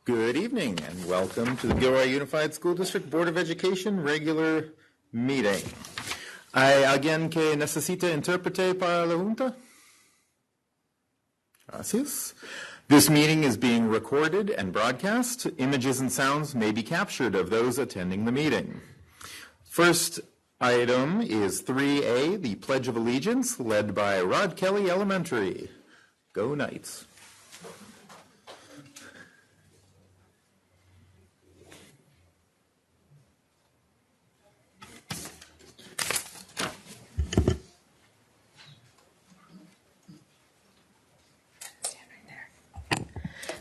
Good evening and welcome to the Gilroy Unified School District Board of Education regular meeting. ¿Hay alguien que necesita intérprete para la Junta? Gracias. This meeting is being recorded and broadcast. Images and sounds may be captured of those attending the meeting. First item is 3A, the Pledge of Allegiance, led by Rod Kelly Elementary. Go Knights.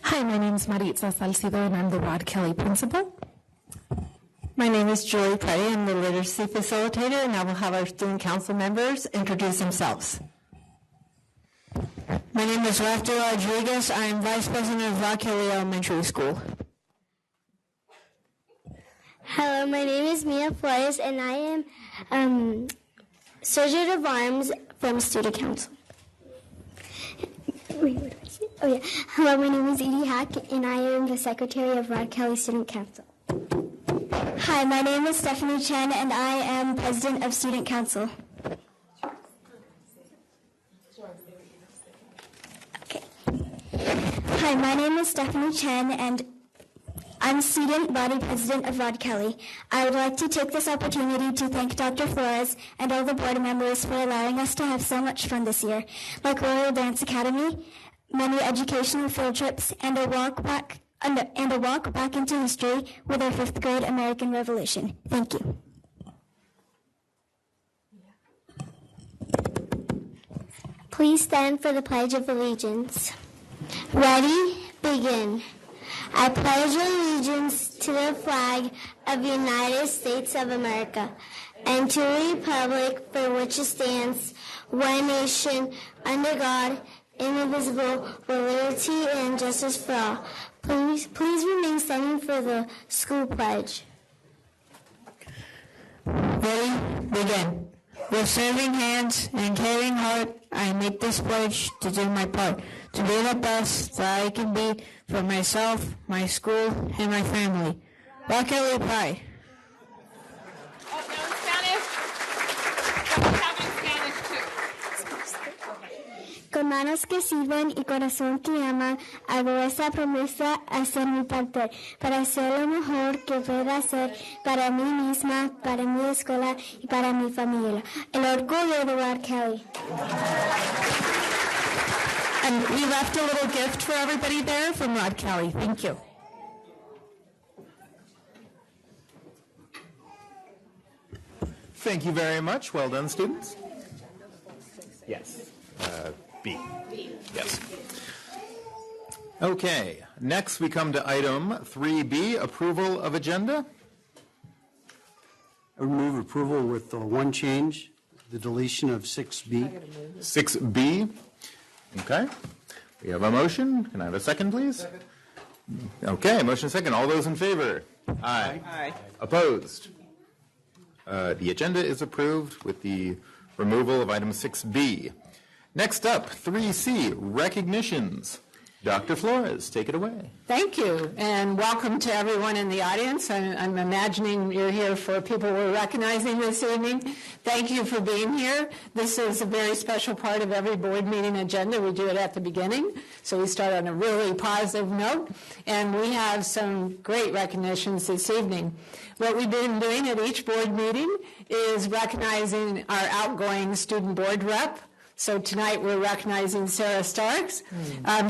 Hi, my name is Maritza Salcido, and I'm the Rod Kelly principal. My name is Julie Petty. I'm the literacy facilitator, and I will have our student council members introduce themselves. My name is Rafael Rodriguez. I am vice president of Rod Kelly Elementary School. Hello, my name is Mia Flores, and I am Sergeant of Arms from Student Council. Wait, what did I say? Oh, yeah. Hello, my name is Edie Hack, and I am the Secretary of Rod Kelly Student Council. Hi, my name is Stephanie Chen, and I am President of Student Council. Okay. Hi, my name is Stephanie Chen, and I'm Student Body President of Rod Kelly. I would like to take this opportunity to thank Dr. Flores and all the board members for allowing us to have so much fun this year, like Royal Dance Academy, many educational field trips, and a walk back into history with our 5th grade American Revolution. Thank you. Please stand for the Pledge of Allegiance. Ready? Begin. I pledge allegiance to the flag of the United States of America and to the republic for which it stands, one nation, under God, indivisible, with liberty and justice for all. Please remain standing for the school pledge. Ready? Begin. With serving hands and caring heart, I make this pledge to do my part, to be the best that I can be for myself, my school, and my family. Rod Kelly Pie. Oh, no, in Spanish. We have it in Spanish too. Con manos que sirven y corazón que ama, hago esa promesa a hacer mi parte, para hacer lo mejor que pueda hacer para mí misma, para mi escuela y para mi familia. El orgullo de Rod Kelly. And we left a little gift for everybody there from Rod Kelly. Thank you. Thank you very much. Well done, students. Yes. B. Yes. Okay. Next, we come to item 3B, approval of agenda. I move approval with one change, the deletion of 6B. 6B. Okay. We have a motion. Can I have a second, please? Second. Okay, motion second. All those in favor? Aye. Aye. Opposed? The agenda is approved with the removal of item 6B. Next up, 3C, recognitions. Dr. Flores, take it away. Thank you, and welcome to everyone in the audience. I'm imagining you're here for people we're recognizing this evening. Thank you for being here. This is a very special part of every board meeting agenda. We do it at the beginning, so we start on a really positive note, and we have some great recognitions this evening. What we've been doing at each board meeting is recognizing our outgoing student board rep. So tonight we're recognizing Sarah Starks.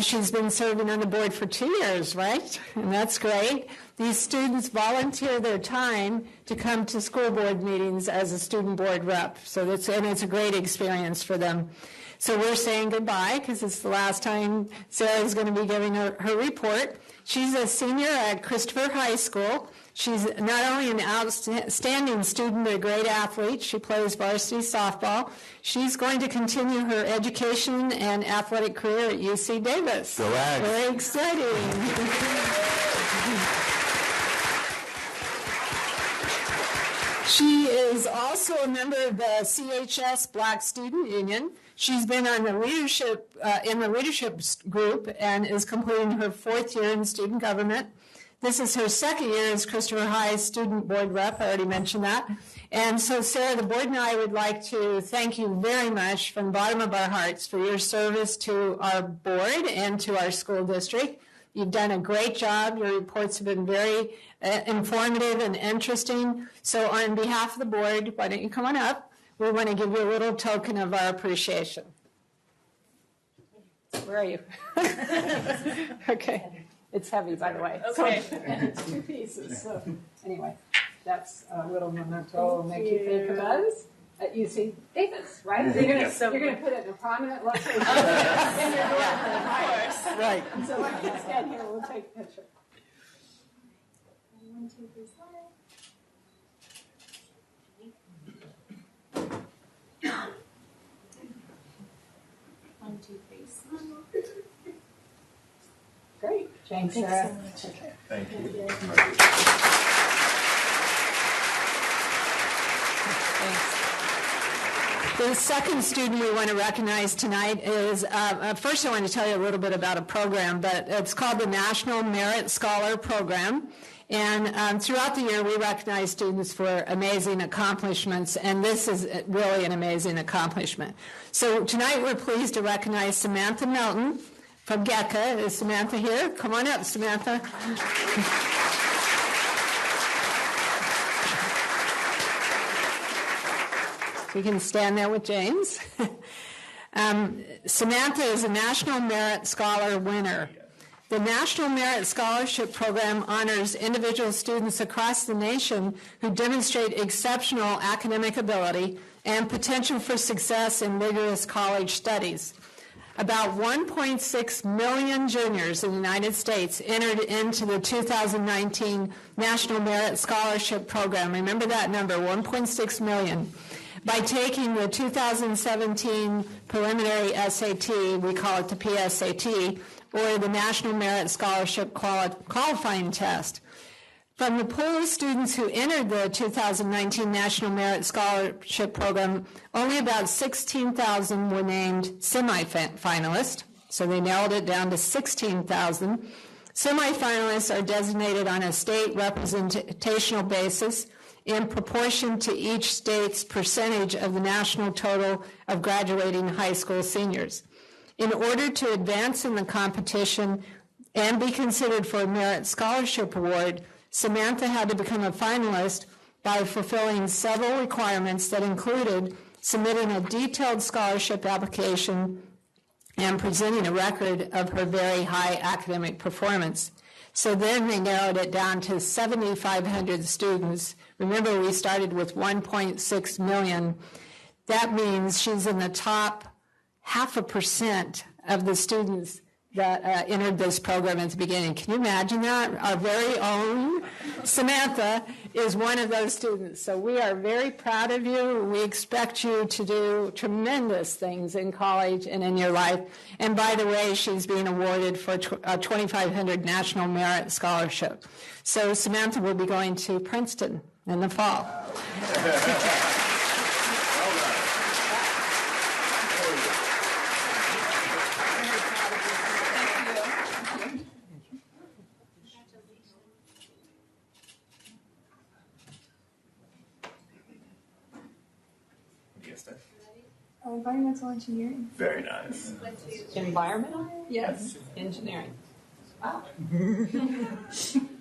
She's been serving on the board for 2 years, right? And that's great. These students volunteer their time to come to school board meetings as a student board rep. So it's a great experience for them. So we're saying goodbye because it's the last time Sarah's going to be giving her report. She's a senior at Christopher High School. She's not only an outstanding student, but a great athlete. She plays varsity softball. She's going to continue her education and athletic career at UC Davis. Go Ags. Very exciting. She is also a member of the CHS Black Student Union. She's been on the leadership in the leadership group and is completing her 4th year in student government. This is her 2nd year as Christopher High student board rep. I already mentioned that. And so, Sarah, the board and I would like to thank you very much from the bottom of our hearts for your service to our board and to our school district. You've done a great job. Your reports have been very informative and interesting. So on behalf of the board, why don't you come on up? We want to give you a little token of our appreciation. Where are you? Okay. It's heavy, by the way. Okay. So, and it's 2 pieces. So anyway, that's a little memento will make you think of us at UC Davis, right? You're going to put it in a prominent location in your dorm, right? Right. So I can stand here. We'll take a picture. 1, 2, 3, slide. One, two, three, smile. Great. Thanks, Sarah. Okay. Thank you. Thanks. The second student we want to recognize tonight is, first I want to tell you a little bit about a program, but it's called the National Merit Scholar Program. And throughout the year, we recognize students for amazing accomplishments, and this is really an amazing accomplishment. So tonight, we're pleased to recognize Samantha Melton from GECA. Is Samantha here? Come on up, Samantha. So you can stand there with James. Samantha is a National Merit Scholar winner. The National Merit Scholarship Program honors individual students across the nation who demonstrate exceptional academic ability and potential for success in rigorous college studies. About 1.6 million juniors in the United States entered into the 2019 National Merit Scholarship Program. Remember that number, 1.6 million. By taking the 2017 preliminary SAT, we call it the PSAT, or the National Merit Scholarship Qualifying Test. From the pool of students who entered the 2019 National Merit Scholarship Program, only about 16,000 were named semifinalists, so they narrowed it down to 16,000. Semifinalists are designated on a state representational basis in proportion to each state's percentage of the national total of graduating high school seniors. In order to advance in the competition and be considered for a merit scholarship award, Samantha had to become a finalist by fulfilling several requirements that included submitting a detailed scholarship application and presenting a record of her very high academic performance. So then they narrowed it down to 7,500 students. Remember, we started with 1.6 million. That means she's in the top 0.5% of the students that entered this program at the beginning. Can you imagine that? Our very own Samantha is one of those students. So we are very proud of you. We expect you to do tremendous things in college and in your life. And by the way, she's being awarded for a 2,500 National Merit Scholarship. So Samantha will be going to Princeton in the fall. Environmental engineering. Very nice. Environmental? Yes. Engineering. Wow. Of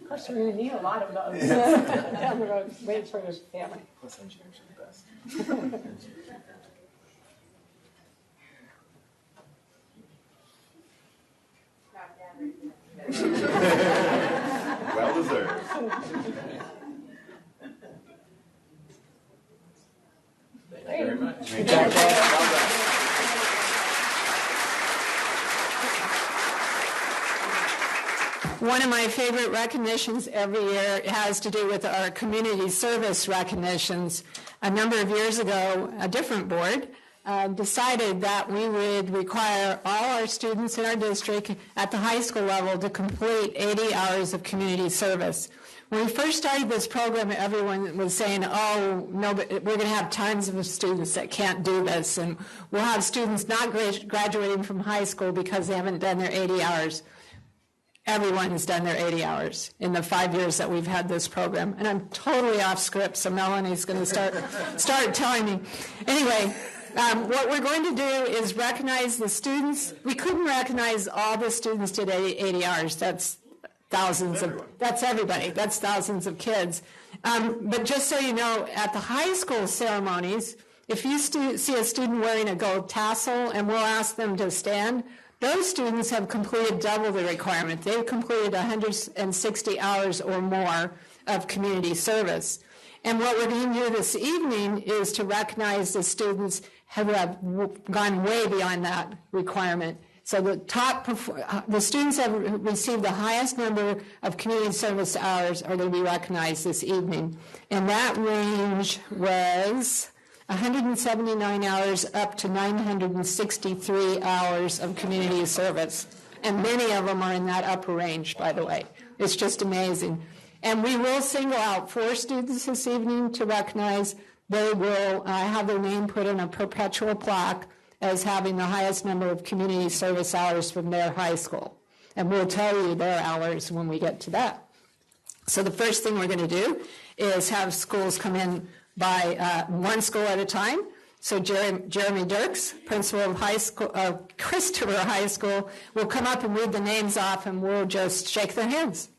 course, we're going to need a lot of those down the road. Wait for your family. Plus, engineers are the best. Well deserved. Thank you very much. One of my favorite recognitions every year has to do with our community service recognitions. A number of years ago, a different board decided that we would require all our students in our district at the high school level to complete 80 hours of community service. When we first started this program, everyone was saying, oh, no, but we're going to have tons of students that can't do this, and we'll have students not graduating from high school because they haven't done their 80 hours. Everyone has done their 80 hours in the 5 years that we've had this program. And I'm totally off script, so Melanie's going to start telling me. Anyway, what we're going to do is recognize the students. We couldn't recognize all the students did 80 hours. That's everybody. That's thousands of kids. But just so you know, at the high school ceremonies, if you see a student wearing a gold tassel and we'll ask them to stand, those students have completed double the requirement. They've completed 160 hours or more of community service. And what we're going to do this evening is to recognize the students who have gone way beyond that requirement. So the students have received the highest number of community service hours are going to be recognized this evening. And that range was 179 hours up to 963 hours of community service. And many of them are in that upper range, by the way. It's just amazing. And we will single out 4 students this evening to recognize. They will have their name put in a perpetual plaque as having the highest number of community service hours from their high school. And we'll tell you their hours when we get to that. So the first thing we're going to do is have schools come in by one school at a time. So Jeremy Dirks, principal of Christopher High School, will come up and read the names off, and we'll just shake their hands.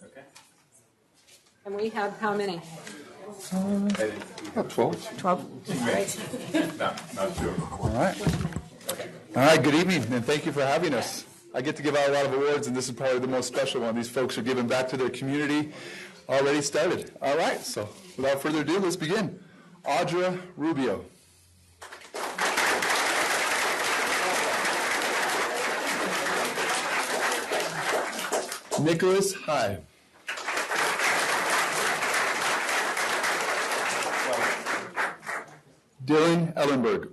Okay. And we have how many? 12. 12. Great. Not 2. All right. All right, good evening, and thank you for having us. I get to give out a lot of awards, and this is probably the most special one. These folks are giving back to their community. Already started. All right, so without further ado, let's begin. Audra Rubio. Nicholas High. Dylan Ellenberg.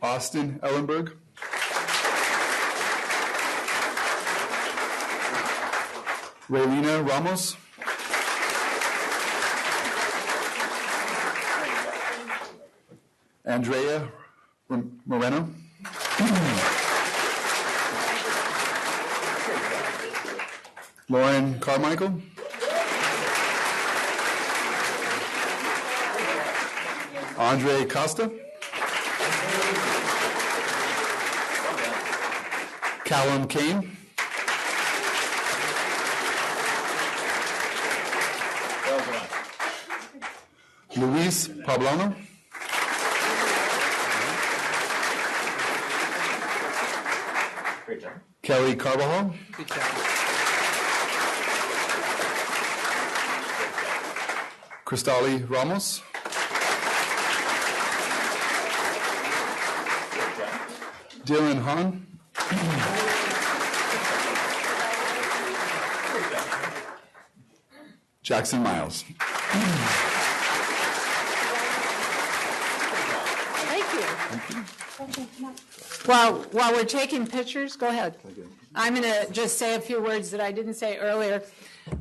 Austin Ellenberg. Raylina Ramos. Andrea Moreno. Lauren Carmichael. Andre Costa. Callum Kane. Luis Poblano. Great job. Kelly Carvajal. Good job. Cristali Ramos. Dylan Hahn. Jackson Miles. Thank you. While we're taking pictures, go ahead. I'm going to just say a few words that I didn't say earlier.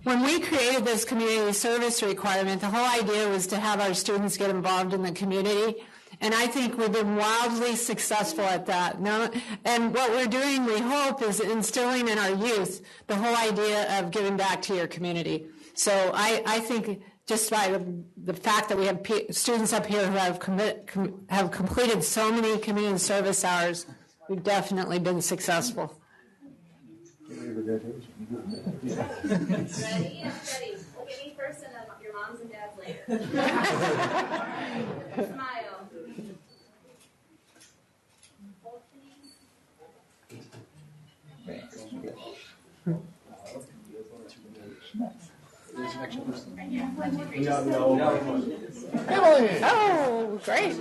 When we created this community service requirement, the whole idea was to have our students get involved in the community. And I think we've been wildly successful at that. Now, and what we're doing, we hope, is instilling in our youth the whole idea of giving back to your community. So I think just by the fact that we have students up here who have completed so many community service hours, we've definitely been successful. Ready? I'm ready. Look at me first and then your moms and dads later. Smile. Emily! Oh, great.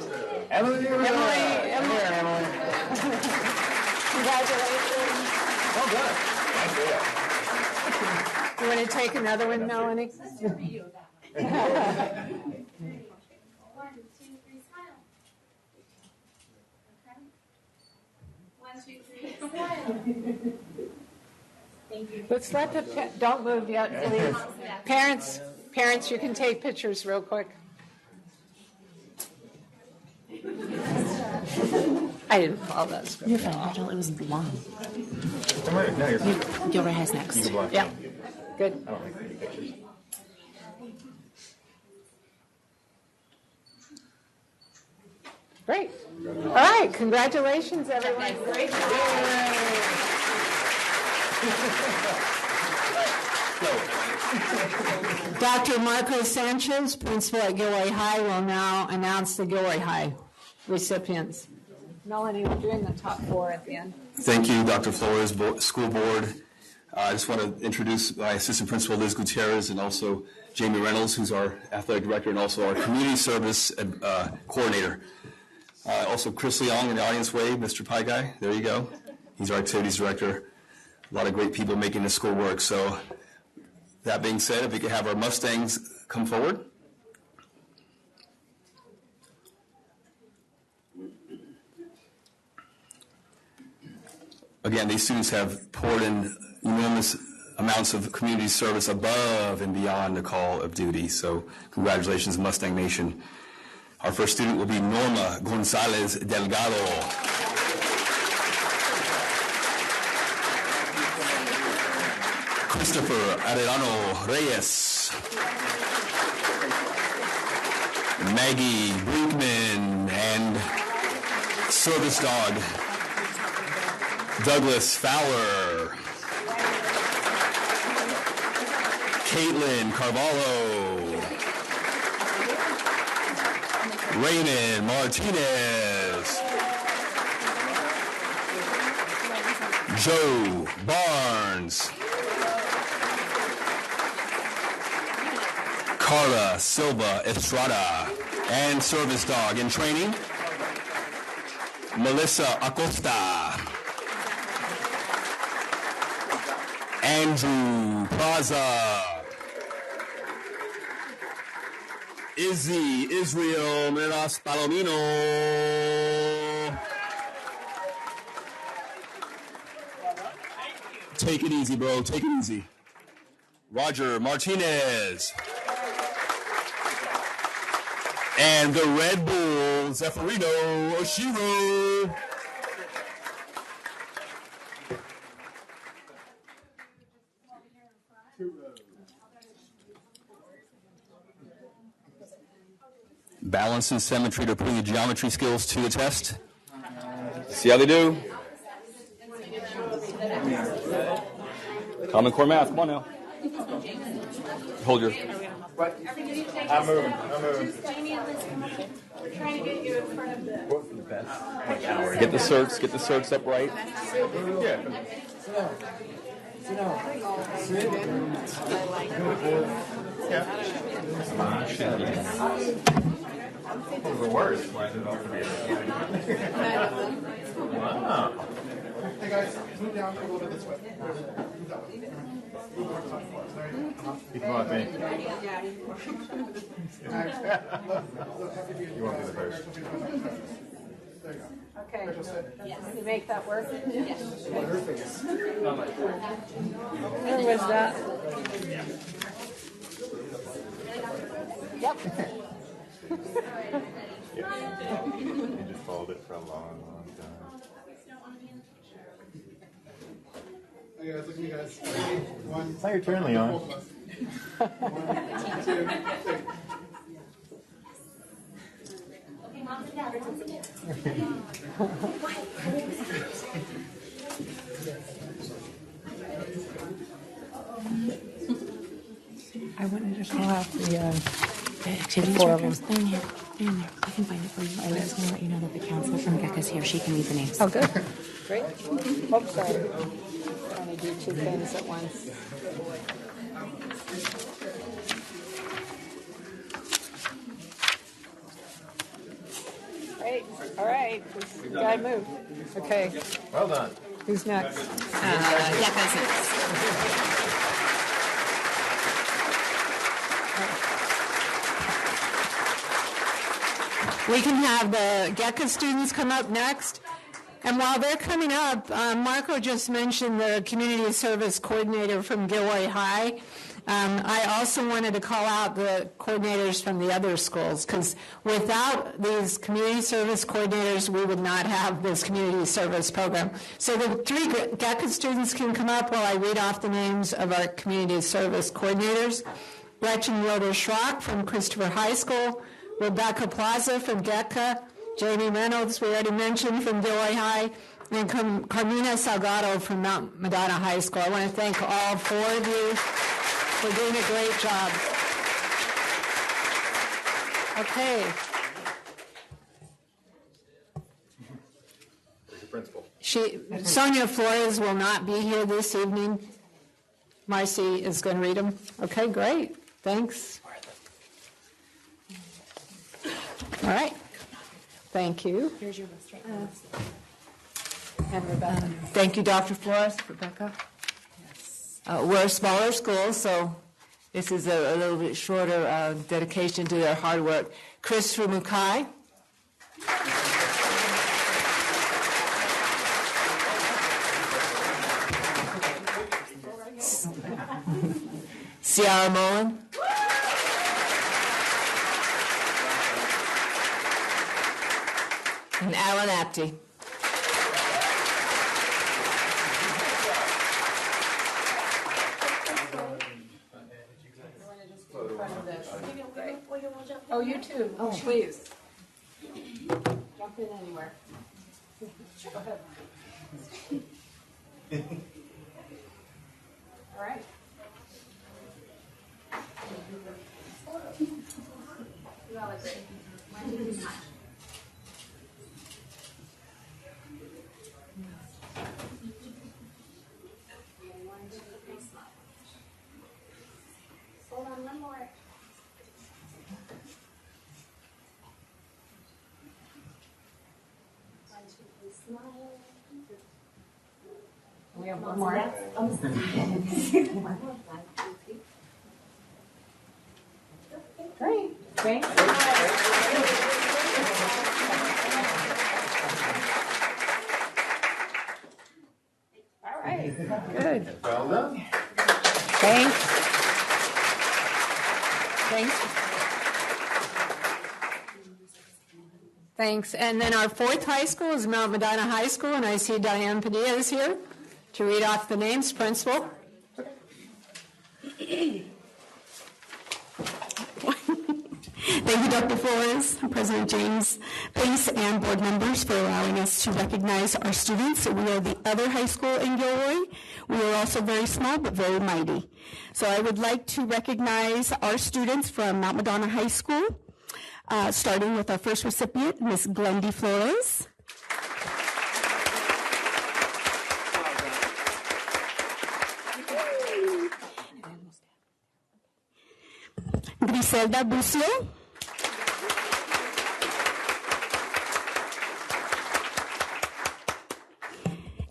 Emily! Congratulations. Well done. You want to take another one, Melanie? 1, 2, 3, smile. Okay. Let's let don't move yet, please. Parents, you can take pictures real quick. I didn't follow that script. You're fine, Rachel. It was long. No, you're Gilroy has next. Yeah, good. I don't like taking pictures. Great. All right, congratulations, everyone. Great job. Dr. Marco Sanchez, principal at Gilroy High, will now announce the Gilroy High recipients. Melanie, we're doing the top 4 at the end. Thank you, Dr. Flores, school board. I just want to introduce my assistant principal, Liz Gutierrez, and also Jamie Reynolds, who's our athletic director and also our community service coordinator. Also, Chris Leong in the audience wave, Mr. Pie Guy. There you go. He's our activities director. A lot of great people making the school work. So that being said, if we could have our Mustangs come forward. Again, these students have poured in enormous amounts of community service above and beyond the call of duty. So congratulations, Mustang Nation. Our first student will be Norma Gonzalez Delgado. Christopher Arellano Reyes. Maggie Brinkman and service dog Douglas Fowler. Caitlin Carvalho. Raymond Martinez. Joe Barnes. Carla Silva Estrada. And service dog in training, Melissa Acosta. Andrew Plaza. Izzy Israel Miras Palomino. Take it easy, bro. Take it easy. Roger Martinez. And the Red Bull, Zeffirino Oshiro. Balance and symmetry to putting the geometry skills to the test. See how they do. Common Core Math, come on now. Hold your... I'm moving. We're trying to get you in front of the... Get the certs up right. Yeah. The worst. Why is it all wow. Hey guys, move down a little bit this way. Keep on me. You want to be the first. There you go. Okay. Can you make that work? Yes. Where was that? Yep. You just followed it for a long time. Hey guys, look at me guys. 3, 1. It's not your turn, Leon. 1, 2, 3. Okay, moms and dads. I wanted to call out the Activity directors. They're in here. They're in there. I can find it for you. I was just going to let you know that the counselor from GECA's here. She can read the names. Oh, good. Great. Oops, sorry. Trying to do 2 things at once. Great. All right. This guy moved. Okay. Well done. Who's next? GECA's next. We can have the GECA students come up next. And while they're coming up, Marco just mentioned the community service coordinator from Gilroy High. I also wanted to call out the coordinators from the other schools, because without these community service coordinators, we would not have this community service program. So the 3 GECA students can come up while I read off the names of our community service coordinators. Gretchen Yoder-Schrock from Christopher High School, Rebecca Plaza from GECA, Jamie Reynolds, we already mentioned, from Gilroy High, and Carmina Salgado from Mount Madonna High School. I want to thank all 4 of you for doing a great job. Okay. There's the principal. Sonia Flores will not be here this evening. Marcy is going to read them. Okay, great. Thanks. All right. Thank you. Here's your list right now. And Rebecca. Thank you, Dr. Flores. Rebecca? Yes. We're a smaller school, so this is a little bit shorter dedication to their hard work. Chris Rumukai. Ciara Mullen. And Alan Apty. Oh, you too. Oh, please. Jump in anywhere. Go ahead. All right. Hold on, one more. Smile. We have one more. Great. Thanks. All right. Good. Well done. Thanks. Thanks. Thanks. And then our 4th high school is Mount Madonna High School, and I see Diane Padilla is here to read off the names. Principal. Thank you, Dr. Flores, President James Pace, and board members for allowing us to recognize our students. We are the other high school in Gilroy. We are also very small but very mighty. So I would like to recognize our students from Mount Madonna High School, starting with our first recipient, Ms. Glendy Flores. Griselda Bucio.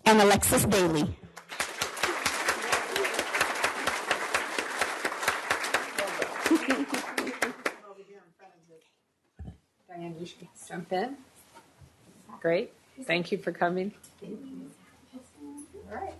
And Alexis Bailey. Diane, you should jump in. Great. Thank you for coming. All right.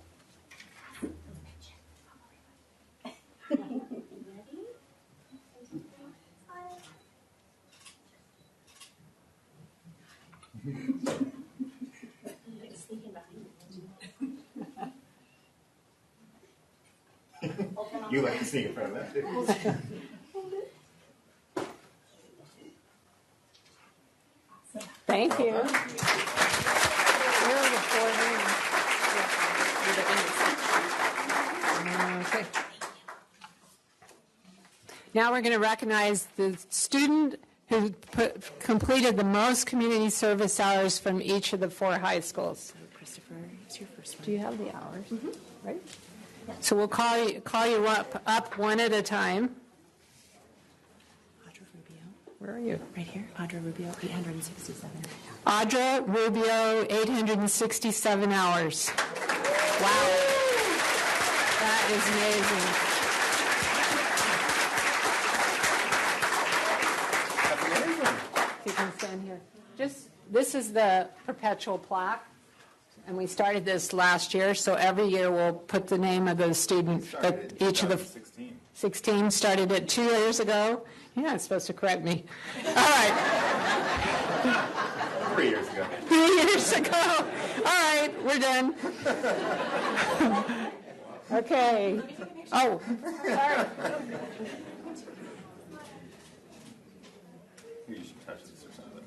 You like to sneak in front of that, too. Thank you. Here are the 4 names. Okay. Now we're going to recognize the student who completed the most community service hours from each of the 4 high schools. Christopher, it's your first one. Do you have the hours? Right. So we'll call you up one at a time. Audra Rubio. Where are you? Right here. Audra Rubio, 867. Audra Rubio, 867 hours. Wow. That is amazing. You can stand here. This is the perpetual plaque And we started this last year, so every year we'll put the name of the student, but each of the 16 started it 2 years ago. You're not supposed to correct me. All right. 3 years ago. 3 years ago. All right, we're done. Okay. Oh, sorry. You should touch this or something.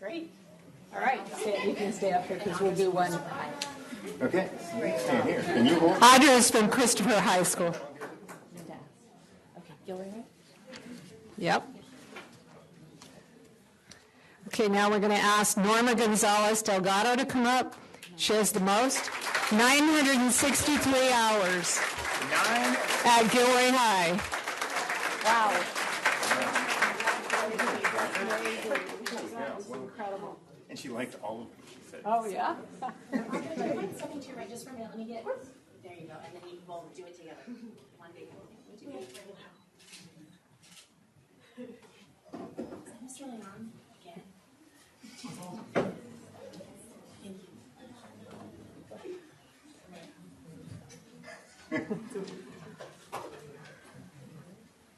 Great. All right, you can stay up here because we'll do one. Okay, stand here. Can you hold? Audra is from Christopher High School. Okay, Gilroy. Yep. Okay, now we're going to ask Norma Gonzalez Delgado to come up. She has the most, 963 hours at Gilroy High. Wow. Incredible. And she liked all of them, she said. Oh, yeah? Something to right just for a minute. Let me get. There you go, and then you will do it together. One big one. Is this really on again?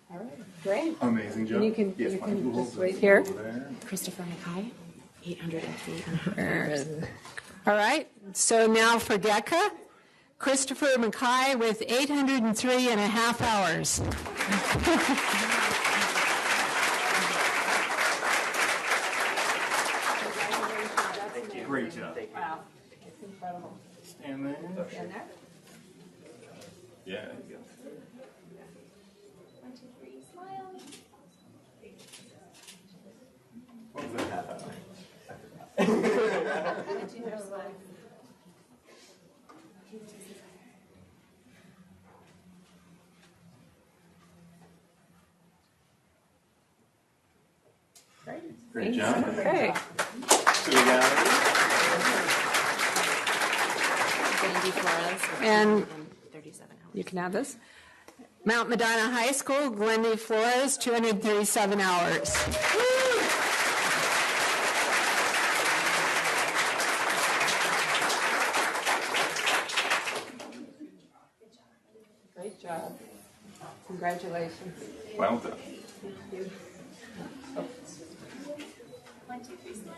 All right, great. Amazing job. And you can just wait here. Christopher Mackay, 803. All right, so now for GECA, Christopher Mackay with 803 and a half hours. Great job. Wow, it's incredible. Stand there. Stand there. Yeah, there you go. 1, 2, 3, smile. What was that half hour? 1, 2, 3, smile. Great job. Okay. So we got And 37 hours. you can have this. Mount Madonna High School, Glendy Flores, 237 hours. Great job. Congratulations. well done. Thank you. 1, 2, 3, smile.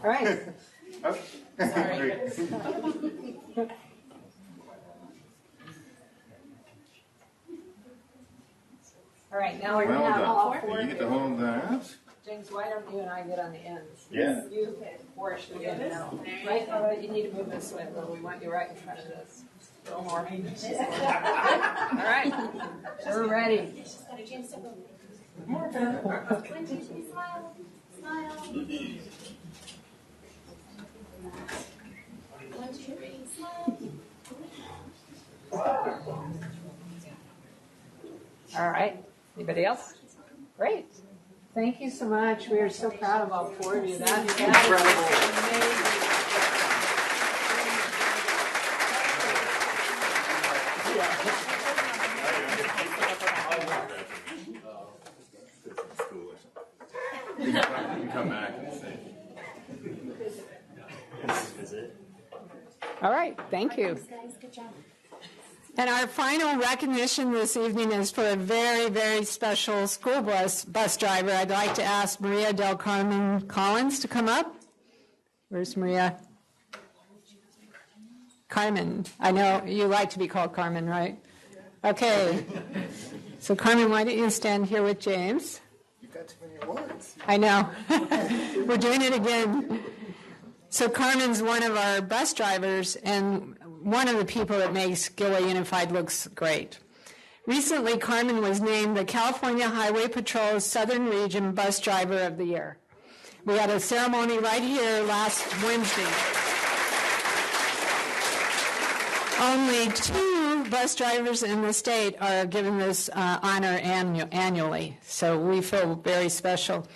All right. Oh, sorry. All right, now we're going to Well have all done. four. You get to hold that. James, why don't you and I get on the ends? Yeah. You force me in now. Right, all right, you need to move this way, though. We want you right in front of this. A little more. All right, we're ready. Just gotta James step over. 1, 2, 3, smile. Smile. 1, 2, 3, smile. All right, anybody else? Great. Thank you so much. We are so proud of all four of you. That's You can come back and say. all right, thank you. Guys, good job. And our final recognition this evening is for a very, very special school bus driver. I'd like to ask Maria Del Carmen Collins to come up. Where's Maria? Carmen. I know you like to be called Carmen, right? Okay. So Carmen, why don't you stand here with James? You've got too many awards. I know. We're doing it again. So Carmen's one of our bus drivers and one of the people that makes Gilroy Unified looks great. Recently, Carmen was named the California Highway Patrol's Southern Region Bus Driver of the Year. We had a ceremony right here last Wednesday. Only 2 bus drivers in the state are given this honor annually, so we feel very special.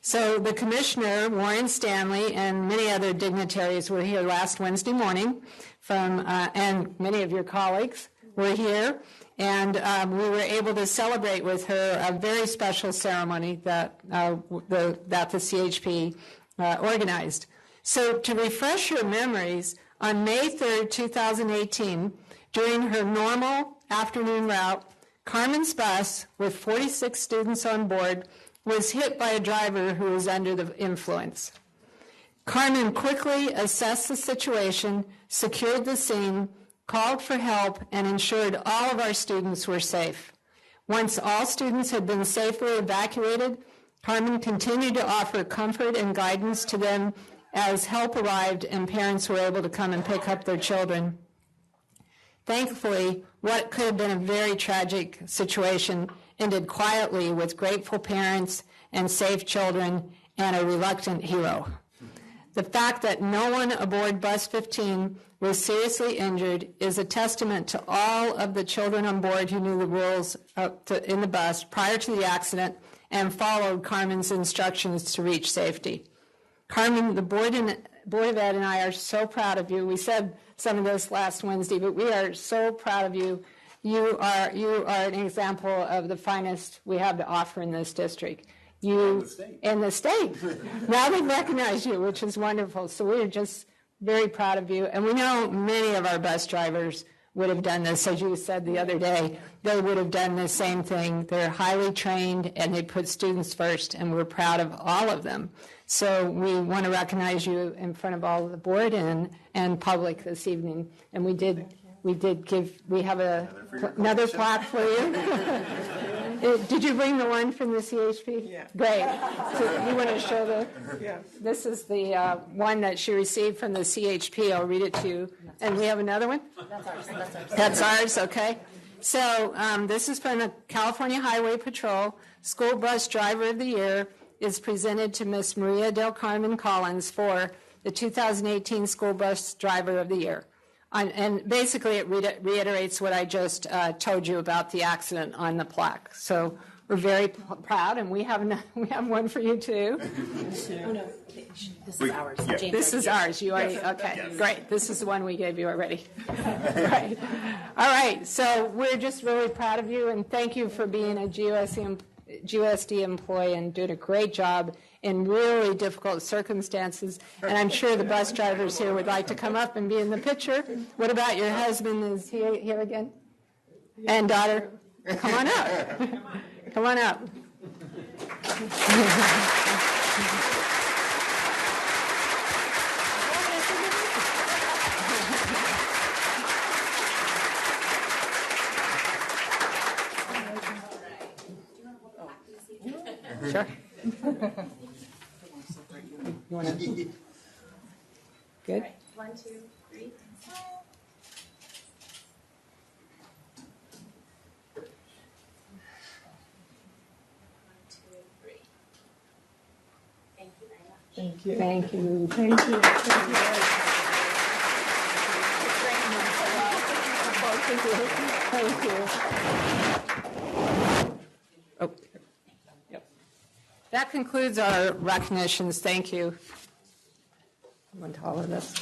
So the commissioner, Warren Stanley, and many other dignitaries were here last Wednesday morning, and many of your colleagues were here, and we were able to celebrate with her a very special ceremony that the CHP organized. So to refresh your memories, on May 3rd, 2018, during her normal afternoon route, Carmen's bus with 46 students on board was hit by a driver who was under the influence. Carmen quickly assessed the situation, secured the scene, called for help, and ensured all of our students were safe. Once all students had been safely evacuated, Carmen continued to offer comfort and guidance to them as help arrived and parents were able to come and pick up their children. Thankfully, what could have been a very tragic situation ended quietly with grateful parents and safe children and a reluctant hero. The fact that no one aboard Bus 15 was seriously injured is a testament to all of the children on board who knew the rules in the bus prior to the accident and followed Carmen's instructions to reach safety. Carmen, the Board of Ed and I are so proud of you. We said some of this last Wednesday, but we are so proud of you. You are an example of the finest we have to offer in this district. You in the state. Now they recognize you, which is wonderful. So we're just very proud of you. And we know many of our bus drivers would have done this. As you said the other day, they would have done the same thing. They're highly trained and they put students first, and we're proud of all of them. So we want to recognize you in front of all of the board and public this evening. And we have another plaque for you. Did you bring the one from the CHP? Yeah. Great. So you want to show this is the one that she received from the CHP. I'll read it to you. And we have another one? That's ours. That's ours, okay. So this is from the California Highway Patrol. School Bus Driver of the Year is presented to Miss Maria Del Carmen Collins for the 2018 School Bus Driver of the Year. And basically it reiterates what I just told you about the accident on the plaque. So we're very proud, and we have one for you too. Oh, no, this is ours. Yeah. This is ours. You already, okay, yes. Great. This is the one we gave you already. Right. All right, so we're just really proud of you, and thank you for being a GUSD employee and doing a great job in really difficult circumstances. And I'm sure the bus drivers here would like to come up and be in the picture. What about your husband? Is he here again? And daughter? Come on up. Come on up. Sure. You want to? Good. 1, 2, 3. Thank you. Thank you. Thank you. Thank you. Oh. Yep. That concludes our recognitions. Thank you. I went to all of this.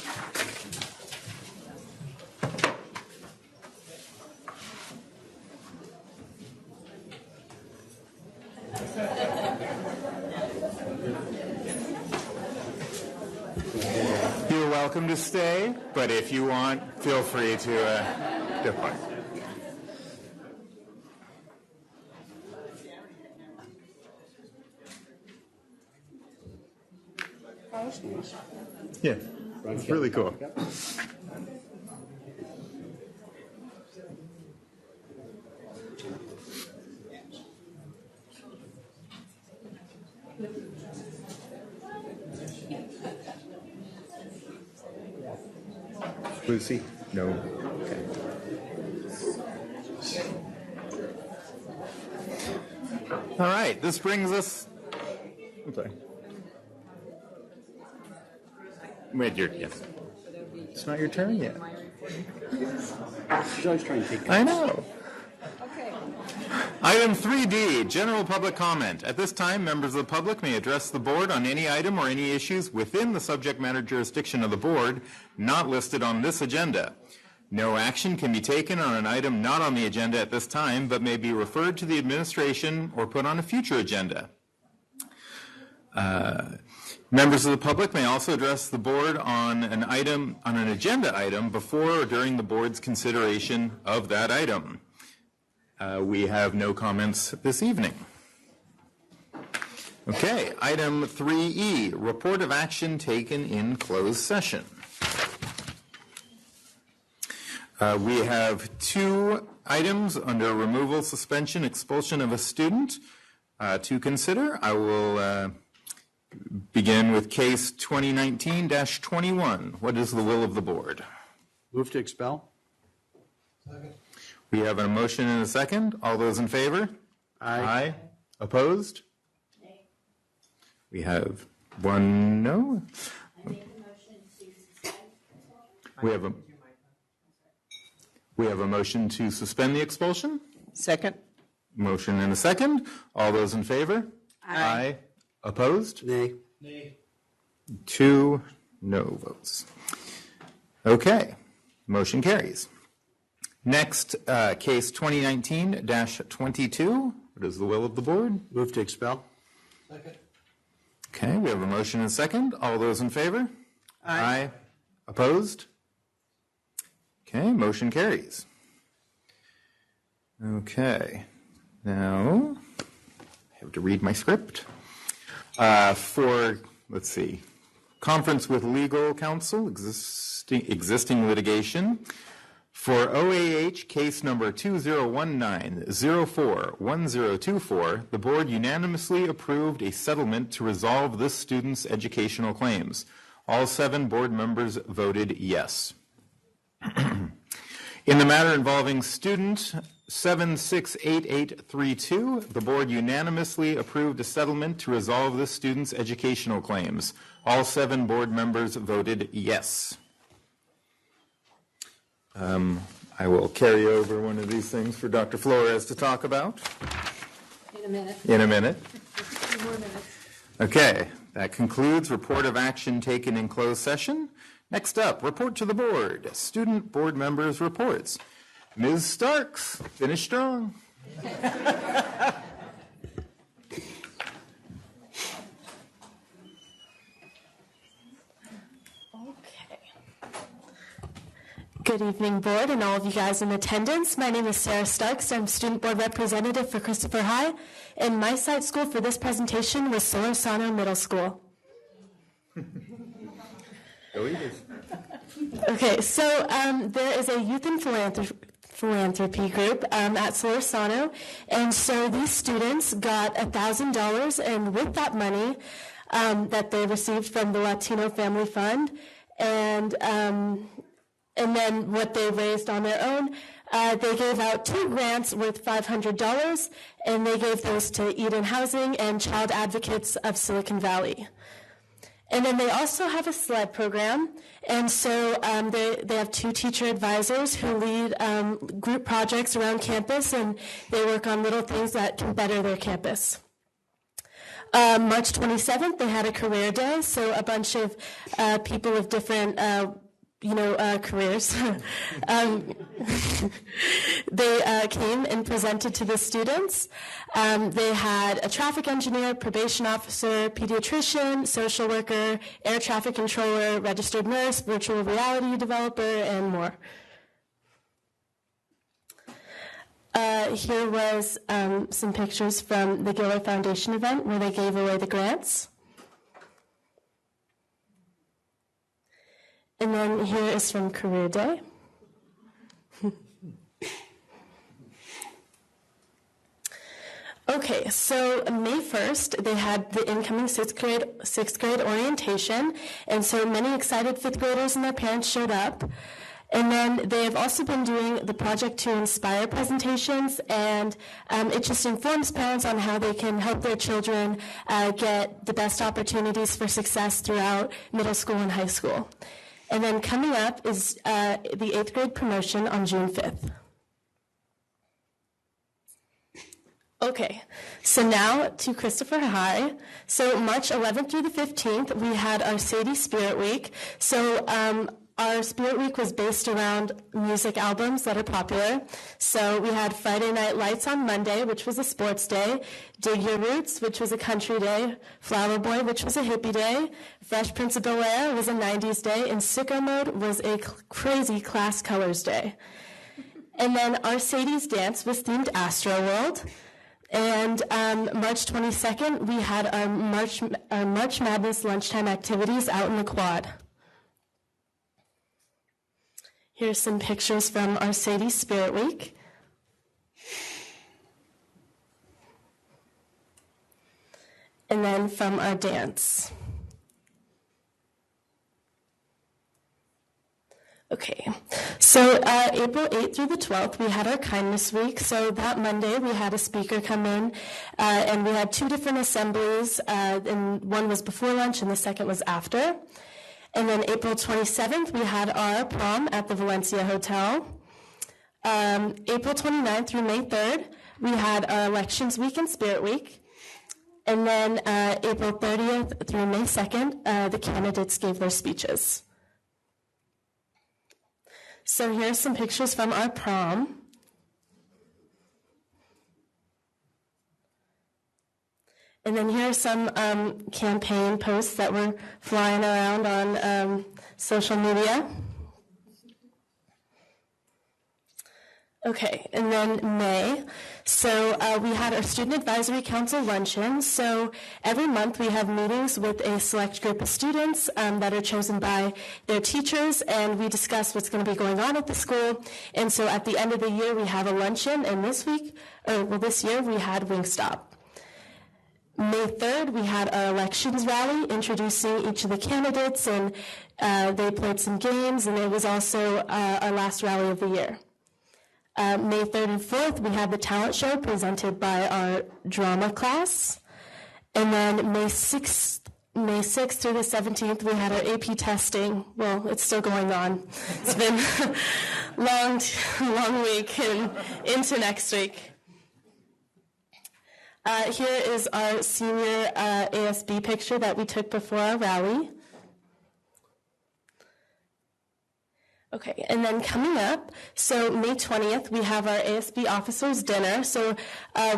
You're welcome to stay, but if you want, feel free to depart. Yeah, it's really cool. Lucy? No. Okay. All right, this brings us. I'm sorry. Wait, yes. It's not your turn yet. She's always trying to take. I know. Okay. Item 3D, general public comment. At this time, members of the public may address the board on any item or any issues within the subject matter jurisdiction of the board not listed on this agenda. No action can be taken on an item not on the agenda at this time, but may be referred to the administration or put on a future agenda. Members of the public may also address the board on an agenda item before or during the board's consideration of that item. We have no comments this evening. Okay, item 3E, report of action taken in closed session. We have two items under removal, suspension, expulsion of a student to consider. I will begin with case 2019-21. What is the will of the board? Move to expel. Second. We have a motion and a second. All those in favor? Aye. Opposed? Nay. We have one no. I make a motion to suspend. We have a motion to suspend the expulsion. Second. Motion and a second. All those in favor? Aye. Opposed? Nay. Nay. 2 no votes. Okay, motion carries. Next, case 2019-22. What is the will of the board? Move to expel. Second. Okay, we have a motion and a second. All those in favor? Aye. Opposed? Okay, motion carries. Okay, now I have to read my script. Let's see, conference with legal counsel, existing litigation. For OAH case number 2019-04-1024, the board unanimously approved a settlement to resolve this student's educational claims. All 7 board members voted yes. In the matter involving student 768832, the board unanimously approved a settlement to resolve this student's educational claims. All 7 board members voted yes. I will carry over one of these things for Dr. Flores to talk about. In a minute. In a minute. 2 more minutes. Okay, that concludes report of action taken in closed session. Next up, report to the board. Student board members' reports. Ms. Starks, finish strong. Good evening, board, and all of you guys in attendance. My name is Sarah Starks. I'm student board representative for Christopher High, and my site school for this presentation was Solorzano Middle School. Go Eagles. Okay, so there is a youth and philanthropy group at Solorzano, and so these students got $1,000, and with that money that they received from the Latino Family Fund, and then what they raised on their own, they gave out 2 grants worth $500, and they gave those to Eden Housing and Child Advocates of Silicon Valley. And then they also have a SLED program, and so they have 2 teacher advisors who lead group projects around campus, and they work on little things that can better their campus. March 27th, they had a career day, so a bunch of people of different careers. They came and presented to the students. They had a traffic engineer, probation officer, pediatrician, social worker, air traffic controller, registered nurse, virtual reality developer, and more. Here was some pictures from the Gilroy Foundation event where they gave away the grants. And then here is from Career Day. Okay, so May 1st, they had the incoming sixth grade orientation, and so many excited 5th graders and their parents showed up. And then they have also been doing the Project to Inspire presentations, and it just informs parents on how they can help their children get the best opportunities for success throughout middle school and high school. And then coming up is the 8th grade promotion on June 5th. Okay, so now to Christopher High. So March 11th through the 15th, we had our Sadie Spirit Week. So our Spirit Week was based around music albums that are popular. So we had Friday Night Lights on Monday, which was a sports day, Dig Your Roots, which was a country day, Flower Boy, which was a hippie day, Fresh Prince of Bel-Air was a 90s day, and Sicko Mode was a crazy class colors day. And then our Sadie's Dance was themed Astro World. And March 22nd, we had our March Madness lunchtime activities out in the quad. Here's some pictures from our Sadie Spirit Week. And then from our dance. Okay, so April 8th through the 12th, we had our Kindness Week. So that Monday, we had a speaker come in, and we had 2 different assemblies, and one was before lunch and the second was after. And then April 27th, we had our prom at the Valencia Hotel. April 29th through May 3rd, we had our Elections Week and Spirit Week. And then April 30th through May 2nd, the candidates gave their speeches. So here's some pictures from our prom. And then here are some campaign posts that were flying around on social media. Okay, and then May. So we had our Student Advisory Council luncheon. So every month we have meetings with a select group of students that are chosen by their teachers, and we discuss what's going to be going on at the school. And so at the end of the year we have a luncheon, and this year we had Wingstop. May 3rd, we had our elections rally introducing each of the candidates, and they played some games, and it was also our last rally of the year. May 3rd and 4th, we had the talent show presented by our drama class. And then May 6th through the 17th, we had our AP testing. Well, it's still going on. It's been a long week and into next week. Here is our senior ASB picture that we took before our rally. Okay, and then coming up, so May 20th, we have our ASB Officers Dinner. So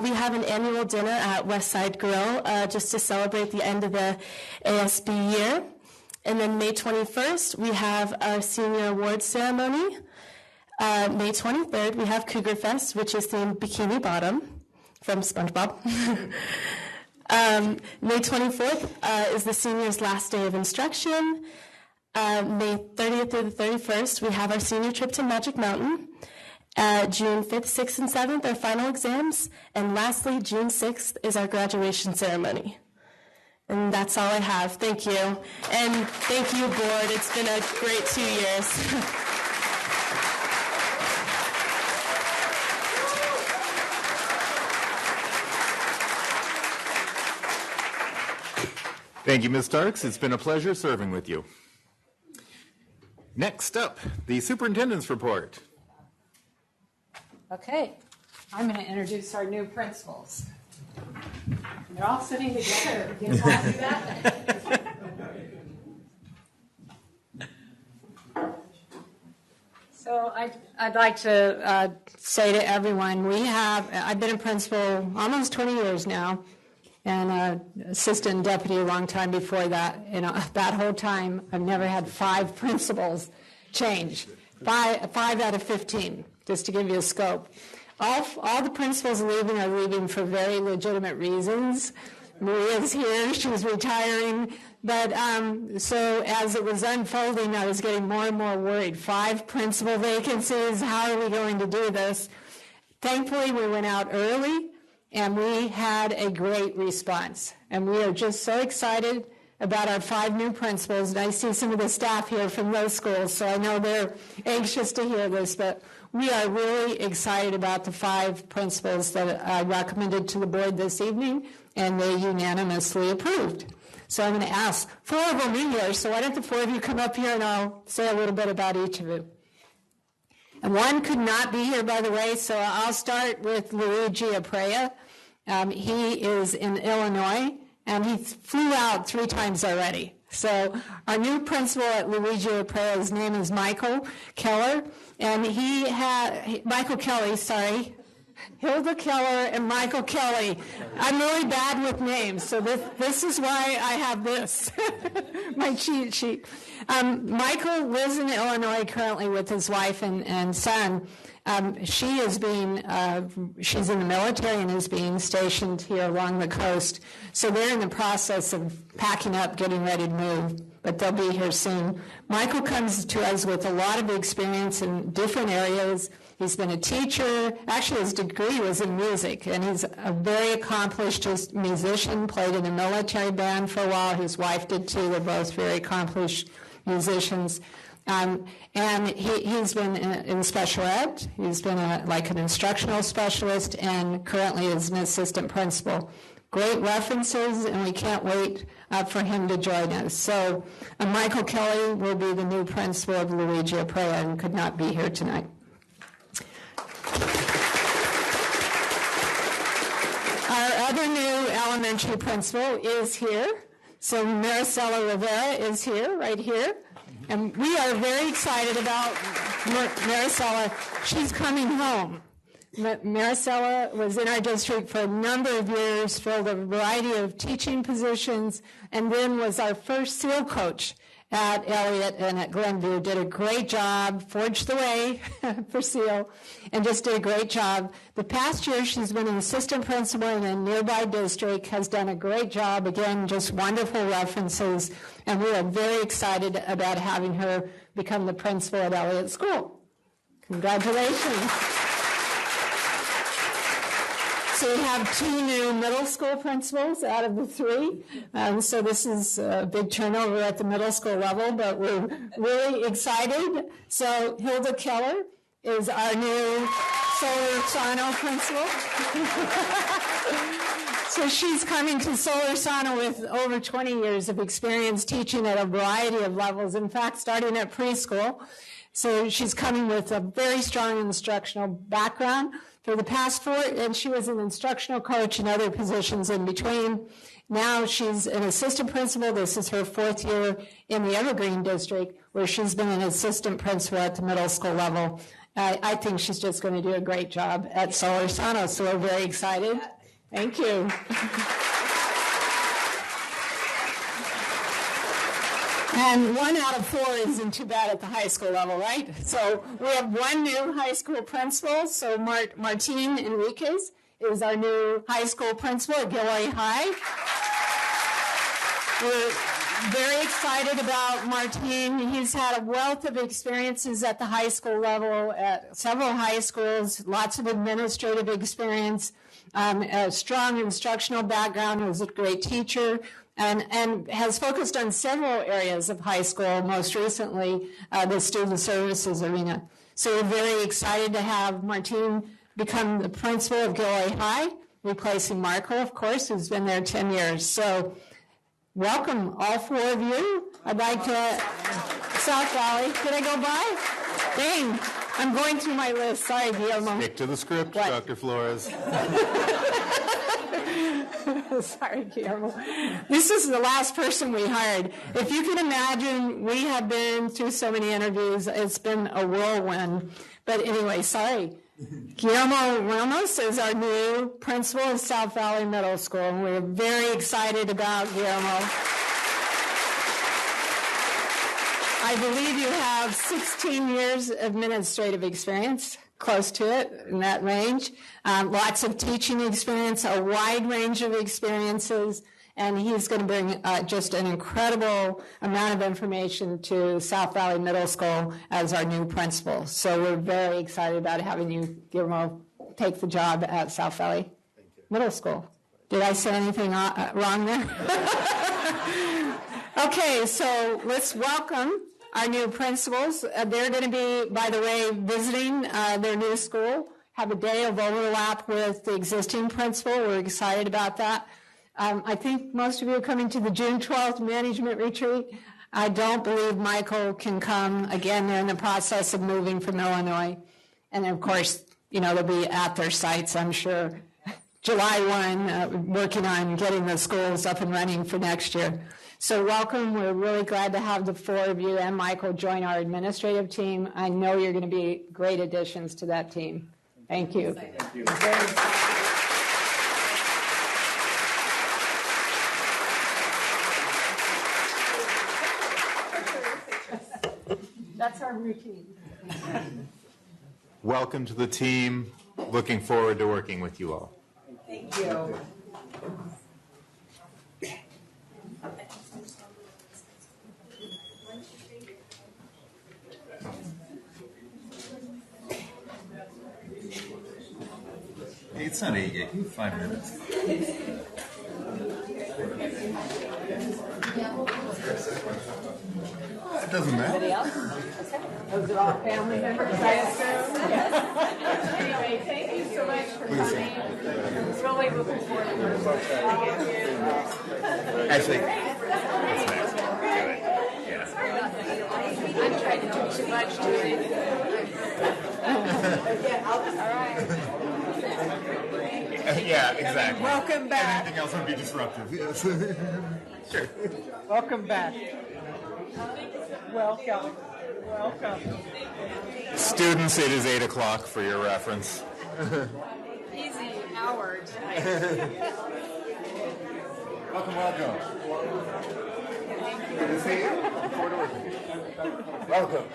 we have an annual dinner at Westside Grill just to celebrate the end of the ASB year. And then May 21st, we have our Senior Awards Ceremony. May 23rd, we have Cougar Fest, which is themed Bikini Bottom from SpongeBob. May 24th is the seniors' last day of instruction. May 30th through the 31st, we have our senior trip to Magic Mountain. June 5th, 6th, and 7th, our final exams. And lastly, June 6th is our graduation ceremony. And that's all I have. Thank you. And thank you, board. It's been a great 2 years. Thank you, Ms. Starks. It's been a pleasure serving with you. Next up, the superintendent's report. Okay, I'm going to introduce our new principals. They're all sitting together. You can all do that. So I'd like to say to everyone, I've been a principal almost 20 years now, and assistant and deputy a long time before that. And that whole time, I've never had 5 principals change. 5 out of 15, just to give you a scope. All the principals leaving are leaving for very legitimate reasons. Maria's here, she's retiring. But so as it was unfolding, I was getting more and more worried. 5 principal vacancies, how are we going to do this? Thankfully, we went out early, and we had a great response. And we are just so excited about our 5 new principals. And I see some of the staff here from those schools, so I know they're anxious to hear this. But we are really excited about the 5 principals that I recommended to the board this evening, and they unanimously approved. So I'm going to ask 4 of them in here. So why don't the 4 of you come up here, and I'll say a little bit about each of you. And one could not be here, by the way, so I'll start with Luigi Aprea. He is in Illinois, and he flew out 3 times already. So our new principal at Luigi Aprea, his name is Michael Keller, and Michael Kelly, sorry. Hilda Keller and Michael Kelly. I'm really bad with names, so this is why I have this, my cheat sheet. Michael lives in Illinois currently with his wife and son. She's in the military and is being stationed here along the coast. So they're in the process of packing up, getting ready to move, but they'll be here soon. Michael comes to us with a lot of experience in different areas. He's been a teacher. Actually, his degree was in music, and he's a very accomplished musician, played in a military band for a while. His wife did too. They're both very accomplished musicians. And he's been in special ed. He's been like an instructional specialist, and currently is an assistant principal. Great references, and we can't wait for him to join us. So Michael Kelly will be the new principal of Luigi Aprea and could not be here tonight. Our other new elementary principal is here. So Maricela Rivera is here, right here. And we are very excited about Maricela. She's coming home. Maricela was in our district for a number of years, filled a variety of teaching positions, and then was our first SEAL coach at Elliott and at Glenview. Did a great job, forged the way for SEAL, and just did a great job. The past year, she's been an assistant principal in a nearby district, has done a great job. Again, just wonderful references, and we are very excited about having her become the principal at Elliott School. Congratulations. So we have 2 new middle school principals out of the 3. So this is a big turnover at the middle school level, but we're really excited. So Hilda Keller is our new Solorzano principal. So she's coming to Solorzano with over 20 years of experience teaching at a variety of levels, in fact, starting at preschool. So she's coming with a very strong instructional background. For the past 4, and she was an instructional coach and other positions in between. Now she's an assistant principal. This is her 4th year in the Evergreen District, where she's been an assistant principal at the middle school level. I think she's just going to do a great job at Solorzano, so we're very excited. Thank you. And 1 out of 4 isn't too bad at the high school level, right? So we have 1 new high school principal. So Martin Enriquez is our new high school principal at Gilroy High. We're very excited about Martin. He's had a wealth of experiences at the high school level, at several high schools, lots of administrative experience, a strong instructional background, was a great teacher, and has focused on several areas of high school, most recently the student services arena. So we're very excited to have Martin become the principal of Gilroy High, replacing Marco, of course, who's been there 10 years. So welcome, all 4 of you. I'd like to, South Valley, did I go by? Dang, I'm going through my list. Sorry, Guillermo. Stick to the script, what? Dr. Flores. Sorry, Guillermo. This is the last person we hired. If you can imagine, we have been through so many interviews. It's been a whirlwind. But anyway, sorry. Guillermo Ramos is our new principal of South Valley Middle School, and we're very excited about Guillermo. I believe you have 16 years administrative experience, close to it, in that range. Lots of teaching experience, a wide range of experiences, and he's going to bring just an incredible amount of information to South Valley Middle School as our new principal. So we're very excited about having you, Guillermo, take the job at South Valley Middle School. Did I say anything wrong there? Okay, so let's welcome our new principals. They're going to be, by the way, visiting their new school, have a day of overlap with the existing principal. We're excited about that. I think most of you are coming to the June 12th management retreat. I don't believe Michael can come. Again, they're in the process of moving from Illinois. And of course, they'll be at their sites, I'm sure, July 1, working on getting the schools up and running for next year. So welcome. We're really glad to have the four of you and Michael join our administrative team. I know you're going to be great additions to that team. Thank you. Thank you. That's our routine. Welcome to the team. Looking forward to working with you all. Thank you. It's not 8 yet. Give me 5 minutes. It doesn't matter. Anybody else? Those are all family members, I assume? Yes. Anyway, thank you so much for coming. Really looking forward to working with you. Actually, I'm trying to do too much today. All right. yeah, exactly. Welcome back. Anything else would be disruptive. Yes. Sure. Welcome back. Welcome. Welcome. Students, it is 8 o'clock for your reference. Easy, Howard. Welcome. Good to see you. Look forward to working with you. Welcome.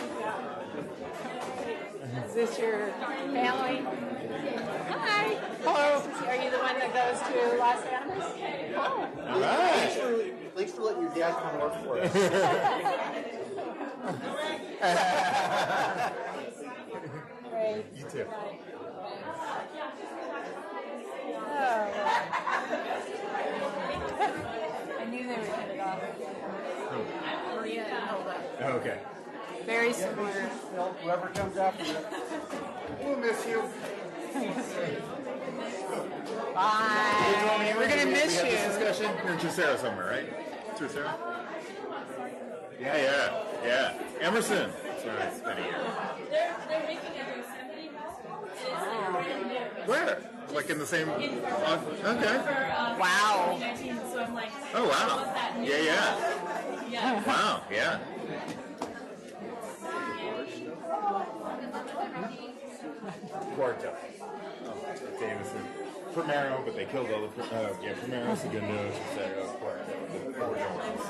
Is this your family? Hi. Hello. Are you the one that goes to Los Angeles? Oh. All right. Thanks for letting your dad come work for us. Great. You too. Oh. I knew they would hit it off. Maria and Hilda. Okay. Very similar. Whoever comes after you. We'll miss you. Bye. We're going to miss We you. had this discussion. You're in Sarah somewhere, right? True, Sarah? Yeah. Emerson. That's right. It's been a year. They're making a Yosemite house. Where? Like in the same... Okay. Wow. So I'm like, Oh, wow. Yeah. Wow, yeah. Quarto. Jameson. Primero, but they killed all the... Primero, Segundo, Cicero, Quarto. The 4 Jones.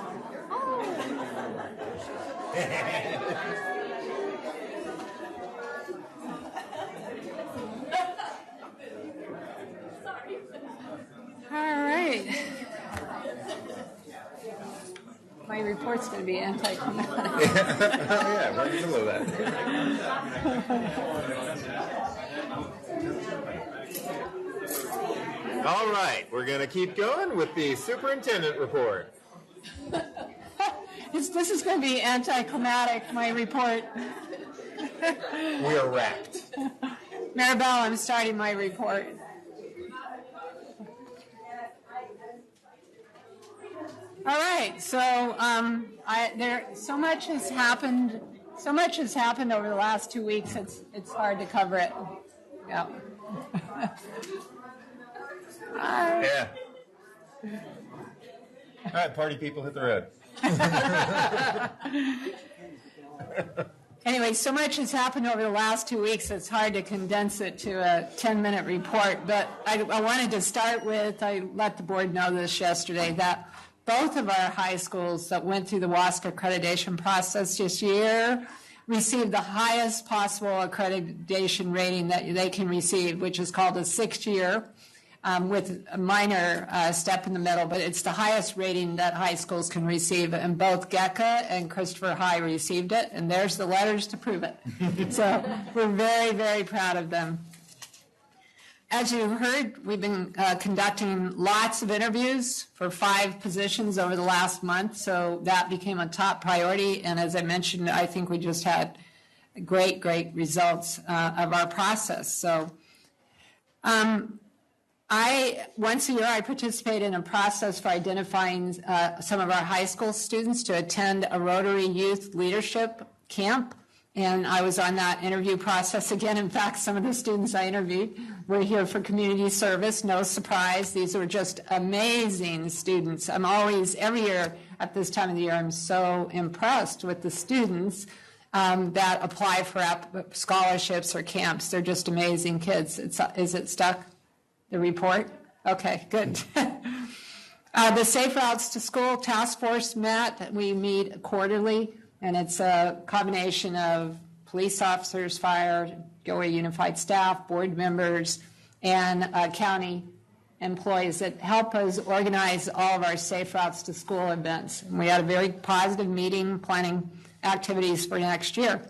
All right. My report's going to be anticlimactic. Yeah, right in the middle of that. All right, we're going to keep going with the superintendent report. This is going to be anticlimactic, my report. We are wrapped. Maribel, I'm starting my report. All right, so so much has happened. So much has happened over the last 2 weeks. It's hard to cover it. Yeah. Yeah. All right, party people, hit the road. Anyway, so much has happened over the last 2 weeks, it's hard to condense it to a 10-minute report. But I wanted to start with, I let the board know this yesterday, that both of our high schools that went through the WASC accreditation process this year received the highest possible accreditation rating that they can receive, which is called a 6-year. With a minor step in the middle, but it's the highest rating that high schools can receive, and both GECA and Christopher High received it, and there's the letters to prove it. So we're very, very proud of them. As you heard, we've been conducting lots of interviews for 5 positions over the last month, so that became a top priority, and as I mentioned, I think we just had great, great results of our process. So once a year, I participate in a process for identifying some of our high school students to attend a Rotary Youth Leadership Camp And I was on that interview process again. In fact, some of the students I interviewed were here for community service. No surprise. These were just amazing students. I'm always, every year at this time of the year, I'm so impressed with the students that apply for scholarships or camps. They're just amazing kids. Is it stuck, the report? Okay, good. The Safe Routes to School Task Force met. We meet quarterly, and it's a combination of police officers, fire, Gilroy Unified staff, board members, and county employees that help us organize all of our Safe Routes to School events. And we had a very positive meeting planning activities for next year.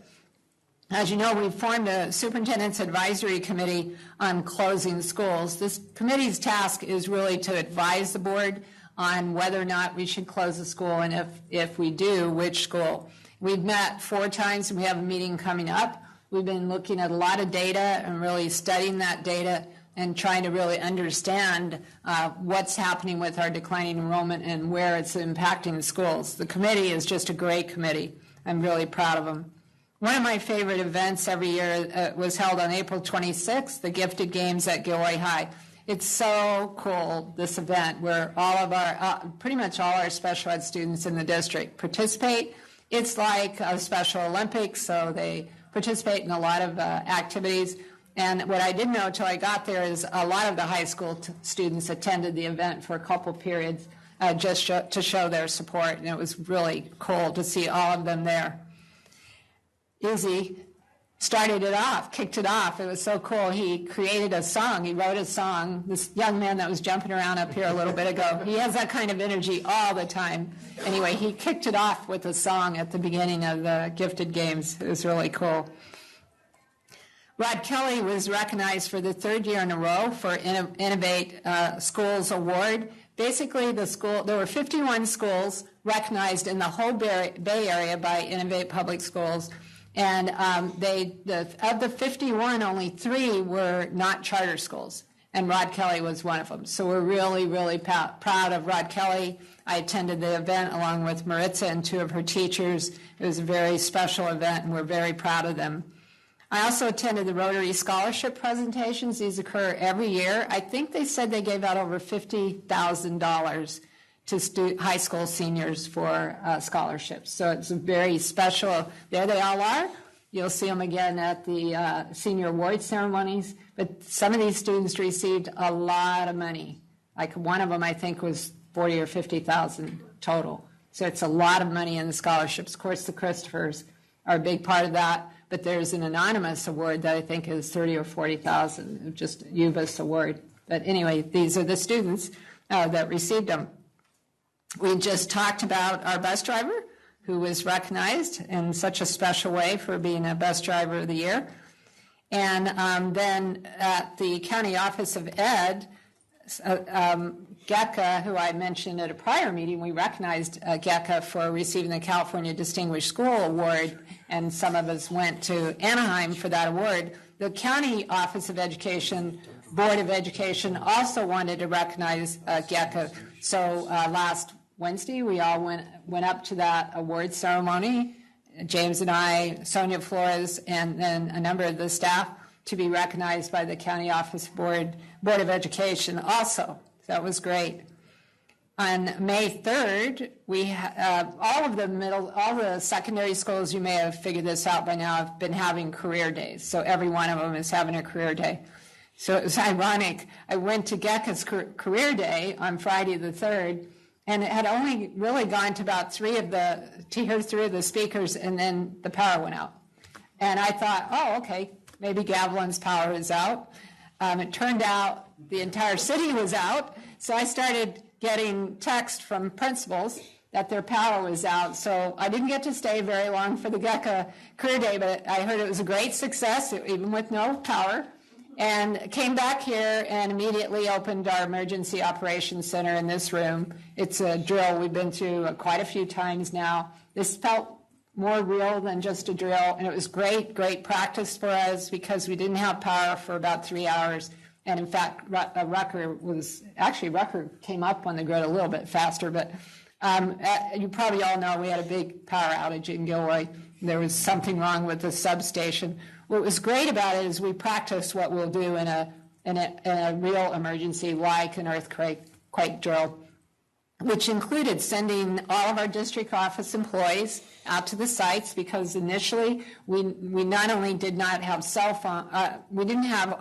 As you know, we formed a Superintendent's Advisory Committee on closing schools. This committee's task is really to advise the board on whether or not we should close a school, and if we do, which school. We've met 4 times, and we have a meeting coming up. We've been looking at a lot of data and really studying that data and trying to really understand what's happening with our declining enrollment and where it's impacting the schools. The committee is just a great committee. I'm really proud of them. One of my favorite events every year was held on April 26th, the Gifted Games at Gilroy High. It's so cool, this event, where all of our, pretty much all our special ed students in the district participate. It's like a Special Olympics, so they participate in a lot of activities. And what I didn't know until I got there is a lot of the high school students attended the event for a couple periods just to show their support, and it was really cool to see all of them there. Izzy started it off, kicked it off. It was so cool. He created a song. He wrote a song. This young man that was jumping around up here a little bit ago, he has that kind of energy all the time. Anyway, he kicked it off with a song at the beginning of the Gifted Games. It was really cool. Rod Kelly was recognized for the 3rd year in a row for Innovate Schools Award. Basically, there were 51 schools recognized in the whole Bay Area by Innovate Public Schools. And of the 51, only 3 were not charter schools, and Rod Kelly was one of them. So we're really, really proud of Rod Kelly. I attended the event along with Maritza and 2 of her teachers. It was a very special event, and we're very proud of them. I also attended the Rotary Scholarship presentations. These occur every year. I think they said they gave out over $50,000 to high school seniors for scholarships. So it's a very special, there they all are. You'll see them again at the senior award ceremonies. But some of these students received a lot of money. Like one of them, I think, was $40,000 or $50,000 total. So it's a lot of money in the scholarships. Of course, the Christophers are a big part of that. But there's an anonymous award that I think is $30,000 or $40,000, just UBUS award. But anyway, these are the students that received them. We just talked about our bus driver, who was recognized in such a special way for being a bus driver of the year. And then at the County Office of Ed, Gecka, who I mentioned at a prior meeting, we recognized Gecka for receiving the California Distinguished School Award, and some of us went to Anaheim for that award. The County Office of Education, Board of Education also wanted to recognize Gecka. So last Wednesday, we all went up to that award ceremony, James and I, Sonia Flores, and then a number of the staff, to be recognized by the County Office Board of Education also. That was great. On May 3rd, we all the secondary schools, you may have figured this out by now, have been having career days. So every one of them is having a career day. So it was ironic. I went to Gecka's career day on Friday the 3rd, and it had only really gone to about 3 of the speakers, and then the power went out. And I thought, oh, okay, maybe Gavilan's power is out. It turned out the entire city was out, so I started getting text from principals that their power was out. So I didn't get to stay very long for the Gecka career day, but I heard it was a great success, even with no power. And came back here and immediately opened our emergency operations center in this room. It's a drill we've been through quite a few times now. This felt more real than just a drill, and it was great practice for us because we didn't have power for about 3 hours. And in fact, Rucker came up on the grid a little bit faster, but you probably all know we had a big power outage in Gilroy, there was something wrong with the substation. What was great about it is we practiced what we'll do in a real emergency like an earthquake drill, which included sending all of our district office employees out to the sites, because initially we not only did not have cell phone, we didn't have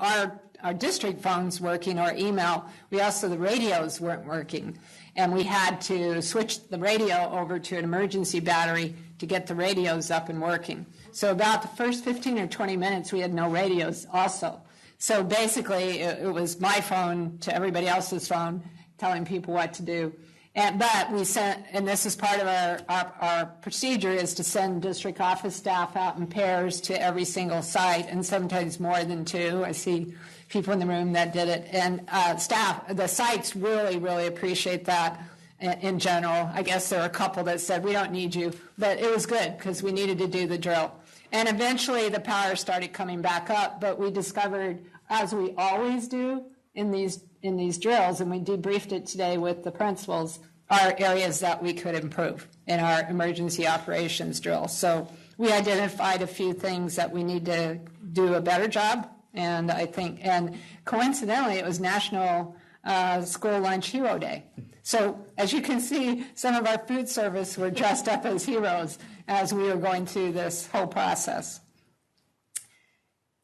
our district phones working or email, we also, the radios weren't working. And we had to switch the radio over to an emergency battery to get the radios up and working. So about the first 15 or 20 minutes, we had no radios also. So basically, it was my phone to everybody else's phone, telling people what to do. But we sent, and this is part of our procedure, is to send district office staff out in pairs to every single site, and sometimes more than two. I see people in the room that did it. And the sites really, really appreciate that in general. I guess there were a couple that said, we don't need you, but it was good because we needed to do the drill. And eventually the power started coming back up, but we discovered, as we always do in these drills, and we debriefed it today with the principals, are areas that we could improve in our emergency operations drill. So we identified a few things that we need to do a better job, and I think, and coincidentally, it was National School Lunch Hero Day. So as you can see, some of our food service were dressed up as heroes as we were going through this whole process.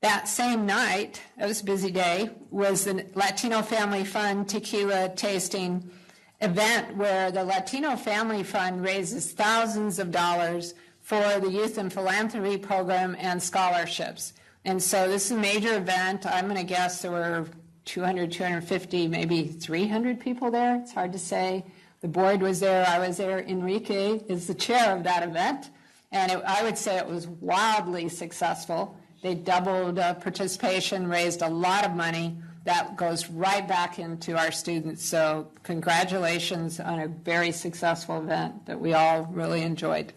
That same night, it was a busy day, was the Latino Family Fund tequila tasting event, where the Latino Family Fund raises thousands of dollars for the Youth and Philanthropy Program and scholarships. And so this is a major event. I'm going to guess there were 200, 250, maybe 300 people there. It's hard to say. The board was there. I was there. Enrique is the chair of that event. And I would say it was wildly successful. They doubled participation, raised a lot of money. That goes right back into our students. So congratulations on a very successful event that we all really enjoyed.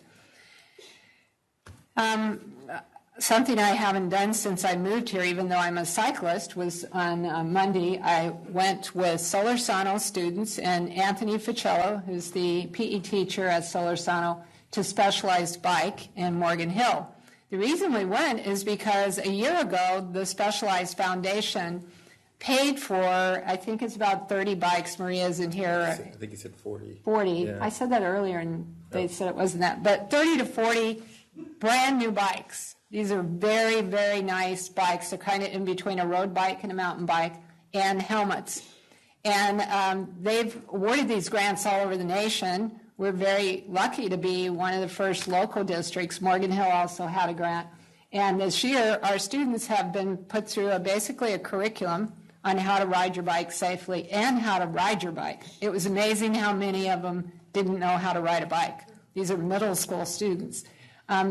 Something I haven't done since I moved here, even though I'm a cyclist, was on Monday, I went with Solorzano students and Anthony Ficello, who's the PE teacher at Solorzano, to Specialized Bike in Morgan Hill. The reason we went is because a year ago, the Specialized Foundation paid for, I think it's about 30 bikes. Maria's in here. I think you said 40. 40. Yeah. I said that earlier, and they said it wasn't that. But 30 to 40 brand new bikes. These are very, very nice bikes. They're kind of in between a road bike and a mountain bike, and helmets. And they've awarded these grants all over the nation. We're very lucky to be one of the first local districts. Morgan Hill also had a grant. And this year, our students have been put through basically a curriculum on how to ride your bike safely and how to ride your bike. It was amazing how many of them didn't know how to ride a bike. These are middle school students.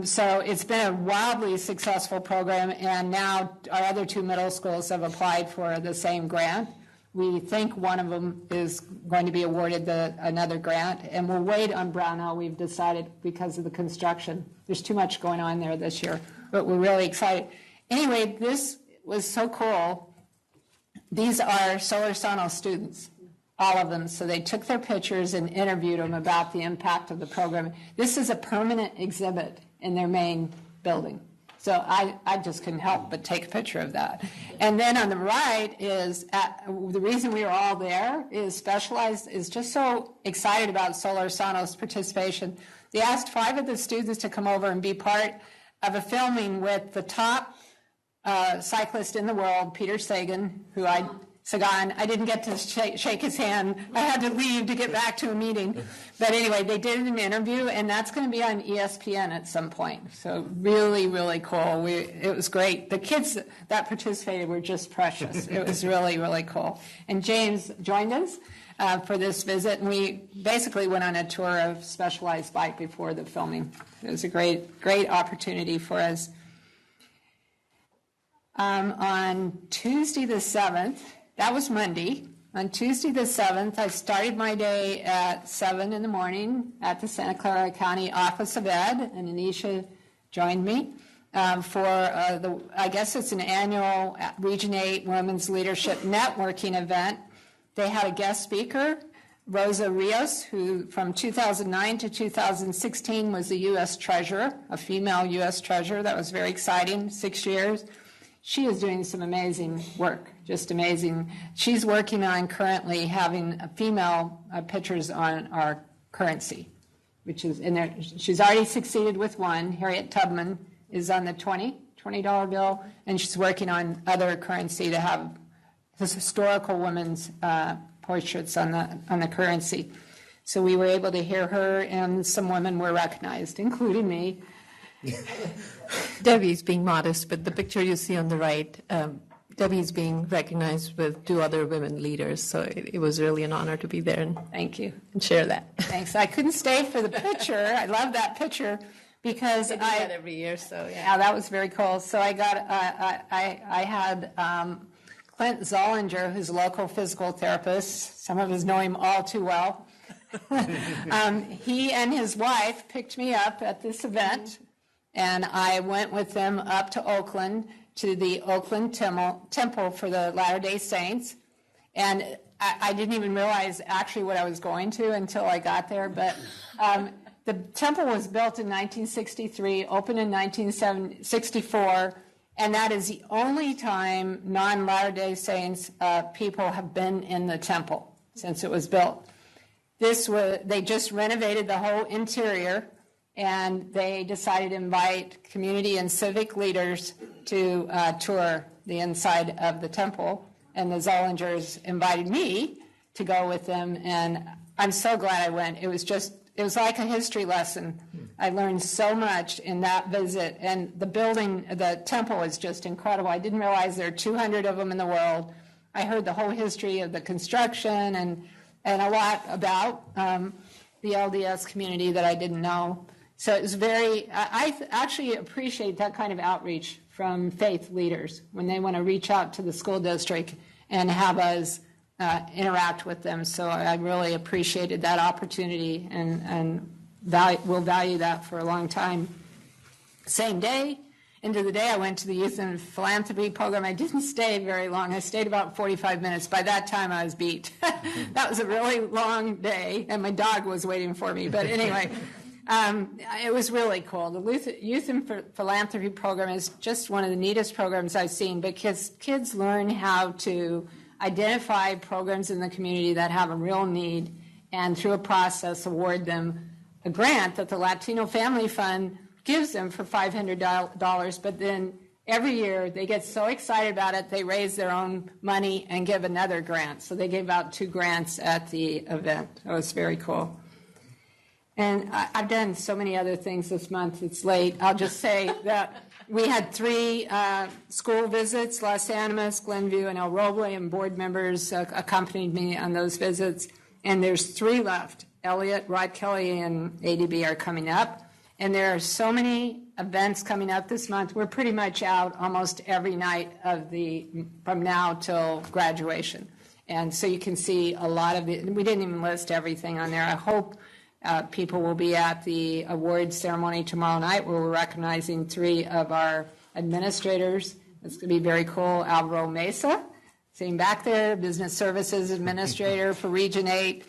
So it's been a wildly successful program, and now our other two middle schools have applied for the same grant. We think one of them is going to be awarded another grant, and we'll wait on Brownell, we've decided, because of the construction. There's too much going on there this year, but we're really excited. Anyway, this was so cool. These are Solorzano students, all of them. So they took their pictures and interviewed them about the impact of the program. This is a permanent exhibit in their main building. So I just couldn't help but take a picture of that. And then on the right is, the reason we were all there is Specialized is just so excited about Solorzano's participation. They asked 5 of the students to come over and be part of a filming with the top cyclist in the world, Peter Sagan, Sagan. I didn't get to shake his hand. I had to leave to get back to a meeting. But anyway, they did an interview, and that's going to be on ESPN at some point. So really, really cool. It was great. The kids that participated were just precious. It was really, really cool. And James joined us for this visit, and we basically went on a tour of Specialized Bike before the filming. It was a great, great opportunity for us. On Tuesday the 7th, that was Monday. On Tuesday the 7th, I started my day at 7 in the morning at the Santa Clara County Office of Ed, and Anisha joined me for I guess it's an annual Region 8 Women's Leadership Networking event. They had a guest speaker Rosa Rios, who from 2009 to 2016 was the U.S. Treasurer, a female U.S. Treasurer. That was very exciting, 6 years. She is doing some amazing work, just amazing. She's working on currently having female pictures on our currency, which is in there. She's already succeeded with one. Harriet Tubman is on the $20 bill, and she's working on other currency to have this historical women's portraits on the currency. So we were able to hear her, and some women were recognized, including me. Debbie's being modest, but the picture you see on the right, Debbie's being recognized with 2 other women leaders, so it was really an honor to be there and thank you and share that. Thanks. I couldn't stay for the picture. I love that picture because I do that every year. So yeah, that was very cool. So I got I had Clint Zollinger, who's a local physical therapist. Some of us know him all too well. He and his wife picked me up at this event, and I went with them up to Oakland, to the Oakland Temple for the Latter-day Saints. And I didn't even realize actually what I was going to until I got there. But the temple was built in 1963, opened in 1964, and that is the only time non-Latter-day Saints people have been in the temple since it was built. They just renovated the whole interior, and they decided to invite community and civic leaders to tour the inside of the temple. And the Zollingers invited me to go with them, and I'm so glad I went. It was like a history lesson. I learned so much in that visit, and the temple is just incredible. I didn't realize there are 200 of them in the world. I heard the whole history of the construction and a lot about the LDS community that I didn't know. So it was I actually appreciate that kind of outreach from faith leaders when they want to reach out to the school district and have us interact with them. So I really appreciated that opportunity and will value that for a long time. Same day, into the day, I went to the Youth and Philanthropy program. I didn't stay very long. I stayed about 45 minutes. By that time, I was beat. That was a really long day, and my dog was waiting for me. But anyway, it was really cool. The Youth and Philanthropy program is just one of the neatest programs I've seen, because kids learn how to identify programs in the community that have a real need, and through a process award them a grant that the Latino Family Fund gives them for $500, but then every year they get so excited about it, they raise their own money and give another grant. So they gave out 2 grants at the event. It was very cool. And I've done so many other things this month. It's late. I'll just say that we had 3 school visits, Los Animas, Glenview, and El Roble, and board members accompanied me on those visits. And there's 3 left. Elliot, Rod Kelly, and ADB are coming up. And there are so many events coming up this month. We're pretty much out almost every night from now till graduation. And so you can see a lot of it. We didn't even list everything on there. I hope people will be at the awards ceremony tomorrow night, where we're recognizing 3 of our administrators. It's going to be very cool. Alvaro Mesa, sitting back there, Business Services Administrator for Region 8.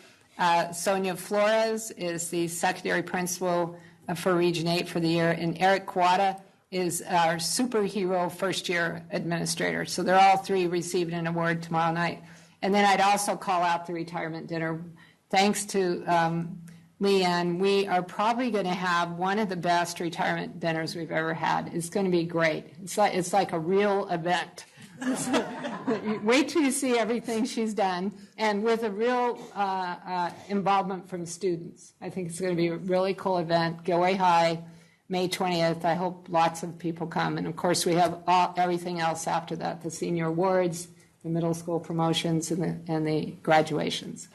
Sonia Flores is the Secondary Principal for Region 8 for the year, and Eric Quada is our superhero first-year administrator. So they're all 3 receiving an award tomorrow night. And then I'd also call out the retirement dinner. Thanks to Leanne, we are probably going to have one of the best retirement dinners we've ever had. It's going to be great. It's like a real event. Wait till you see everything she's done, and with a real involvement from students. I think it's going to be a really cool event. Gilroy High, May 20th. I hope lots of people come. And of course, we have everything else after that: the senior awards, the middle school promotions, and the graduations.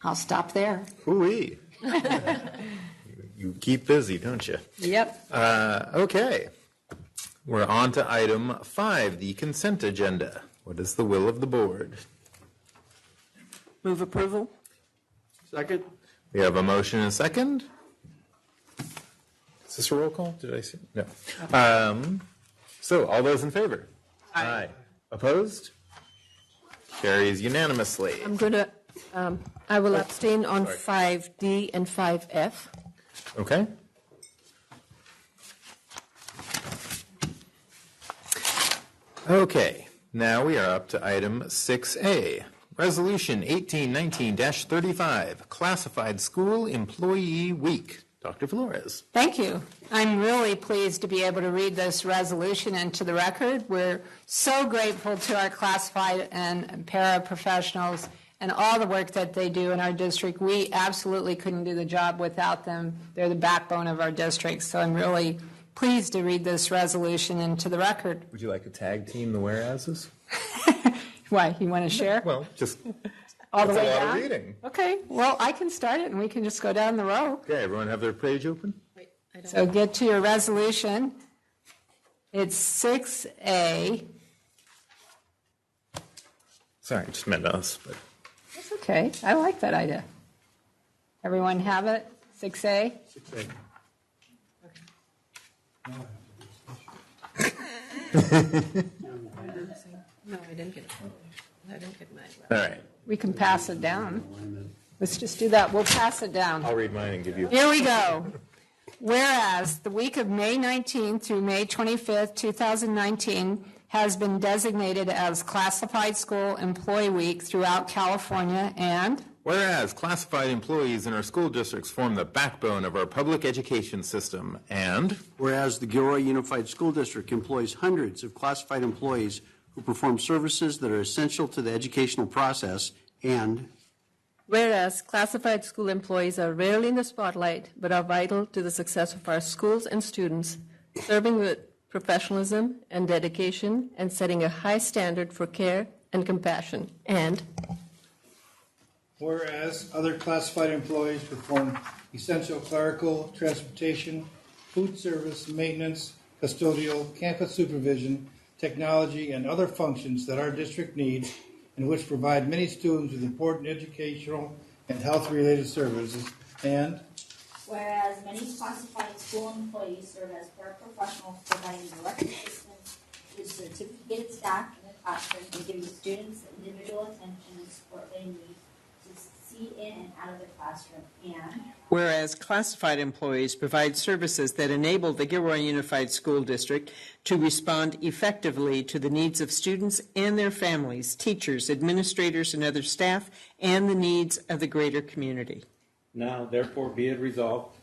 I'll stop there. Ooh-wee. You keep busy, don't you? Yep. Okay. We're on to item 5, the consent agenda. What is the will of the board? Move approval. Second. We have a motion and a second. Is this a roll call? Did I see? No. So all those in favor? Aye. Opposed? Carries unanimously. I'm going to I will abstain on 5D and 5F. Okay. Okay, now we are up to item 6A. Resolution 1819-35, Classified School Employee Week. Dr. Flores. Thank you. I'm really pleased to be able to read this resolution into the record. We're so grateful to our classified and paraprofessionals and all the work that they do in our district. We absolutely couldn't do the job without them. They're the backbone of our district. So I'm really pleased to read this resolution into the record. Would you like to tag team the whereases? Why, you want to share? Well, just all the way down? down? A lot of reading. Okay, well, I can start it and we can just go down the row. Okay, everyone have their page open? So get to your resolution. It's 6A. Sorry, just meant us, but That's okay. I like that idea. Everyone have it? 6A? 6A. No, I didn't get it. I didn't get mine. All right. We can pass it down. Let's just do that. We'll pass it down. I'll read mine and give you. Here we go. Whereas the week of May 19th through May 25th, 2019 has been designated as Classified School Employee Week throughout California, and Whereas classified employees in our school districts form the backbone of our public education system, and whereas the Gilroy Unified School District employs hundreds of classified employees who perform services that are essential to the educational process, and Whereas classified school employees are rarely in the spotlight, but are vital to the success of our schools and students, serving with professionalism and dedication and setting a high standard for care and compassion. And whereas other classified employees perform essential clerical, transportation, food service, maintenance, custodial, campus supervision, technology, and other functions that our district needs, and which provide many students with important educational and health-related services, and whereas many classified school employees serve as paraprofessionals providing direct assistance with certificated staff in the classroom and giving students the individual attention and support they need to succeed in and out of the classroom, and whereas classified employees provide services that enable the Gilroy Unified School District to respond effectively to the needs of students and their families, teachers, administrators, and other staff, and the needs of the greater community. Now, therefore, be it resolved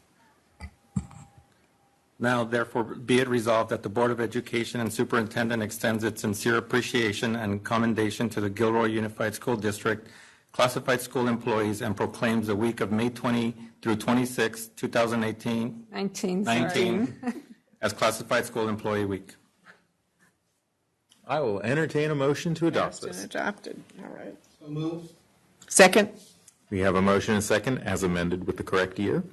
that the Board of Education and Superintendent extends its sincere appreciation and commendation to the Gilroy Unified School District classified school employees and proclaims the week of May 20 through 26, 2018, 19 as Classified School Employee Week. I will entertain a motion to adopt Passed and this. adopted. All right. so moved. Second. We have a motion and a second as amended with the correct year.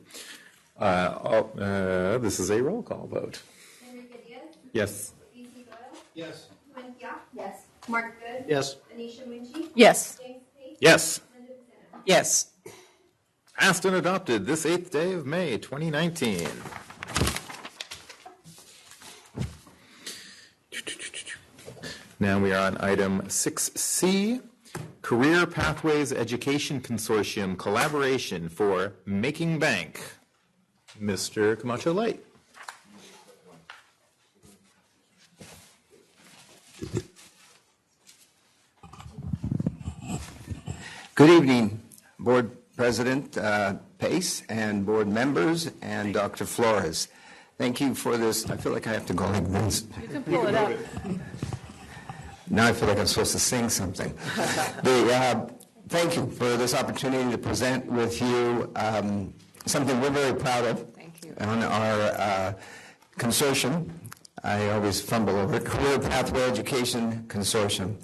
This is a roll call vote. Yes. Yes. yes, Mark Good? Yes. Anisha Munchie? yes. James Pate? Yes. Linda Pacino? Yes. Passed and adopted this 8th day of May, 2019. Now we are on item 6C, Career Pathways Education Consortium Collaboration for Making Bank. Mr. Camacho Light. Good evening, Board President Pace and board members and Dr. Flores. Thank you for this. I feel like I have to go like this. You can pull it up. Now I feel like I'm supposed to sing something. Thank you for this opportunity to present with you something we're very proud of. Thank you. On our consortium. I always fumble over it. Career Pathway Education Consortium.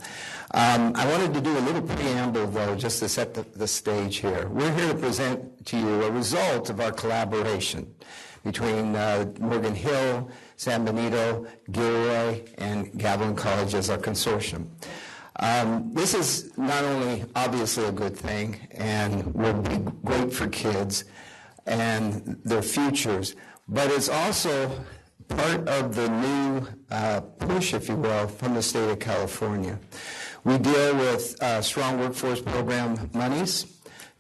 I wanted to do a little preamble, though, just to set the stage here. We're here to present to you a result of our collaboration between Morgan Hill, San Benito, Gilroy, and Gavilan College as our consortium. This is not only obviously a good thing and will be great for kids and their futures, but it's also part of the new push, if you will, from the state of California. We deal with strong workforce program monies.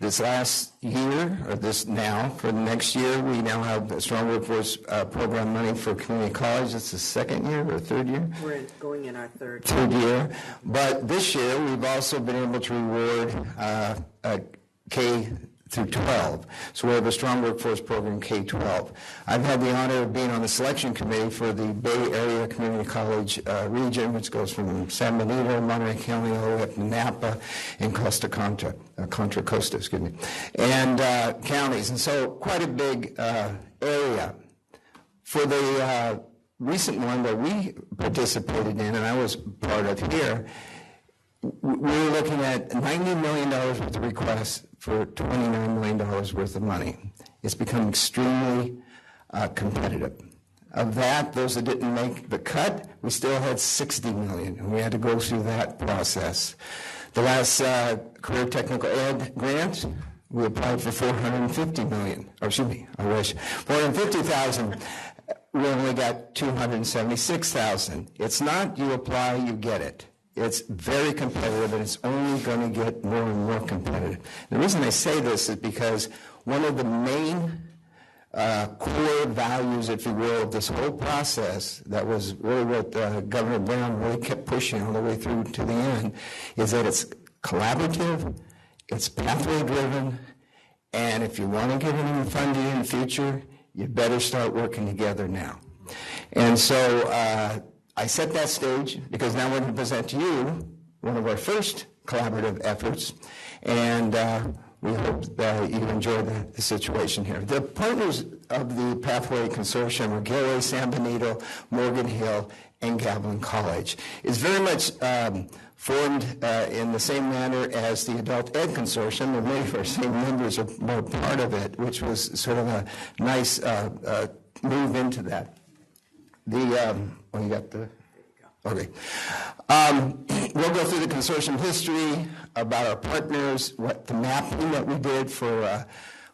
This last year, or this now, for the next year, we now have a strong workforce program money for community college. It's the second year or third year? We're going in our third year. But this year, we've also been able to reward K through 12. So we have a strong workforce program K-12. I've had the honor of being on the selection committee for the Bay Area Community College region, which goes from San Benito, Monterey County, all the way up to Napa and Contra Costa, excuse me, and counties. And so quite a big area. For the recent one that we participated in, and I was part of here, we're looking at $90 million worth of requests for $29 million worth of money. It's become extremely competitive. Of that, those that didn't make the cut, we still had $60 million, and we had to go through that process. The last Career Technical Ed grant, we applied for $450 million, or excuse me, I wish, $450,000. We only got $276,000. It's not you apply, you get it. It's very competitive, and it's only going to get more and more competitive. The reason I say this is because one of the main core values, if you will, of this whole process that was really what Governor Brown really kept pushing all the way through to the end is that it's collaborative, it's pathway-driven, and if you want to get any funding in the future, you better start working together now. And so I set that stage because now we're going to present to you one of our first collaborative efforts, and we hope that you enjoy the situation here. The partners of the Pathway Consortium are Gilroy, San Benito, Morgan Hill, and Gavilan College. It's very much formed in the same manner as the Adult Ed Consortium, and many of our same members are more part of it, which was sort of a nice move into that. You got the... Okay. We'll go through the consortium history, about our partners, what the mapping that we did for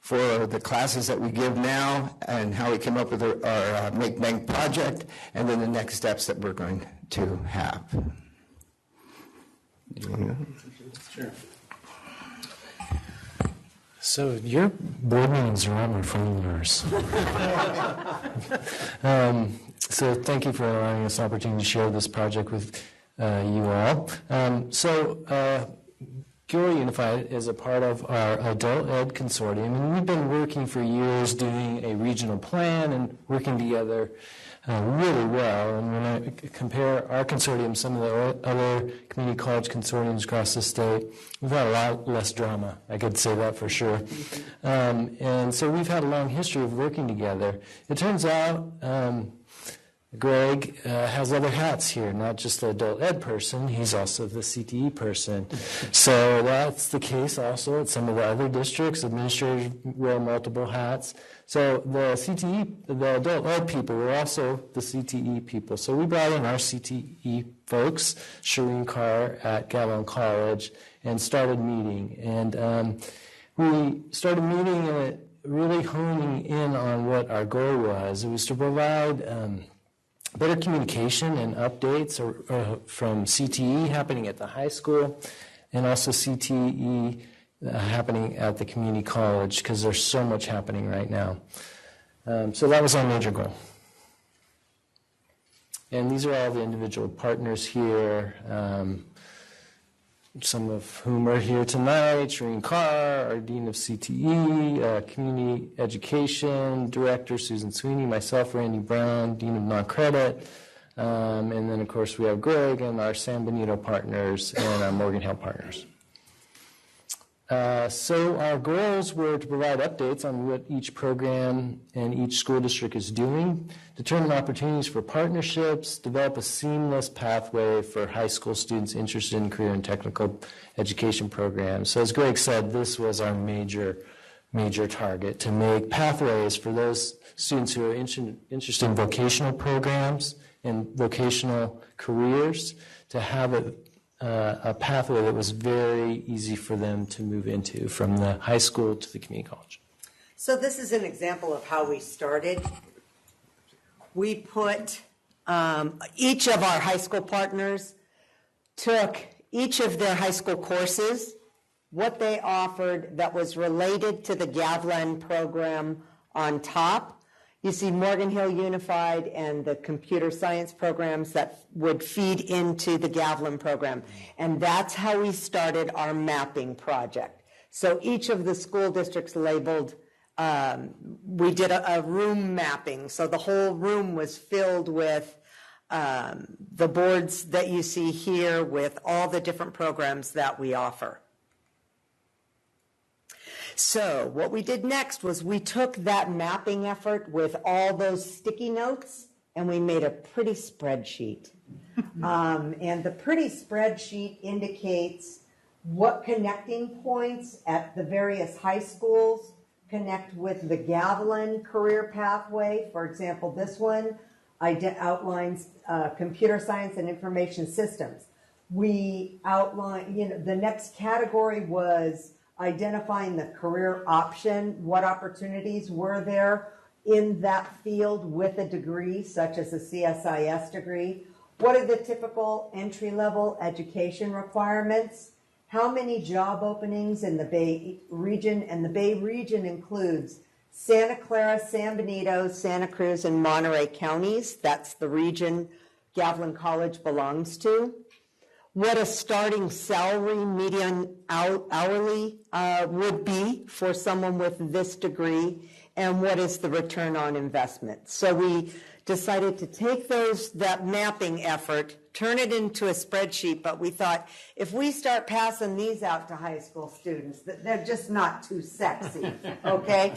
the classes that we give now, and how we came up with our Make Bank project, and then the next steps that we're going to have. Do you want to go? Sure. So your board meetings are on my phone numbers. So thank you for allowing us the opportunity to share this project with you all. Gilroy Unified is a part of our Adult Ed Consortium, and we've been working for years doing a regional plan and working together really well. And when I compare our consortium to some of the other community college consortiums across the state, we've had a lot less drama. I could say that for sure. And so we've had a long history of working together. It turns out Greg has other hats here, not just the adult ed person, he's also the CTE person. So that's the case also at some of the other districts. Administrators wear multiple hats. So the CTE, the adult ed people were also the CTE people. So we brought in our CTE folks, Shireen Carr at Gavilan College, and started meeting. And we started meeting and really honing in on what our goal was. It was to provide better communication and updates from CTE happening at the high school and also CTE happening at the community college, because there's so much happening right now. So that was our major goal. And these are all the individual partners here, some of whom are here tonight: Shireen Carr, our Dean of CTE, Community Education Director Susan Sweeney, myself, Randy Brown, Dean of Non-Credit, and then of course we have Greg and our San Benito partners and our Morgan Hill partners. So our goals were to provide updates on what each program and each school district is doing, determine opportunities for partnerships, develop a seamless pathway for high school students interested in career and technical education programs. So as Greg said, this was our major target, to make pathways for those students who are interested in vocational programs and vocational careers, to have a pathway that was very easy for them to move into from the high school to the community college. So this is an example of how we started. We put, each of our high school partners took each of their high school courses, what they offered that was related to the Gavlin program on top. You see Morgan Hill Unified and the computer science programs that would feed into the Gavlin program. And that's how we started our mapping project. So each of the school districts labeled, we did a room mapping. So the whole room was filled with the boards that you see here with all the different programs that we offer. So what we did next was we took that mapping effort with all those sticky notes and we made a pretty spreadsheet. And the pretty spreadsheet indicates what connecting points at the various high schools connect with the Gavlin career pathway. For example, this one outlines computer science and information systems. We outline, the next category was identifying the career option, what opportunities were there in that field with a degree, such as a CSIS degree. What are the typical entry-level education requirements? How many job openings in the Bay region? And the Bay region includes Santa Clara, San Benito, Santa Cruz, and Monterey counties. That's the region Gavlin College belongs to. What a starting salary, median hourly would be for someone with this degree, and what is the return on investment. So we decided to take that mapping effort, turn it into a spreadsheet, but we thought if we start passing these out to high school students, they're just not too sexy, okay?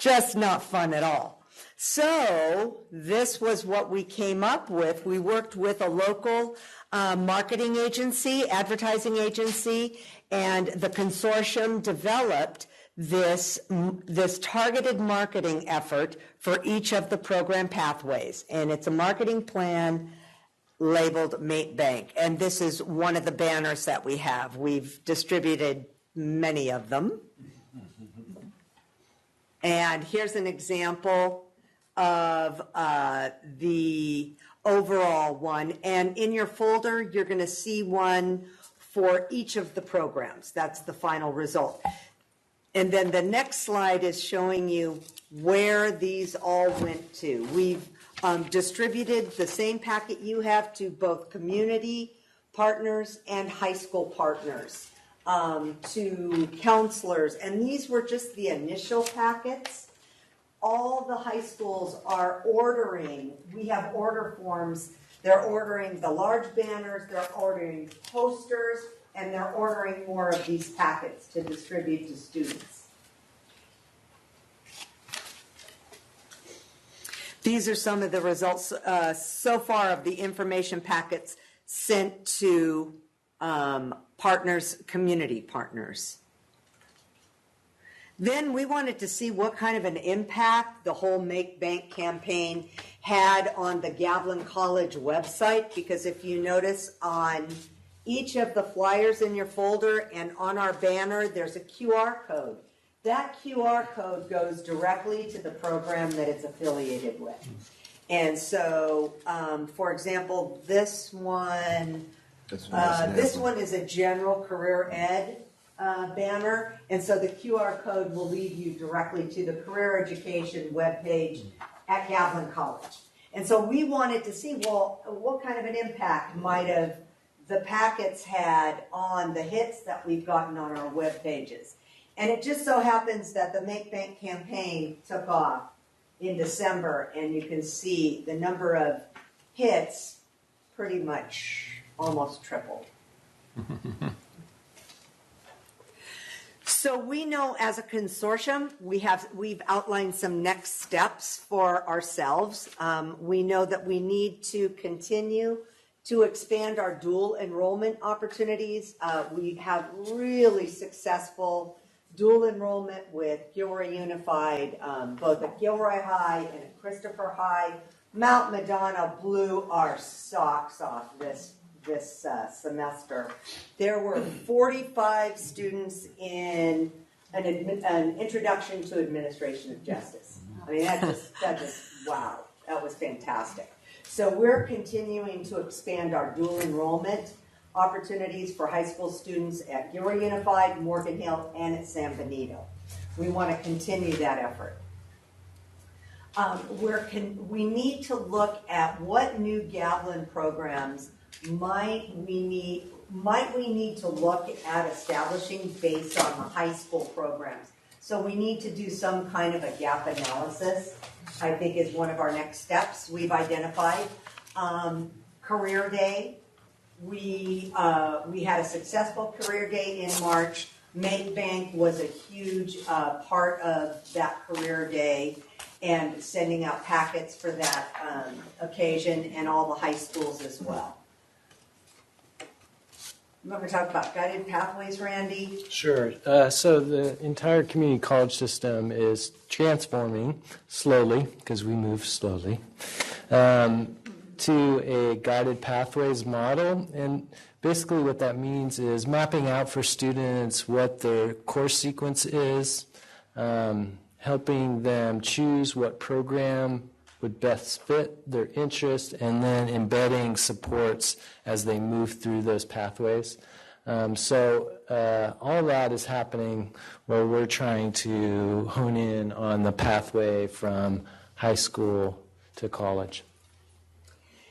Just not fun at all. So this was what we came up with. We worked with a local marketing agency, advertising agency, and the consortium developed this targeted marketing effort for each of the program pathways. And it's a marketing plan labeled Mate Bank. And this is one of the banners that we have. We've distributed many of them. And here's an example of the overall one. And in your folder, you're going to see one for each of the programs. That's the final result. And then the next slide is showing you where these all went to. We've distributed the same packet you have to both community partners and high school partners, to counselors. And these were just the initial packets. All the high schools are ordering. We have order forms. They're ordering the large banners, they're ordering posters, and they're ordering more of these packets to distribute to students. These are some of the results so far of the information packets sent to partners, community partners. Then we wanted to see what kind of an impact the whole Make Bank campaign had on the Gavlin College website, because if you notice on each of the flyers in your folder and on our banner, there's a QR code. That QR code goes directly to the program that it's affiliated with. And so, for example, this one is a general career ed banner, and so the QR code will lead you directly to the career education webpage at Gavlin College. And so we wanted to see, well, what kind of an impact might have the packets had on the hits that we've gotten on our web pages. And it just so happens that the Make Bank campaign took off in December, and you can see the number of hits pretty much almost tripled. So we know as a consortium, we've outlined some next steps for ourselves. We know that we need to continue to expand our dual enrollment opportunities. We have really successful dual enrollment with Gilroy Unified, both at Gilroy High and at Christopher High. Mount Madonna blew our socks off this semester. There were 45 students in an introduction to administration of justice. I mean, that just wow, that was fantastic. So we're continuing to expand our dual enrollment opportunities for high school students at Gilroy Unified, Morgan Hill, and at San Benito. We want to continue that effort. We need to look at what new Gablin programs might we need to look at establishing based on the high school programs. So we need to do some kind of a gap analysis, I think is one of our next steps we've identified. Career Day, we had a successful Career Day in March. Make Bank was a huge part of that Career Day and sending out packets for that occasion, and all the high schools as well. You want to talk about guided pathways, Randy? Sure. So the entire community college system is transforming slowly, because we move slowly, to a guided pathways model. And basically what that means is mapping out for students what their course sequence is, helping them choose what program would best fit their interest, and then embedding supports as they move through those pathways. So all that is happening where we're trying to hone in on the pathway from high school to college.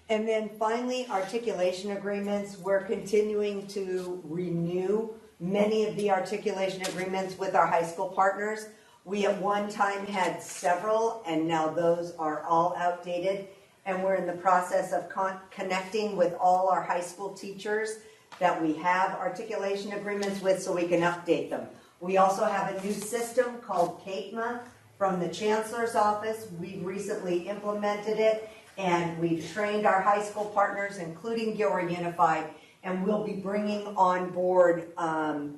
And then finally, articulation agreements. We're continuing to renew many of the articulation agreements with our high school partners. We at one time had several, and now those are all outdated. And we're in the process of connecting with all our high school teachers that we have articulation agreements with so we can update them. We also have a new system called CATMA from the Chancellor's Office. We've recently implemented it, and we've trained our high school partners, including Gilroy Unified, and we'll be bringing on board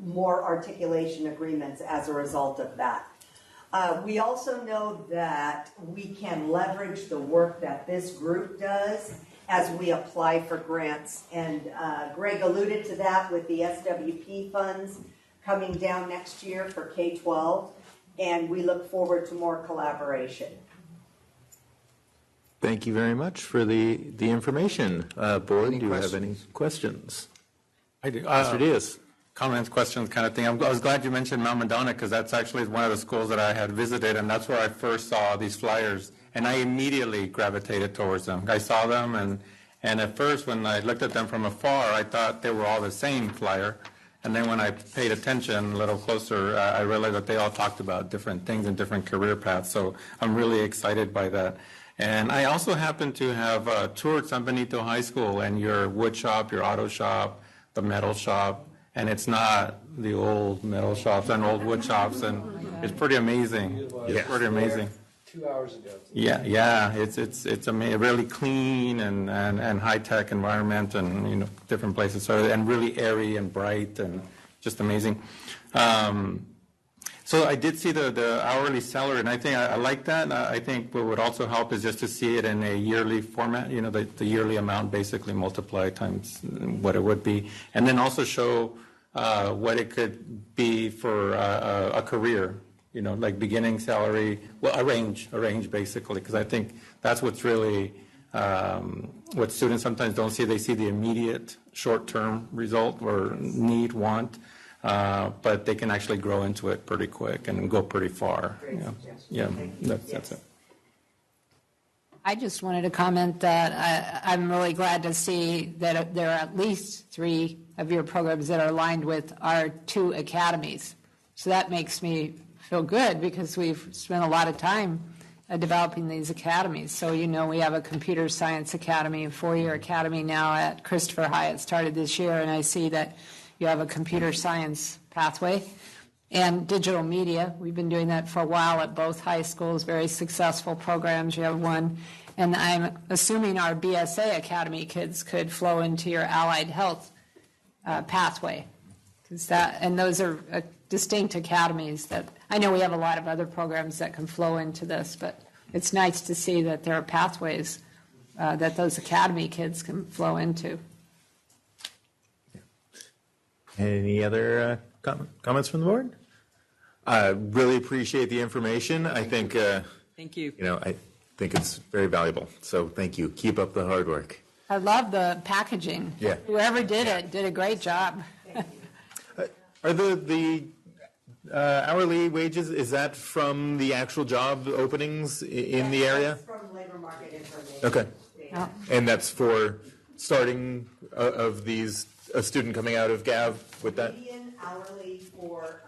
more articulation agreements as a result of that. We also know that we can leverage the work that this group does as we apply for grants. And Greg alluded to that with the SWP funds coming down next year for K-12, and we look forward to more collaboration. Thank you very much for the information. Board, do you have any questions? I do. Mr. Diaz. Comments, questions, kind of thing. I was glad you mentioned Mount Madonna, because that's actually one of the schools that I had visited, and that's where I first saw these flyers, and I immediately gravitated towards them. I saw them, and at first when I looked at them from afar, I thought they were all the same flyer, and then when I paid attention a little closer, I realized that they all talked about different things and different career paths, so I'm really excited by that. And I also happened to have toured San Benito High School, and your wood shop, your auto shop, the metal shop, and it's not the old metal shops and old wood shops, and it's pretty amazing. It's pretty amazing. 2 hours ago. Yeah, it's a really clean and high tech environment, and different places. So and really airy and bright and just amazing. So I did see the hourly salary, and I think I like that. I think what would also help is just to see it in a yearly format, the yearly amount basically multiplied times what it would be, and then also show what it could be for a career, like beginning salary, well, a range basically, because I think that's what's really what students sometimes don't see. They see the immediate short-term result or need, want, but they can actually grow into it pretty quick and go pretty far. Yeah, that's it. I just wanted to comment that I'm really glad to see that there are at least 3 of your programs that are aligned with our 2 academies. So that makes me feel good, because we've spent a lot of time developing these academies. So, we have a computer science academy, a 4-year academy now at Christopher High. It started this year, and I see that you have a computer science pathway. And digital media, we've been doing that for a while at both high schools, very successful programs. You have one. And I'm assuming our BSA Academy kids could flow into your allied health pathway. And those are distinct academies that, I know we have a lot of other programs that can flow into this, but it's nice to see that there are pathways that those academy kids can flow into. Any other comments from the board? Really appreciate the information. I think, thank you. I think it's very valuable. So thank you. Keep up the hard work. I love the packaging. Yeah. Whoever did it did a great job. Are the hourly wages, is that from the actual job openings in the area? That's from labor market information. Okay. Oh. And that's for starting of these, a student coming out of GAV with that? Median hourly for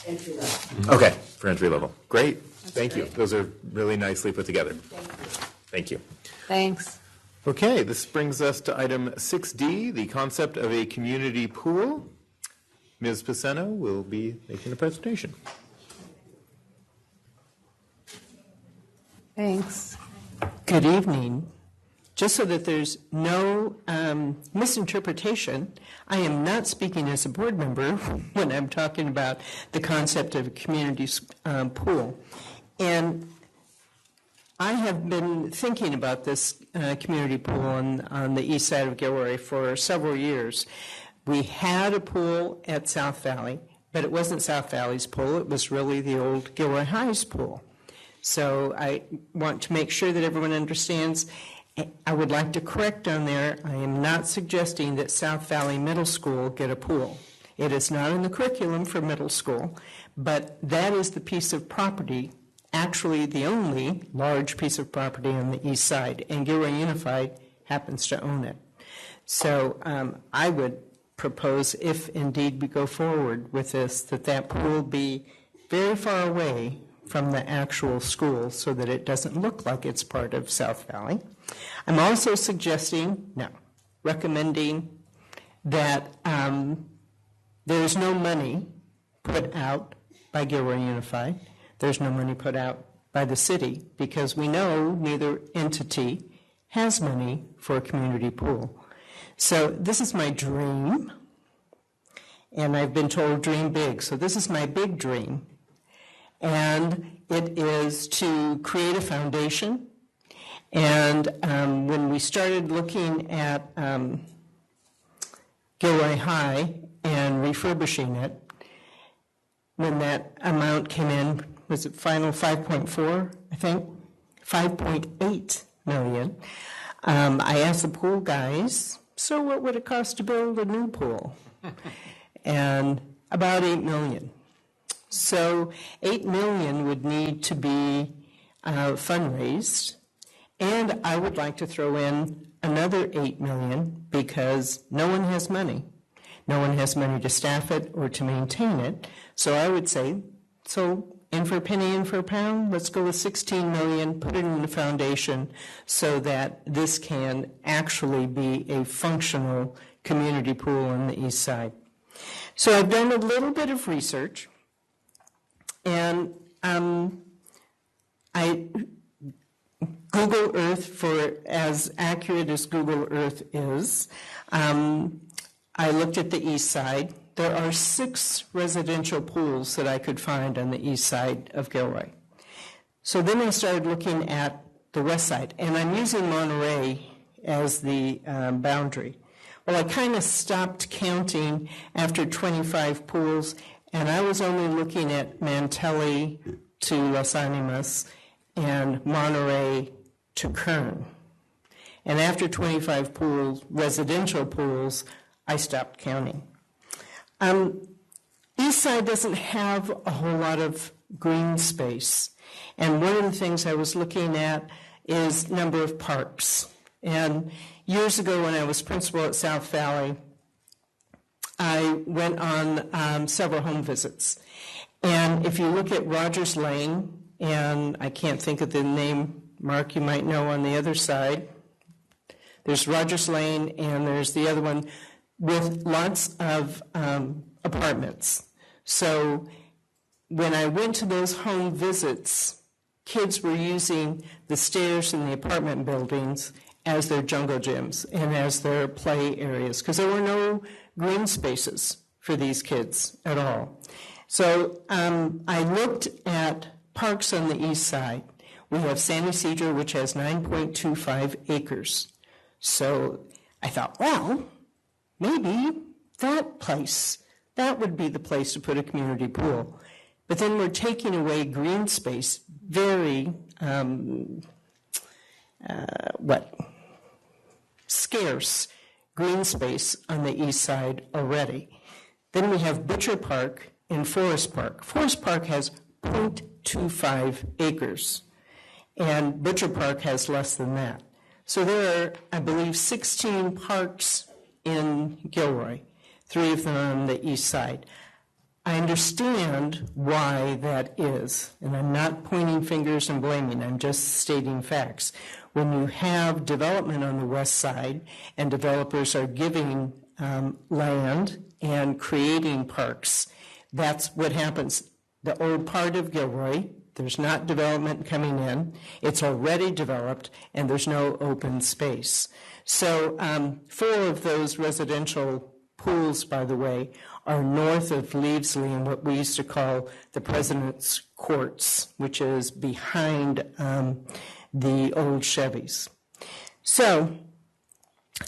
entry level. Okay, for entry level. Great. Thank you. Those are really nicely put together. Thank you. Thanks. Okay, this brings us to item 6D, the concept of a community pool. Ms. Paceno will be making the presentation. Thanks. Good evening. Just so that there's no misinterpretation, I am not speaking as a board member when I'm talking about the concept of a community pool. And I have been thinking about this community pool on the east side of Gilroy for several years. We had a pool at South Valley, but it wasn't South Valley's pool. It was really the old Gilroy High's pool. So I want to make sure that everyone understands. I would like to correct on there, I am not suggesting that South Valley Middle School get a pool. It is not in the curriculum for middle school, but that is the piece of property, actually the only large piece of property on the east side, and Gilroy Unified happens to own it. So I would propose, if indeed we go forward with this, that pool be very far away from the actual school so that it doesn't look like it's part of South Valley. I'm also recommending that there's no money put out by Gilroy Unified. There's no money put out by the city because we know neither entity has money for a community pool. So this is my dream, and I've been told dream big. So this is my big dream. And it is to create a foundation. And when we started looking at Gilroy High and refurbishing it, when that amount came in, was it final 5.4, I think? 5.8 million. I asked the pool guys, so what would it cost to build a new pool? And about 8 million. So 8 million would need to be fundraised, and I would like to throw in another 8 million because no one has money. No one has money to staff it or to maintain it. So I would say, so in for a penny, in for a pound, let's go with 16 million, put it in the foundation so that this can actually be a functional community pool on the east side. So I've done a little bit of research. And I Google Earth, for as accurate as Google Earth is, I looked at the east side. There are 6 residential pools that I could find on the east side of Gilroy. So then I started looking at the west side, and I'm using Monterey as the boundary. Well, I kind of stopped counting after 25 pools, and I was only looking at Mantelli to Las Animas and Monterey to Kern. And after 25 pools, residential pools, I stopped counting. East side doesn't have a whole lot of green space. And one of the things I was looking at is number of parks. And years ago when I was principal at South Valley, I went on several home visits. And if you look at Rogers Lane, and I can't think of the name, Mark, you might know on the other side. There's Rogers Lane, and there's the other one with lots of apartments. So when I went to those home visits, kids were using the stairs in the apartment buildings as their jungle gyms and as their play areas, because there were no green spaces for these kids at all. So I looked at parks on the east side. We have San Isidro, which has 9.25 acres. So I thought, well, maybe that place, that would be the place to put a community pool. But then we're taking away green space, very, scarce green space on the east side already. Then we have Butcher Park and Forest Park. Forest Park has 0.25 acres, and Butcher Park has less than that. So there are, I believe, 16 parks in Gilroy, 3 of them on the east side. I understand why that is, and I'm not pointing fingers and blaming, I'm just stating facts. When you have development on the west side and developers are giving land and creating parks, that's what happens. The old part of Gilroy, there's not development coming in, it's already developed, and there's no open space. So 4 of those residential pools, by the way, are north of Leavesley in what we used to call the President's Courts, which is behind the old Chevys. So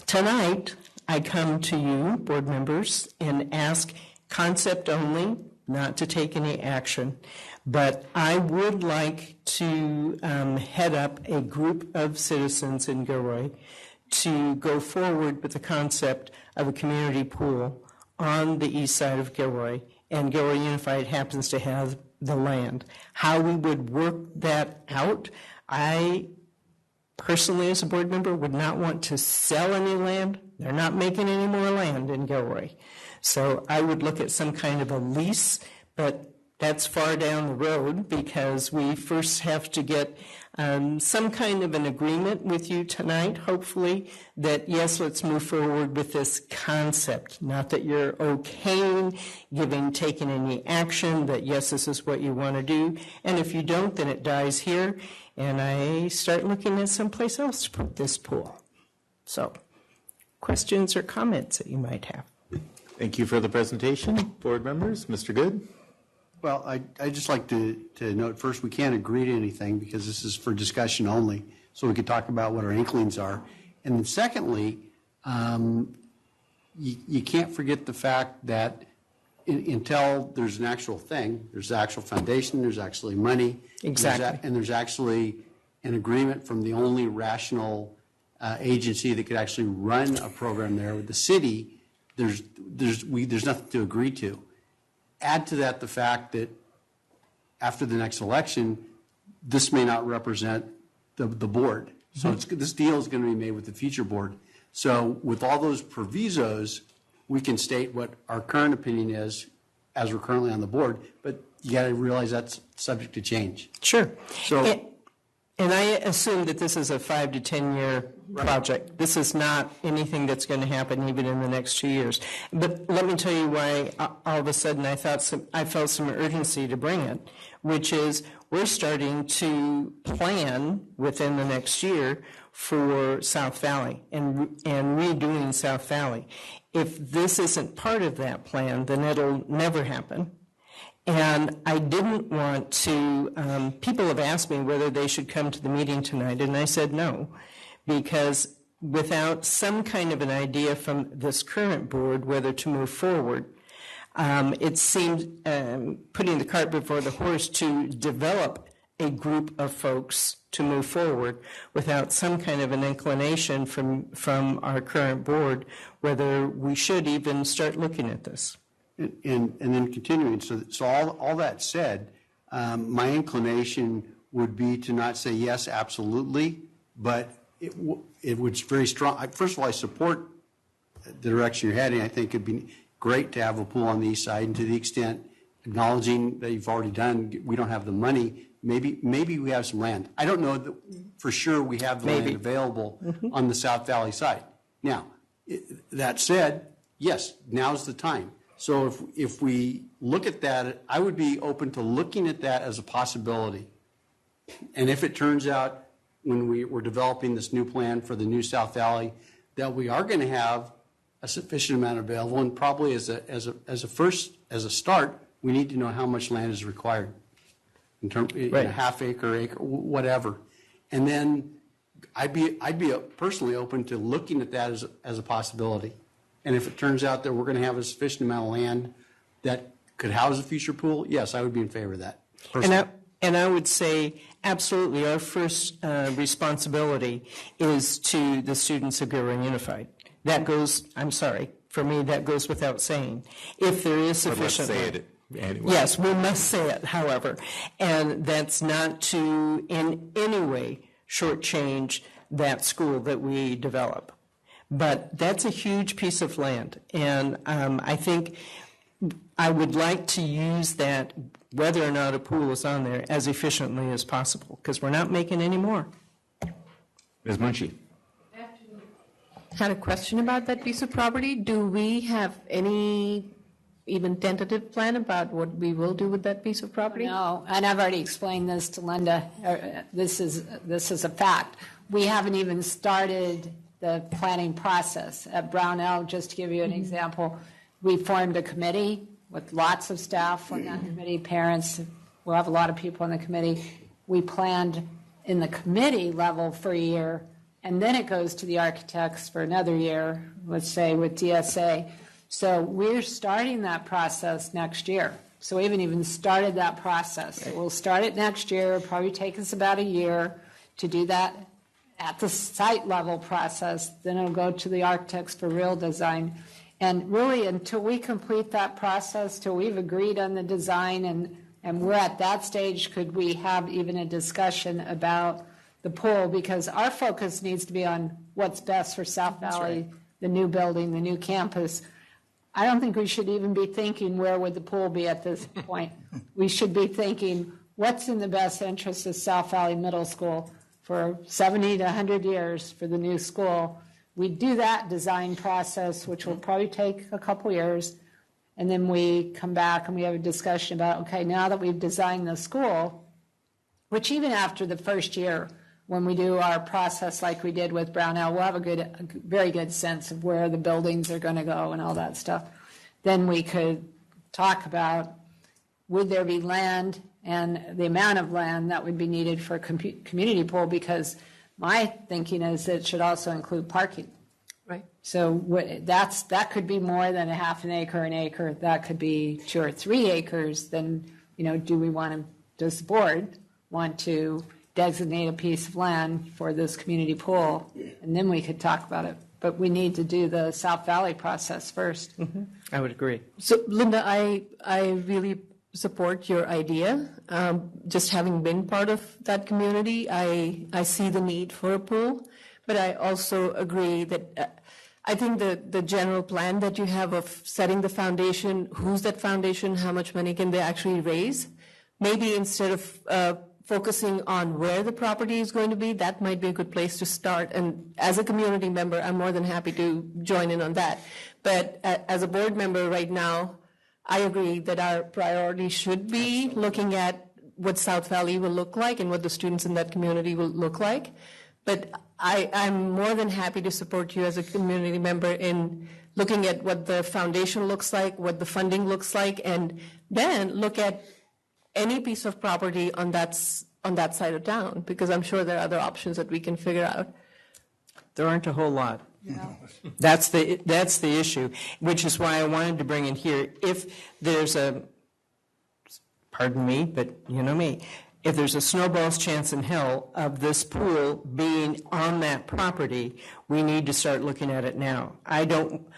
tonight, I come to you, board members, and ask concept only, not to take any action, but I would like to head up a group of citizens in Gilroy to go forward with the concept of a community pool on the east side of Gilroy, and Gilroy Unified happens to have the land. How we would work that out, I personally, as a board member, would not want to sell any land. They're not making any more land in Gilroy. So I would look at some kind of a lease, but that's far down the road because we first have to get some kind of an agreement with you tonight, hopefully, that yes, let's move forward with this concept. Not that you're okaying taking any action, that yes, this is what you want to do. And if you don't, then it dies here, and I start looking at someplace else to put this pool. So, questions or comments that you might have? Thank you for the presentation. Board members, Mr. Good? Well, I'd just like to note first, we can't agree to anything because this is for discussion only, so we could talk about what our inklings are. And then secondly, you can't forget the fact that until there's an actual thing, there's the actual foundation, there's actually money. Exactly. And there's actually an agreement from the only rational agency that could actually run a program there with the city, there's nothing to agree to. Add to that the fact that after the next election, this may not represent the board. So this deal is going to be made with the future board. So with all those provisos, we can state what our current opinion is as we're currently on the board, but you got to realize that's subject to change. Sure. So, and I assume that this is a 5 to 10 year project. This is not anything that's going to happen even in the next 2 years. But let me tell you why all of a sudden I felt some urgency to bring it, which is we're starting to plan within the next year for South Valley and redoing South Valley. If this isn't part of that plan, then it'll never happen. And I didn't want to, people have asked me whether they should come to the meeting tonight, and I said no, because without some kind of an idea from this current board whether to move forward, it seemed putting the cart before the horse to develop a group of folks to move forward without some kind of an inclination from our current board whether we should even start looking at this. And then continuing, so all that said, my inclination would be to not say yes, absolutely, but it was very strong. First of all, I support the direction you're heading. I think it'd be great to have a pool on the east side, and to the extent acknowledging that you've already done, we don't have the money, maybe we have some land. I don't know that for sure we have the land available on the South Valley side. Now, that said, yes, now's the time. So if we look at that, I would be open to looking at that as a possibility. And if it turns out when we're developing this new plan for the new South Valley that we are going to have a sufficient amount available, and probably as a start, we need to know how much land is required in terms a half acre, whatever. And then I'd be personally open to looking at that as a possibility. And if it turns out that we're going to have a sufficient amount of land that could house a future pool, yes, I would be in favor of that. And I would say, absolutely, our first responsibility is to the students of Gilroy Unified. That goes, I'm sorry, for me, that goes without saying. If there is sufficient... Let's say it anyway. Yes, we must say it, however. And that's not to in any way shortchange that school that we develop. But that's a huge piece of land. And I think I would like to use that, whether or not a pool is on there, as efficiently as possible, because we're not making any more. Ms. Munchie. Had a question about that piece of property. Do we have any even tentative plan about what we will do with that piece of property? No, and I've already explained this to Linda. This is a fact. We haven't even started the planning process. At Brownell, just to give you an example, we formed a committee with lots of staff on that committee, parents. We'll have a lot of people on the committee. We planned in the committee level for a year, and then it goes to the architects for another year, let's say with DSA. So we're starting that process next year. So we haven't even started that process. We'll start it next year. It'll probably take us about a year to do that at the site level process. Then it'll go to the architects for real design. And really, until we complete that process, till we've agreed on the design and we're at that stage, could we have even a discussion about the pool? Because our focus needs to be on what's best for South Valley, the new building, the new campus. I don't think we should even be thinking where would the pool be at this point. We should be thinking what's in the best interest of South Valley Middle School for 70 to 100 years for the new school. We do that design process, which will probably take a couple years, and then we come back and we have a discussion about, okay, now that we've designed the school, which even after the first year, when we do our process like we did with Brownell, we'll have a very good sense of where the buildings are going to go and all that stuff. Then we could talk about, would there be land and the amount of land that would be needed for a community pool, because my thinking is it should also include parking. Right. So that could be more than a half an acre. That could be 2 or 3 acres. Then, does the board want to designate a piece of land for this community pool? And then we could talk about it. But we need to do the South Valley process first. I would agree. So, Linda, I really support your idea. Just having been part of that community, I see the need for a pool. But I also agree that I think the general plan that you have of setting the foundation, who's that foundation, how much money can they actually raise, maybe instead of focusing on where the property is going to be, that might be a good place to start. And as a community member, I'm more than happy to join in on that. But as a board member right now, I agree that our priority should be looking at what South Valley will look like and what the students in that community will look like. But I'm more than happy to support you as a community member in looking at what the foundation looks like, what the funding looks like, and then look at any piece of property on that side of town, because I'm sure there are other options that we can figure out. There aren't a whole lot. No. That's the issue, which is why I wanted to bring in here. If there's pardon me, but you know me, if there's a snowball's chance in hell of this pool being on that property, we need to start looking at it now. I don't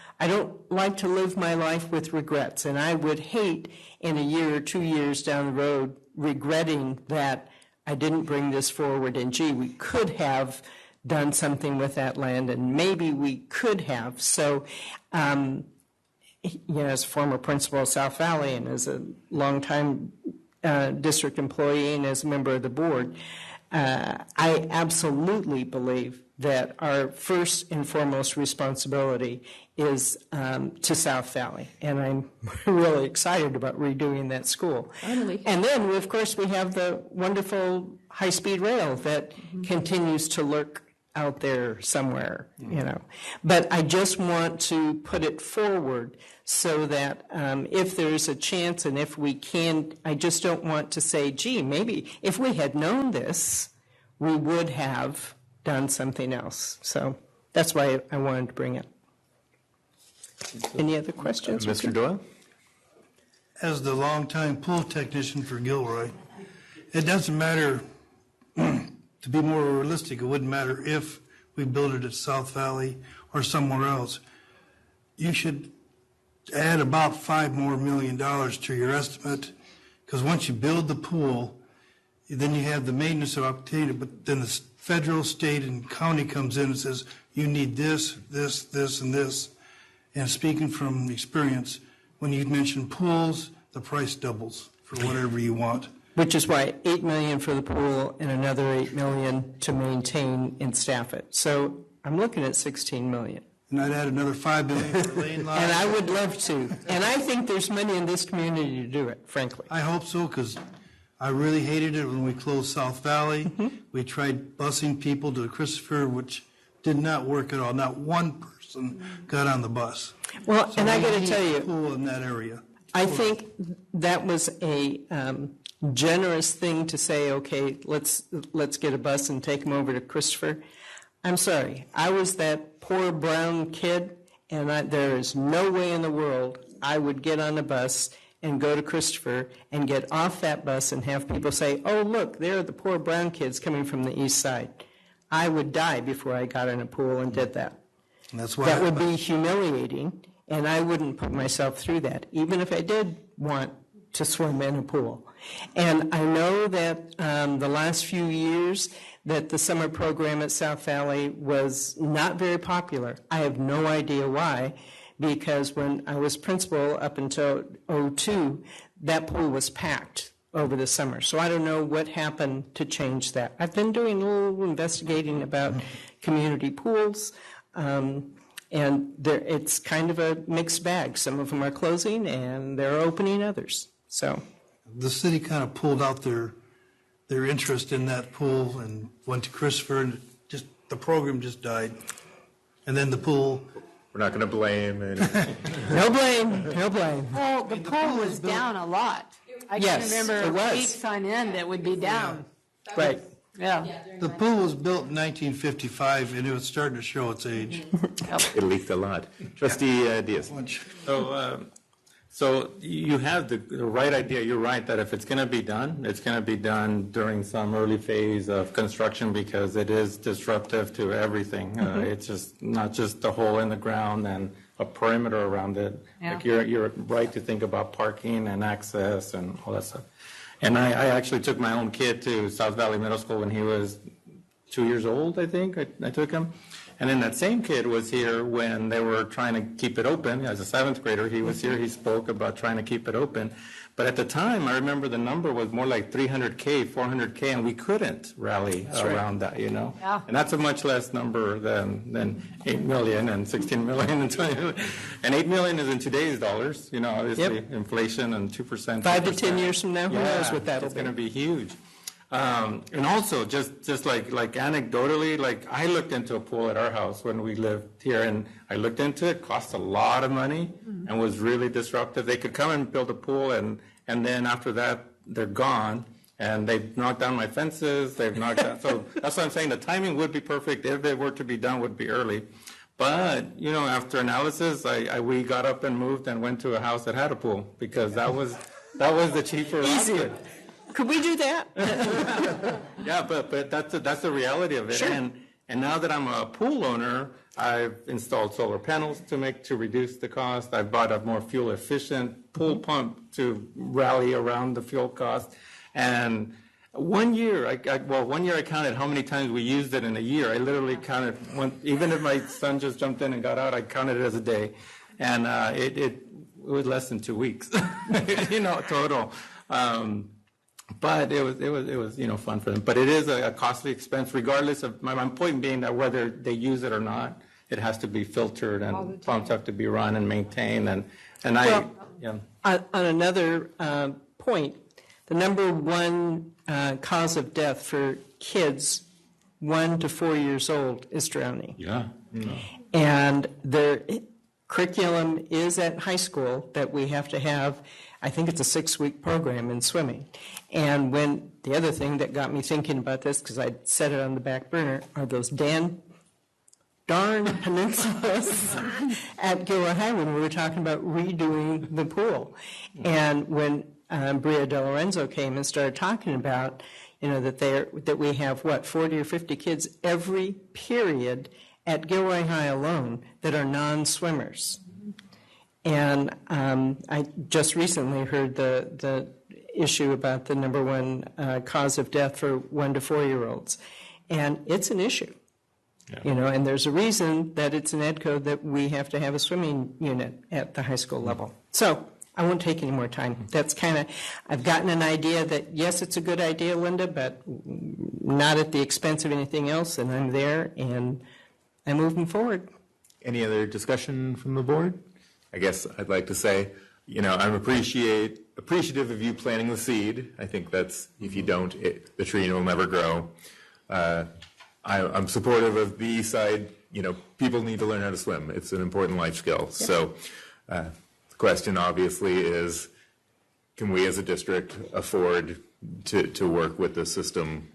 like to live my life with regrets, and I would hate in a year or 2 years down the road regretting that I didn't bring this forward, and gee, we could have done something with that land, and maybe we could have. So, as a former principal of South Valley and as a longtime district employee and as a member of the board, I absolutely believe that our first and foremost responsibility is to South Valley, and I'm really excited about redoing that school. Finally. And then, of course, we have the wonderful high-speed rail that continues to lurk out there somewhere, But I just want to put it forward so that if there's a chance and if we can, I just don't want to say, gee, maybe if we had known this, we would have done something else. So that's why I wanted to bring it. Any other questions? Mr. Doyle? As the longtime pool technician for Gilroy, it doesn't matter, to be more realistic, it wouldn't matter if we build it at South Valley or somewhere else. You should add about $5 million more to your estimate, because once you build the pool, then you have the maintenance of obtaining it, but then the federal, state, and county comes in and says, you need this, this, this, and this. And speaking from experience, when you mention pools, the price doubles for whatever you want. Which is why $8 million for the pool and another $8 million to maintain and staff it. So I'm looking at $16 million. And I'd add another $5 million for lane lines. And I would love to. And I think there's money in this community to do it, frankly. I hope so, because I really hated it when we closed South Valley. We tried busing people to Christopher, which did not work at all. Not one person got on the bus. Well, So and I we got to need tell you, a pool in that area. I think that was a generous thing to say, okay, let's get a bus and take them over to Christopher. I'm sorry, I was that poor brown kid, and there is no way in the world I would get on a bus and go to Christopher and get off that bus and have people say, oh, look, there are the poor brown kids coming from the east side. I would die before I got in a pool and did that. And that's why that would be humiliating, and I wouldn't put myself through that, even if I did want to swim in a pool. And I know that the last few years that the summer program at South Valley was not very popular. I have no idea why, because when I was principal up until 2002, that pool was packed over the summer. So I don't know what happened to change that. I've been doing a little investigating about community pools, and it's kind of a mixed bag. Some of them are closing, and they're opening others. So the city kind of pulled out their interest in that pool and went to Christopher, and just the program just died. And then the pool. We're not going to blame. No blame. Well, the pool was down a lot. I can remember weeks on end it would be down. Right. Yeah. The pool was built in 1955, and it was starting to show its age. It leaked a lot. Trustee Diaz. So you have the right idea. You're right that if it's going to be done, it's going to be done during some early phase of construction because it is disruptive to everything. It's just not just a hole in the ground and a perimeter around it. Yeah. Like you're right to think about parking and access and all that stuff. And I actually took my own kid to South Valley Middle School when he was 2 years old, I think. I took him. And then that same kid was here when they were trying to keep it open. As a seventh grader, he was here. He spoke about trying to keep it open. But at the time, I remember the number was more like 300K, 400K, and we couldn't rally around that, you know? Yeah. And that's a much less number than 8 million and 16 million and 20 million. And 8 million is in today's dollars, you know, obviously inflation and 2%. 5 to 10 years from now, who knows what that'll be. It's going to be huge. And also, just like anecdotally, like I looked into a pool at our house when we lived here, and I looked into it. Cost a lot of money and was really disruptive. They could come and build a pool, and then after that, they're gone. And they've knocked down my fences. They've knocked down. So that's what I'm saying. The timing would be perfect if it were to be done. Would be early. But you know, after analysis, we got up and moved and went to a house that had a pool because that was the cheaper option. Could we do that? Yeah, but that's the reality of it. Sure. And now that I'm a pool owner, I've installed solar panels to reduce the cost. I've bought a more fuel efficient pool pump to rally around the fuel cost. And one year I counted how many times we used it in a year. I literally counted even if my son just jumped in and got out, I counted it as a day, and it was less than 2 weeks, you know, total. But it was you know, fun for them. But it is a costly expense, regardless of my point being that whether they use it or not, it has to be filtered and pumps have to be run and maintained. On another point, the number one cause of death for kids 1 to 4 years old is drowning. Yeah. And their curriculum is at high school that we have to have. I think it's a 6-week program in swimming. And the other thing that got me thinking about this, because I set it on the back burner, are those darn peninsulas at Gilroy High when we were talking about redoing the pool. And when Bria De Lorenzo came and started talking about, that we have, 40 or 50 kids every period at Gilroy High alone that are non-swimmers. And I just recently heard the issue about the number one cause of death for 1 to 4 year olds. And it's an issue. Yeah. And there's a reason that it's an ed code that we have to have a swimming unit at the high school level. So I won't take any more time. That's I've gotten an idea that, yes, it's a good idea, Linda, but not at the expense of anything else, and I'm there, and I'm moving forward. Any other discussion from the board? I guess I'd like to say, I'm appreciative of you planting the seed. I think that's, if you don't, the tree will never grow. I'm supportive of the east side. People need to learn how to swim. It's an important life skill. Yep. So the question obviously is, can we as a district afford to work with the system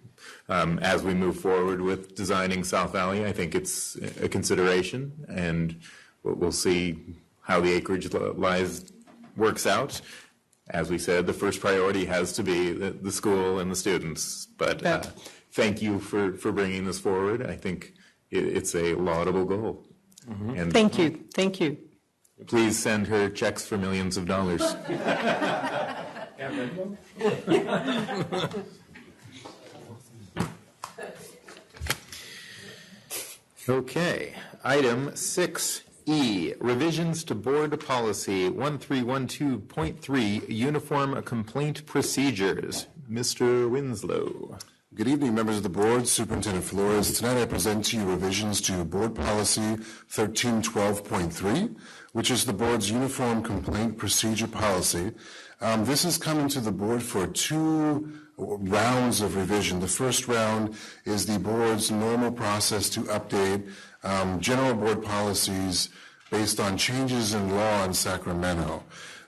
as we move forward with designing South Valley? I think it's a consideration, and we'll see how the acreage works out. As we said, the first priority has to be the school and the students. But thank you for bringing this forward. I think it's a laudable goal. Mm-hmm. And thank you. Please send her checks for millions of dollars. Okay, item 6E, revisions to board policy 1312.3, uniform complaint procedures. Mr. Winslow. Good evening, members of the board, Superintendent Flores. Tonight I present to you revisions to Board Policy 1312.3, which is the board's uniform complaint procedure policy. This is coming to the board for 2 rounds of revision. The first round is the board's normal process to update general board policies based on changes in law in Sacramento.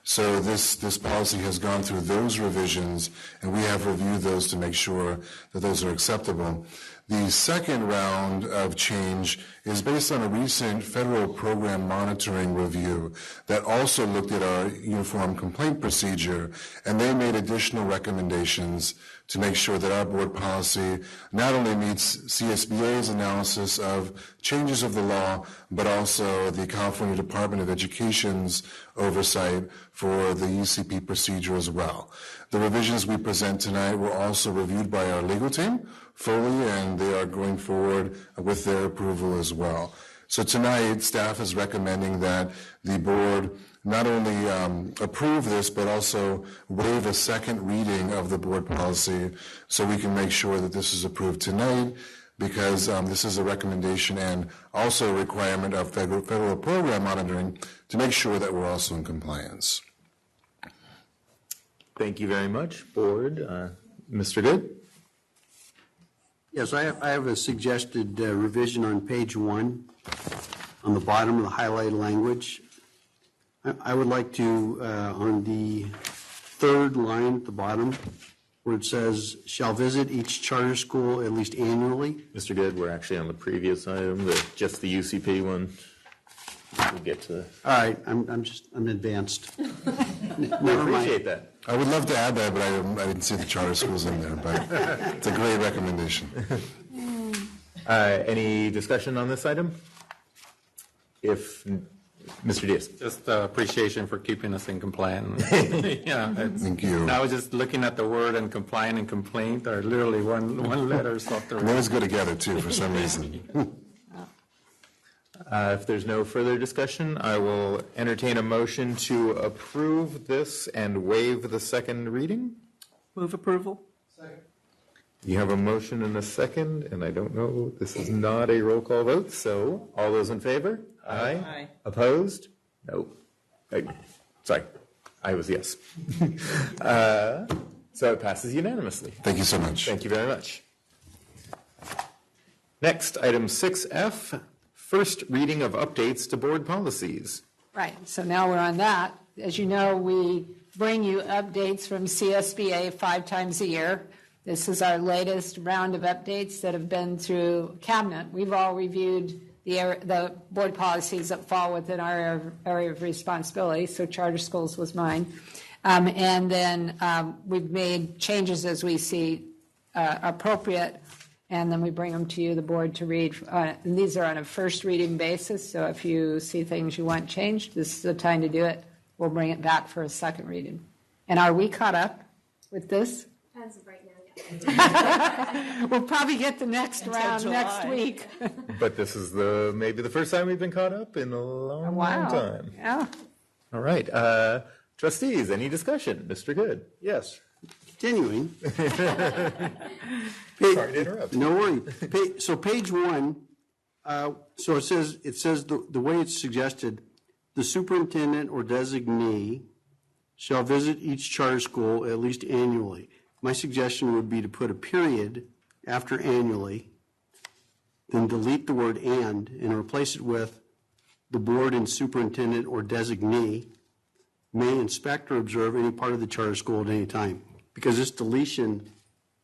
So this policy has gone through those revisions, and we have reviewed those to make sure that those are acceptable. The second round of change is based on a recent federal program monitoring review that also looked at our uniform complaint procedure, and they made additional recommendations to make sure that our board policy not only meets CSBA's analysis of changes of the law, but also the California Department of Education's oversight for the UCP procedure as well. The revisions we present tonight were also reviewed by our legal team fully, and they are going forward with their approval as well. So tonight, staff is recommending that the board not only approve this, but also waive a second reading of the board policy so we can make sure that this is approved tonight, because this is a recommendation and also a requirement of federal program monitoring to make sure that we're also in compliance. Thank you very much, board. Mr. Good? Yes, I have a suggested revision on page 1 on the bottom of the highlighted language. I would like to, on the 3rd line at the bottom, where it says, shall visit each charter school at least annually. Mr. Good, we're actually on the previous item, just the UCP one. We'll get to that. All right, I'm advanced. We appreciate that. I would love to add that, but I didn't see the charter schools in there, but it's a great recommendation. Any discussion on this item? If Mr. Diaz. Just appreciation for keeping us in compliance. Thank you. I was just looking at the word and compliant and complaint are literally one letter. They always go together too for some reason. If there's no further discussion, I will entertain a motion to approve this and waive the second reading. Move approval. Second. You have a motion and a second, and I don't know, this is not a roll call vote, so all those in favor? Aye. Aye. Opposed? No. Sorry, I was yes. So it passes unanimously. Thank you so much. Thank you very much. Next, item 6F, first reading of updates to board policies. Right, so now we're on that. As you know, we bring you updates from CSBA 5 times a year. This is our latest round of updates that have been through Cabinet. We've all reviewed the board policies that fall within our area of responsibility, so charter schools was mine. And then we've made changes as we see appropriate, and then we bring them to you, the board, to read. And these are on a first reading basis, so if you see things you want changed, this is the time to do it. We'll bring it back for a second reading. And are we caught up with this? As of right now, yeah. We'll probably get the next Until round July. next week. But this is maybe the first time we've been caught up in a long, long time. Yeah. All right. Trustees, any discussion? Mr. Good. Yes. Continuing. Sorry to interrupt. No worry. So page 1, so it says the way it's suggested, the superintendent or designee shall visit each charter school at least annually. My suggestion would be to put a period after annually, then delete the word and replace it with the board and superintendent or designee may inspect or observe any part of the charter school at any time. Because this deletion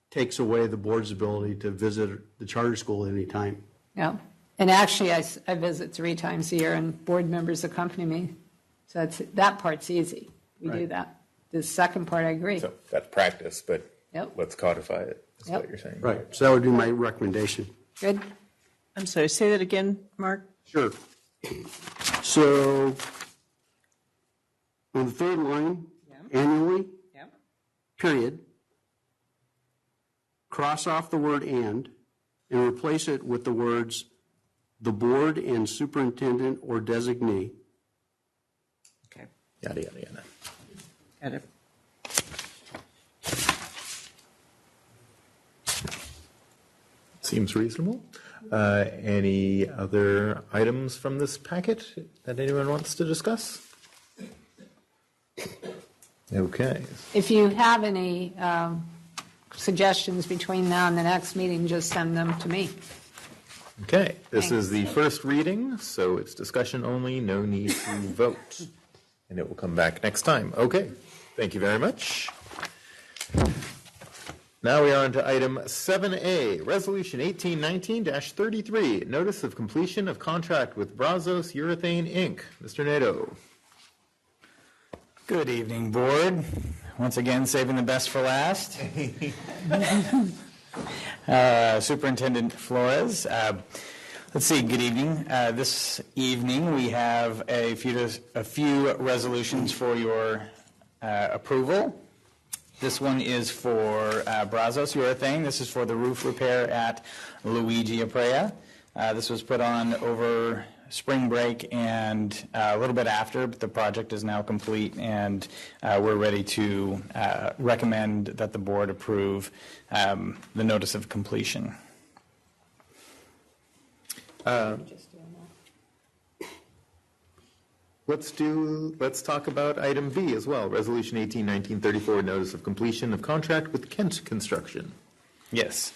takes away the board's ability to visit the charter school at any time. Yeah. And actually, I visit 3 times a year, and board members accompany me. So that part's easy. We do that. The second part, I agree. So that's practice, but Yep. let's codify it, is Yep. what you're saying. Right. So that would be my recommendation. Good. I'm sorry, say that again, Mark? Sure. So on the third line, annually, period, cross off the word and replace it with the words the board and superintendent or designee. Okay. Yada, yada, yada. Got it. Seems reasonable. Any other items from this packet that anyone wants to discuss? Okay. If you have any suggestions between now and the next meeting, just send them to me. Okay. This is the first reading, so it's discussion only, no need to vote. And it will come back next time. Okay. Thank you very much. Now we are on to item 7A, Resolution 1819-33, Notice of Completion of Contract with Brazos Urethane, Inc. Mr. Nato. Good evening, Board. Once again, saving the best for last. Superintendent Flores. Let's see, good evening. This evening we have a few resolutions for your approval. This one is for Brazos Urethane. This is for the roof repair at Luigi Aprea. This was put on over spring break and a little bit after, but the project is now complete, and we're ready to recommend that the board approve the notice of completion. Let's talk about item B as well, Resolution 1819-34, Notice of Completion of Contract with Kent Construction. Yes.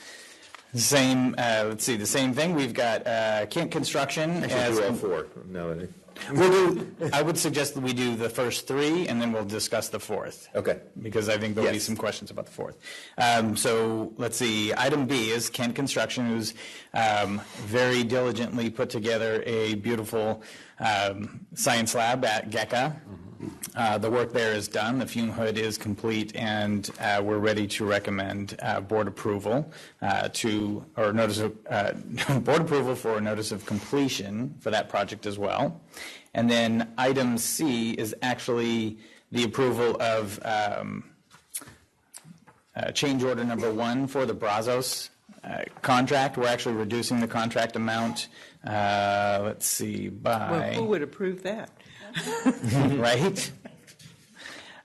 Same, let's see, the same thing. We've got Kent Construction. Actually, do all 4. No, I would suggest that we do the first 3, and then we'll discuss the 4th. Okay. Because I think there'll be some questions about the 4th. So let's see. Item B is Kent Construction, who's very diligently put together a beautiful science lab at GECA. The work there is done. The fume hood is complete, and we're ready to recommend board approval board approval for a notice of completion for that project as well. And then item C is actually the approval of change order number 1 for the Brazos contract. We're actually reducing the contract amount. Let's see, by Well, who would approve that? right?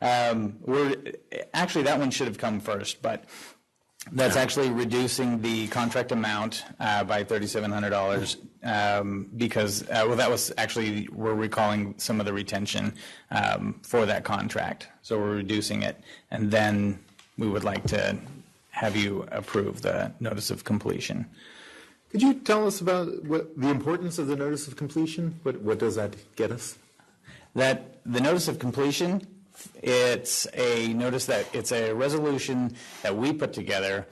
Actually, that one should have come first, but that's actually reducing the contract amount by $3,700 because, that was actually, we're recalling some of the retention for that contract. So we're reducing it, and then we would like to have you approve the notice of completion. Could you tell us about the importance of the notice of completion? What does that get us? That the notice of completion, it's a resolution that we put together,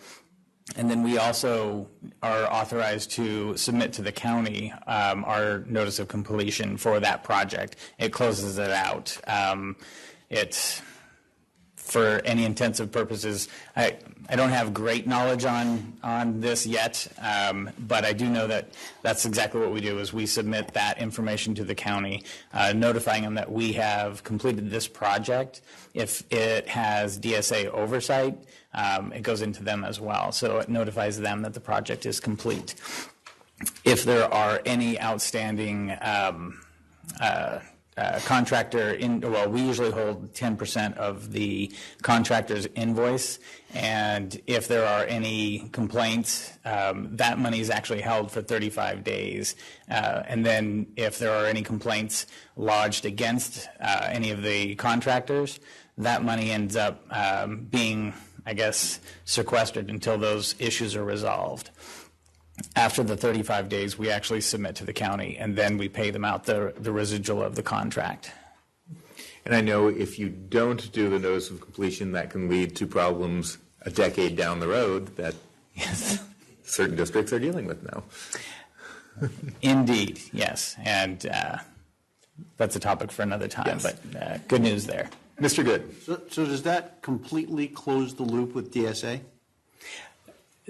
and then we also are authorized to submit to the county our notice of completion for that project. It closes it out. for any intensive purposes, I don't have great knowledge on this yet, but I do know that that's exactly what we do is we submit that information to the county, notifying them that we have completed this project. If it has DSA oversight, it goes into them as well. So it notifies them that the project is complete. If there are any outstanding contractor we usually hold 10% of the contractor's invoice, and if there are any complaints, that money is actually held for 35 days. And then if there are any complaints lodged against any of the contractors, that money ends up being, I guess, sequestered until those issues are resolved. After the 35 days, we actually submit to the county, and then we pay them out the residual of the contract. And I know if you don't do the notice of completion, that can lead to problems a decade down the road that certain districts are dealing with now. Indeed, yes. And that's a topic for another time, but good news there. Mr. Good. So does that completely close the loop with DSA?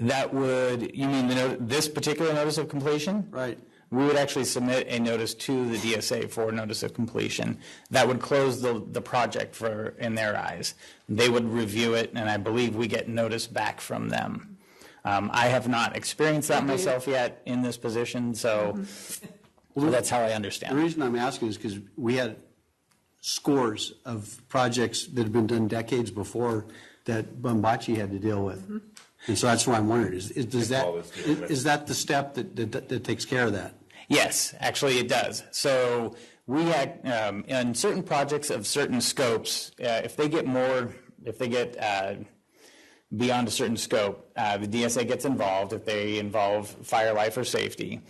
That would, you mean this particular notice of completion? Right. We would actually submit a notice to the DSA for notice of completion. That would close the project in their eyes. They would review it, and I believe we get notice back from them. I have not experienced that myself yet in this position, so that's how I understand it. The reason I'm asking is because we had scores of projects that have been done decades before that Bumbachi had to deal with. And so that's why I'm wondering, is that the step that takes care of that? Yes, actually it does. So we had, in certain projects of certain scopes, if they get beyond a certain scope, the DSA gets involved if they involve fire, life, or safety.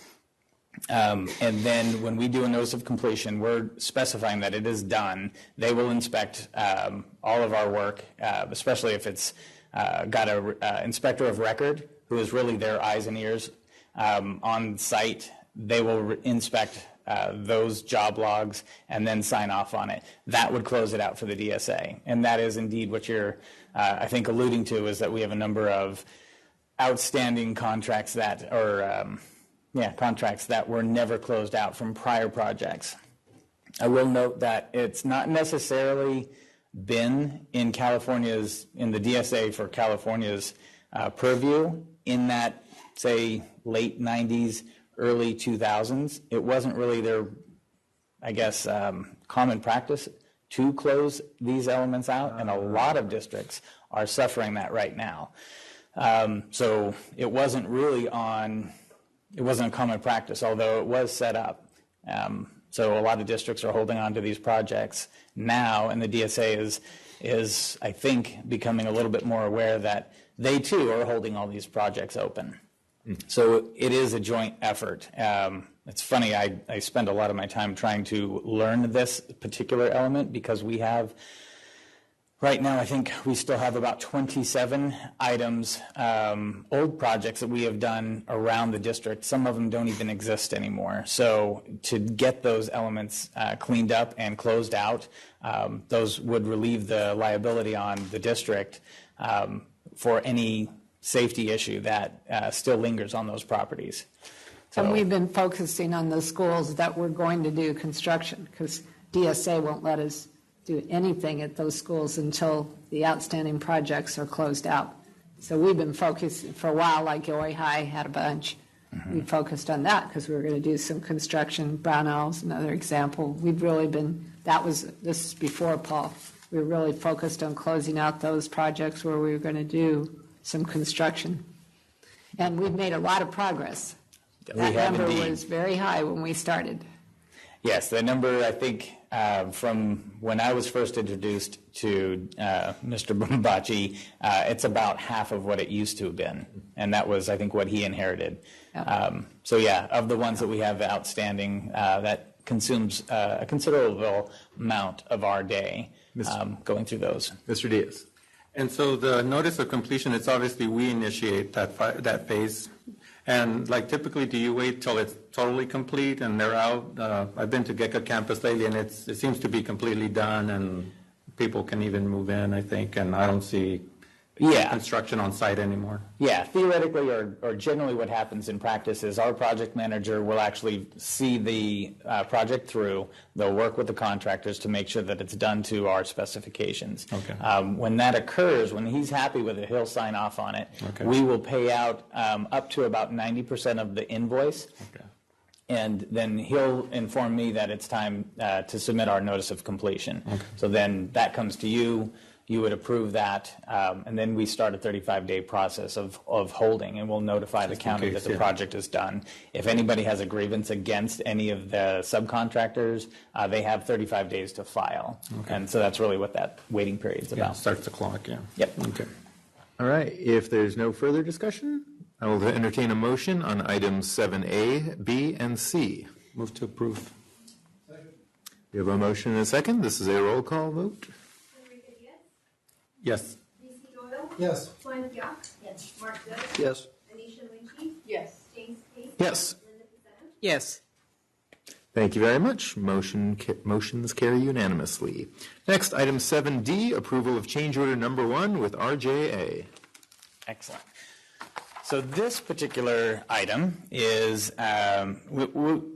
And then when we do a notice of completion, we're specifying that it is done. They will inspect all of our work, especially if it's got an inspector of record who is really their eyes and ears on site. They will inspect those job logs and then sign off on it. That would close it out for the DSA. And that is indeed what you're, I think, alluding to, is that we have a number of outstanding contracts that were never closed out from prior projects. I will note that it's not necessarily been in the DSA for California's purview in that, say, late 90s, early 2000s. It wasn't really their, I guess, common practice to close these elements out, and a lot of districts are suffering that right now. So it wasn't a common practice, although it was set up. So a lot of districts are holding on to these projects now, and the DSA is, I think, becoming a little bit more aware that they too are holding all these projects open. So it is a joint effort. It's funny, I spend a lot of my time trying to learn this particular element because we have, right now, I think we still have about 27 items, old projects that we have done around the district. Some of them don't even exist anymore. So to get those elements cleaned up and closed out, those would relieve the liability on the district for any safety issue that still lingers on those properties. So, and we've been focusing on the schools that we're going to do construction because DSA won't let us do anything at those schools until the outstanding projects are closed out. So we've been focused for a while, like Gilroy High had a bunch. We focused on that because we were going to do some construction. Brownell's another example. We've really been, this is before Paul, we were really focused on closing out those projects where we were going to do some construction. And we've made a lot of progress. That number was very high when we started. Yes, the number, I think, from when I was first introduced to Mr. Bumbachi, it's about half of what it used to have been. And that was, I think, what he inherited. So, of the ones that we have outstanding, that consumes a considerable amount of our day going through those. Mr. Diaz. And so the notice of completion, it's obviously we initiate that phase. And like typically, do you wait till it's totally complete and they're out? I've been to GECA campus lately, and it seems to be completely done and people can even move in, I think, and I don't see construction on site anymore. Yeah, theoretically or generally what happens in practice is our project manager will actually see the project through. They'll work with the contractors to make sure that it's done to our specifications. Okay. When that occurs, when he's happy with it, he'll sign off on it. Okay. We will pay out up to about 90% of the invoice. Okay. And then he'll inform me that it's time to submit our notice of completion. Okay. So then that comes to you. You would approve that, and then we start a 35-day process of holding, and we'll notify the county that the project is done. If anybody has a grievance against any of the subcontractors, they have 35 days to file. Okay. And so that's really what that waiting period is about. Starts the clock, yeah. Yep. Okay. All right. If there's no further discussion, I will entertain a motion on items 7A, B, and C. Move to approve. We have a motion and a second. This is a roll call vote. Yes. DC Doyle? Yes. Glenn Young? Yes. Mark Good? Yes. Anisha Lynchie? Yes. James Pace? Yes. Linda Pizzetto? Yes. Thank you very much. Motions carry unanimously. Next, item 7D, approval of change order number 1 with RJA. Excellent. So this particular item is, we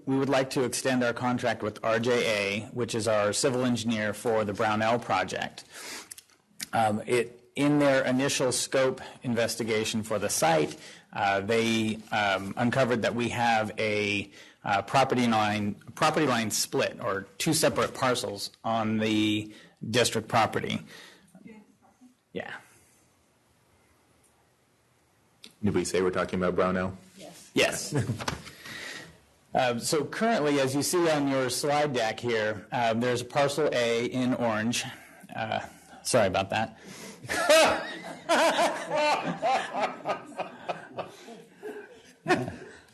would like to extend our contract with RJA, which is our civil engineer for the Brownell project. In their initial scope investigation for the site, they uncovered that we have a property line split, or two separate parcels on the district property. Yeah. Did we say we're talking about Brownell? Yes. So currently, as you see on your slide deck here, there's a parcel A in orange. Sorry about that.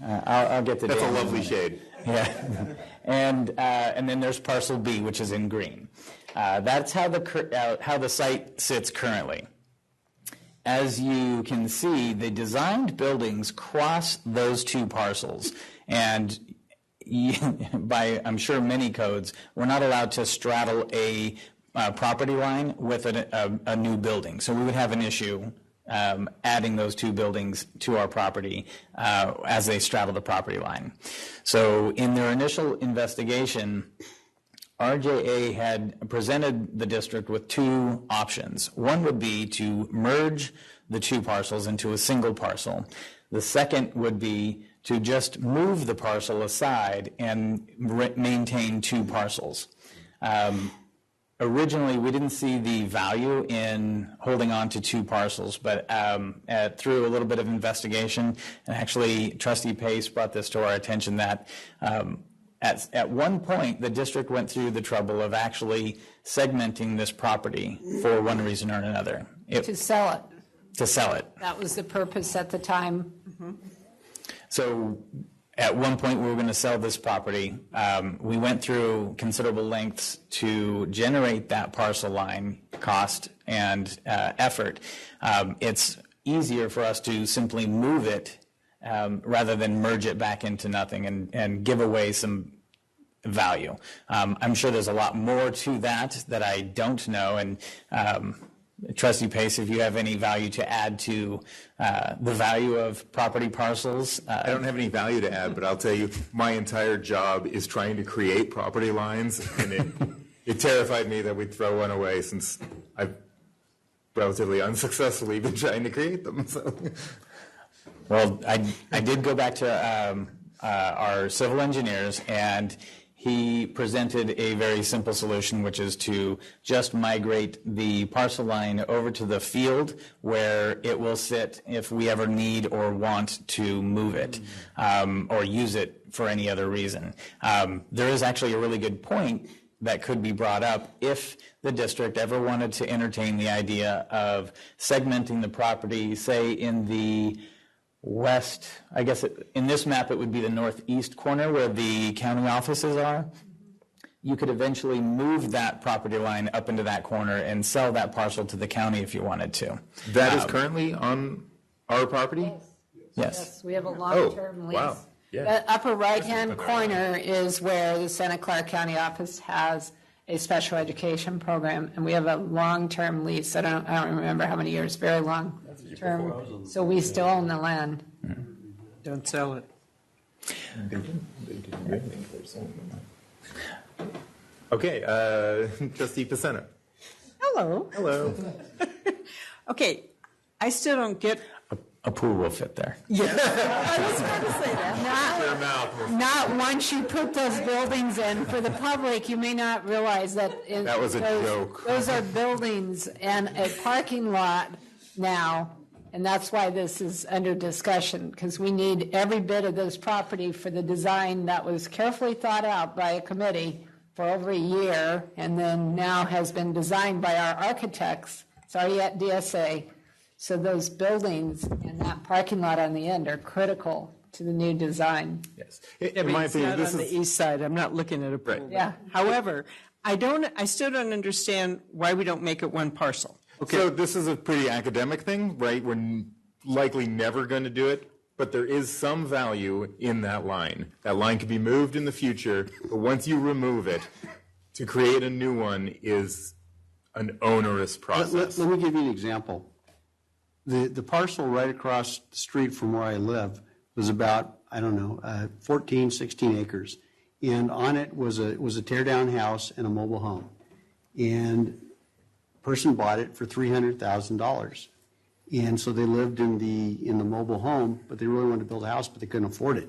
I'll get to that. That's a lovely shade. Yeah. And then there's parcel B, which is in green. That's how the site sits currently. As you can see, the designed buildings cross those two parcels, and by, I'm sure, many codes, we're not allowed to straddle a property line with a new building. So we would have an issue adding those two buildings to our property as they straddle the property line. So in their initial investigation, RJA had presented the district with two options. One would be to merge the two parcels into a single parcel. The second would be to just move the parcel aside and maintain two parcels. Originally, we didn't see the value in holding on to two parcels, but through a little bit of investigation, and actually Trustee Pace brought this to our attention, that at one point, the district went through the trouble of actually segmenting this property for one reason or another. To sell it. To sell it. That was the purpose at the time. So at one point, we were going to sell this property. We went through considerable lengths to generate that parcel line cost and effort. It's easier for us to simply move it rather than merge it back into nothing and give away some value. I'm sure there's a lot more to that I don't know, and Trustee Pace, if you have any value to add to the value of property parcels. I don't have any value to add, but I'll tell you, my entire job is trying to create property lines, and it terrified me that we'd throw one away, since I've relatively unsuccessfully been trying to create them. So. Well, I did go back to our civil engineers, and he presented a very simple solution, which is to just migrate the parcel line over to the field where it will sit if we ever need or want to move it or use it for any other reason. There is actually a really good point that could be brought up if the district ever wanted to entertain the idea of segmenting the property, say in the west, I guess in this map it would be the northeast corner where the county offices are. You could eventually move that property line up into that corner and sell that parcel to the county if you wanted to. That is currently on our property? Yes. We have a long-term lease. Wow. Yeah. The upper right-hand corner is where the Santa Clara County office has a special education program, and we have a long-term lease. I don't remember how many years, very long term. So we still own the land. Don't sell it. Okay, Trustee Paceno. Hello. Hello. Okay, I still don't get. A pool will fit there. Yeah. I was going to say that. Not once you put those buildings in. For the public, you may not realize that. That was a joke. Those are buildings and a parking lot now, and that's why this is under discussion, because we need every bit of this property for the design that was carefully thought out by a committee for over a year, and then now has been designed by our architects. Sorry, at DSA. So those buildings and that parking lot on the end are critical to the new design. Yes. In my opinion, this is on the east side. I'm not looking at a pool. Right. Yeah. However, I still don't understand why we don't make it one parcel. Okay. So this is a pretty academic thing, right? We're likely never going to do it, but there is some value in that line. That line could be moved in the future, but once you remove it, to create a new one is an onerous process. Let me give you an example. The parcel right across the street from where I live was about, 14, 16 acres. And on it was a tear-down house and a mobile home. And a person bought it for $300,000. And so they lived in the mobile home, but they really wanted to build a house, but they couldn't afford it.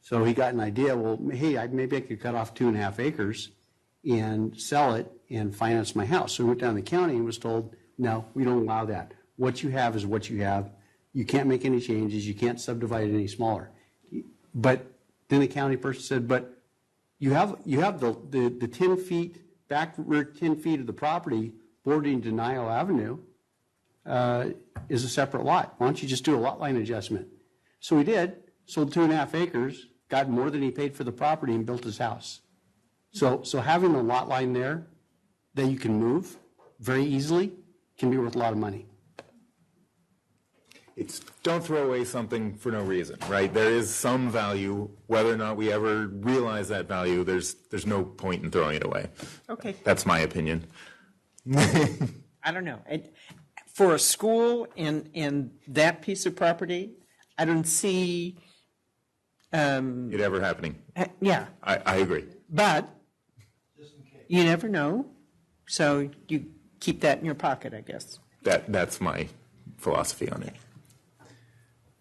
So he got an idea, well, hey, maybe I could cut off 2.5 acres and sell it and finance my house. So he went down to the county and was told, no, we don't allow that. What you have is what you have. You can't make any changes. You can't subdivide it any smaller. But then the county person said, but you have the 10 feet, back rear 10 feet of the property bordering Denial Avenue is a separate lot. Why don't you just do a lot line adjustment? So he did, sold 2.5 acres, got more than he paid for the property and built his house. So having a lot line there that you can move very easily can be worth a lot of money. Don't throw away something for no reason, right? There is some value. Whether or not we ever realize that value, there's no point in throwing it away. Okay. That's my opinion. I don't know. For a school and that piece of property, I don't see it ever happening. Yeah. I agree. But you never know, so you keep that in your pocket, I guess. That's my philosophy on it.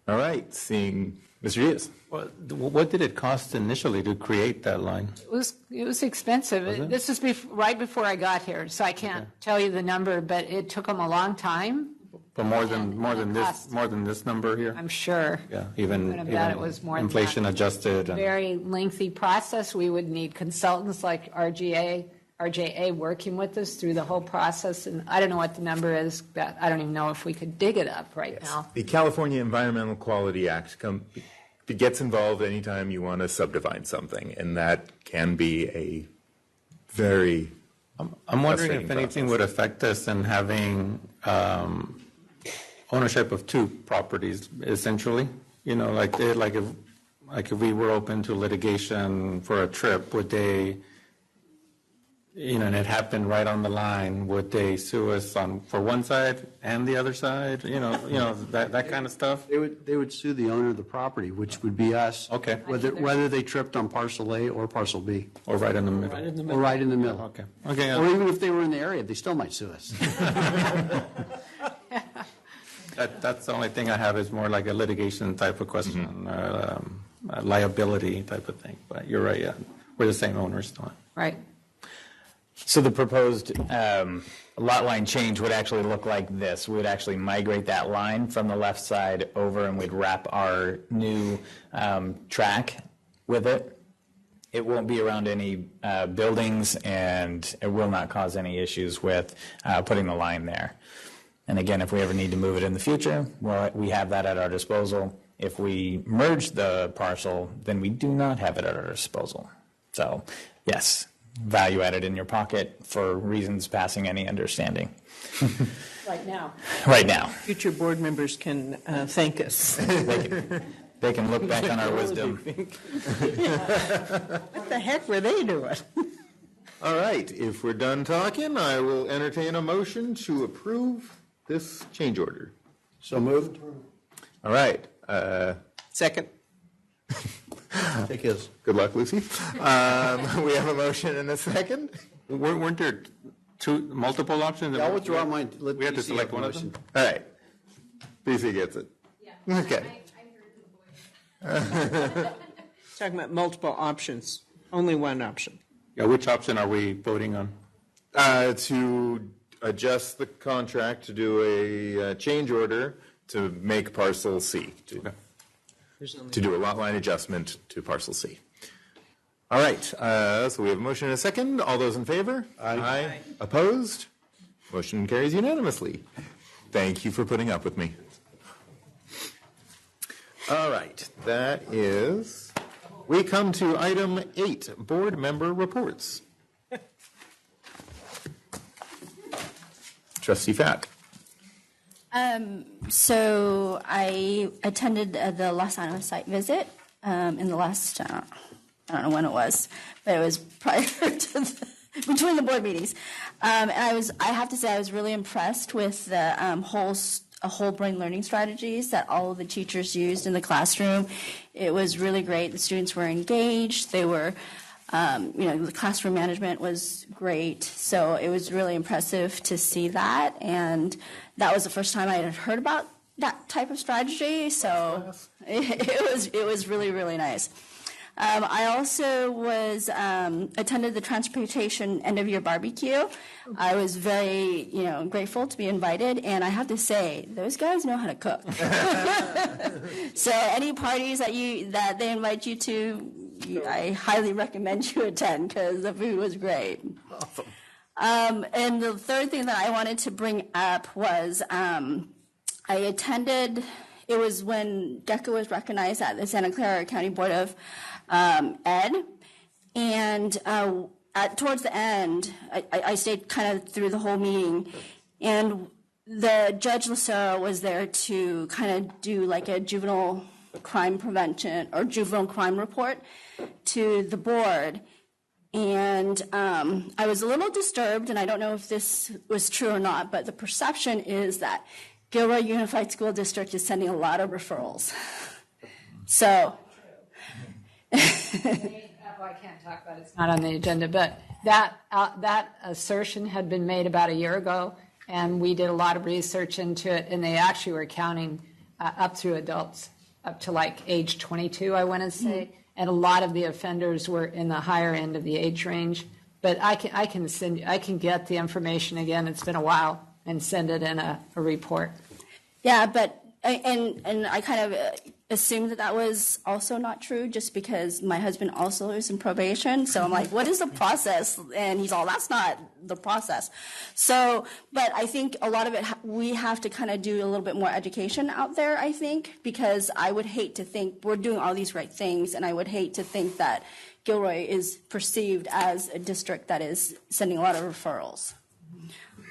All right, seeing Mr. Diaz. What did it cost initially to create that line? It was expensive. Was it? This is right before I got here, so I can't tell you the number, but it took them a long time. But more than this number here? I'm sure. Yeah, even It was more than inflation that. adjusted. Very lengthy process. We would need consultants like RJA working with us through the whole process, and I don't know what the number is. But I don't even know if we could dig it up right now. The California Environmental Quality Act it gets involved anytime you want to subdivide something, and that can be a very I'm wondering if anything would affect us in having ownership of two properties, essentially. Like if we were open to litigation for a trip, would they? And it happened right on the line. Would they sue us for one side and the other side? That kind of stuff. They would sue the owner of the property, which would be us. Okay. Whether they tripped on parcel A or parcel B. Or right in the middle. Or right in the middle. Okay. Okay. Or even if they were in the area, they still might sue us. That's the only thing I have is more like a litigation type of question, a liability type of thing. But you're right. Yeah, we're the same owners still. Right. So the proposed lot line change would actually look like this. We would actually migrate that line from the left side over, and we'd wrap our new track with it. It won't be around any buildings, and it will not cause any issues with putting the line there. And again, if we ever need to move it in the future, we have that at our disposal. If we merge the parcel, then we do not have it at our disposal. So, yes. Value added in your pocket for reasons passing any understanding. Right now. Right now. Future board members can thank us. They can look back on our wisdom. What the heck were they doing? All right, if we're done talking, I will entertain a motion to approve this change order. So moved. All right. Second. Take his. Good luck, Lucy. We have a motion and a second. Weren't there multiple options? I'll withdraw mine. We have to select one of them? All right. PC gets it. Yeah. Okay. Talking about multiple options, only one option. Yeah, which option are we voting on? To adjust the contract to do a change order to make parcel C, to do a lot line adjustment to parcel C. All right, so we have a motion and a second. All those in favor? Aye. Opposed? Motion carries unanimously. Thank you for putting up with me. All right, that is, we come to item 8, board member reports. Trustee Fatt. So I attended the Los Angeles site visit in the last, I don't know when it was, but it was prior to between the board meetings. And I have to say I was really impressed with the whole brain learning strategies that all of the teachers used in the classroom. It was really great. The students were engaged. They were, the classroom management was great. So it was really impressive to see that. And that was the first time I had heard about that type of strategy. So it was really, really nice. I also was attended the transportation end of year barbecue. I was very, grateful to be invited, and I have to say, those guys know how to cook. So any parties that they invite you to, I highly recommend you attend because the food was great. Awesome. And the third thing that I wanted to bring up was I attended. It was when GECA was recognized at the Santa Clara County Board of Ed, and towards the end, I stayed kind of through the whole meeting, and the Judge Lucero was there to kind of do like a juvenile crime prevention or juvenile crime report to the board. And I was a little disturbed, and I don't know if this was true or not, but the perception is that Gilroy Unified School District is sending a lot of referrals. So. I can't talk about it. It's not on the agenda, but that assertion had been made about a year ago, and we did a lot of research into it, and they actually were counting up through adults, up to like age 22, I want to say, and a lot of the offenders were in the higher end of the age range. But I can get the information again. It's been a while, and send it in a report. Yeah, but and I kind of assumed that was also not true just because my husband also is in probation. So I'm like, what is the process? And he's all, that's not the process. So, but I think a lot of it, we have to kind of do a little bit more education out there, I think, because I would hate to think we're doing all these right things, and I would hate to think that Gilroy is perceived as a district that is sending a lot of referrals.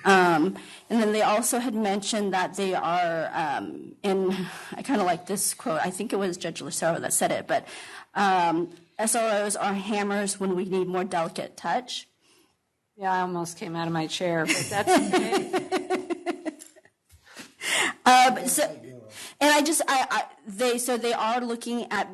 And then they also had mentioned that they are I kind of like this quote, I think it was Judge Lucero that said it, but SROs are hammers when we need more delicate touch. Yeah, I almost came out of my chair, but that's okay. They are looking at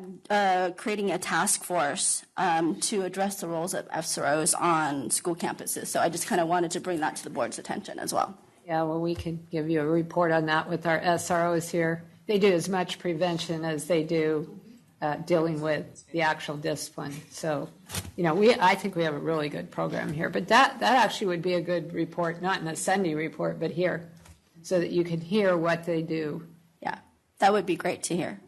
creating a task force to address the roles of SROs on school campuses. So I just kind of wanted to bring that to the board's attention as well. Yeah, well, we can give you a report on that with our SROs here. They do as much prevention as they do dealing with the actual discipline. So, I think we have a really good program here. But that actually would be a good report, not in a Sunday report, but here, so that you can hear what they do. Yeah, that would be great to hear.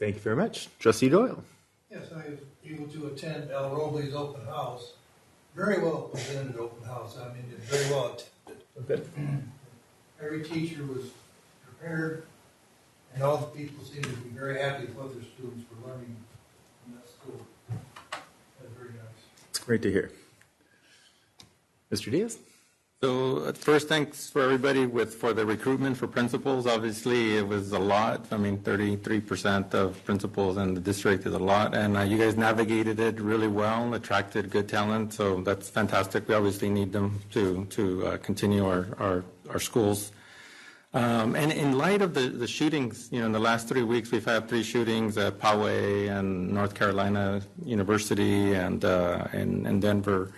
Thank you very much. Trustee Doyle. Yes, I was able to attend Al Robley's open house. Very well presented open house. I mean, it's very well attended. Okay. Every teacher was prepared, and all the people seemed to be very happy with what their students were learning in that school. That's very nice. It's great to hear. Mr. Diaz? So first, thanks for everybody for the recruitment for principals. Obviously, it was a lot. I mean, 33% of principals in the district is a lot, and you guys navigated it really well, attracted good talent. So that's fantastic. We obviously need them to continue our schools. And in light of the shootings, in the last 3 weeks, we've had 3 shootings at Poway and North Carolina University and in Denver.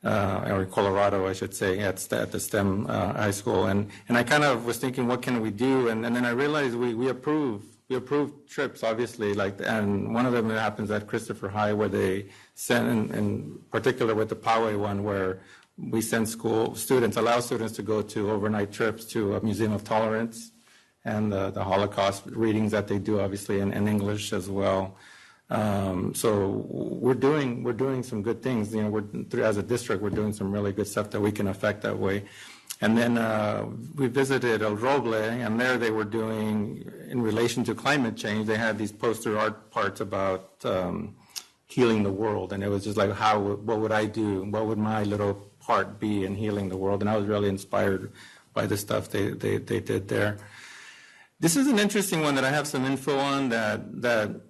Or Colorado, I should say, at the STEM high school, and I kind of was thinking, what can we do? And then I realized we approve trips, obviously, and one of them happens at Christopher High, where they send, in particular with the Poway one, where we send allow students to go to overnight trips to a Museum of Tolerance and the Holocaust readings that they do, obviously, in English as well. So we're doing some good things. As a district, we're doing some really good stuff that we can affect that way. And then we visited El Roble, and there they were doing, in relation to climate change, they had these poster art parts about healing the world, and it was just like, what would I do? What would my little part be in healing the world? And I was really inspired by the stuff they did there. This is an interesting one that I have some info on that.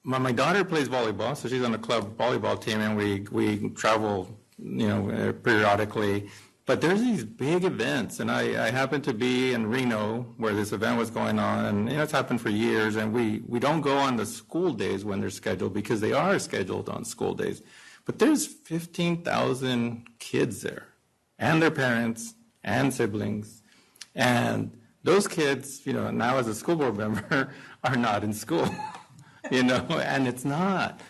My daughter plays volleyball, so she's on the club volleyball team, and we travel, periodically. But there's these big events, and I happened to be in Reno where this event was going on, and it's happened for years. And we don't go on the school days when they're scheduled, because they are scheduled on school days. But there's 15,000 kids there, and their parents and siblings, and those kids, now as a school board member, are not in school. And it's not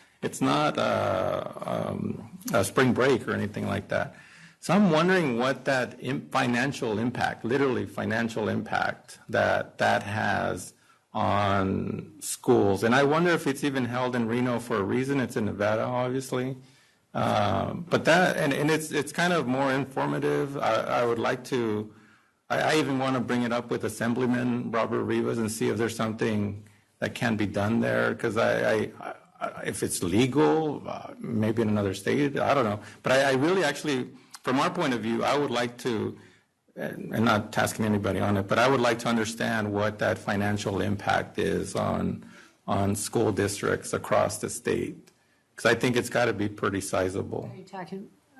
a spring break or anything like that. So I'm wondering what that financial impact, literally financial impact, that has on schools. And I wonder if it's even held in Reno for a reason. It's in Nevada, obviously. But that, and it's kind of more informative. I would like to, I even want to bring it up with Assemblyman Robert Rivas and see if there's something that can be done there, because if it's legal, maybe in another state, I don't know. But I really actually, from our point of view, I would like to, and not tasking anybody on it, but I would like to understand what that financial impact is on school districts across the state, because I think it's got to be pretty sizable.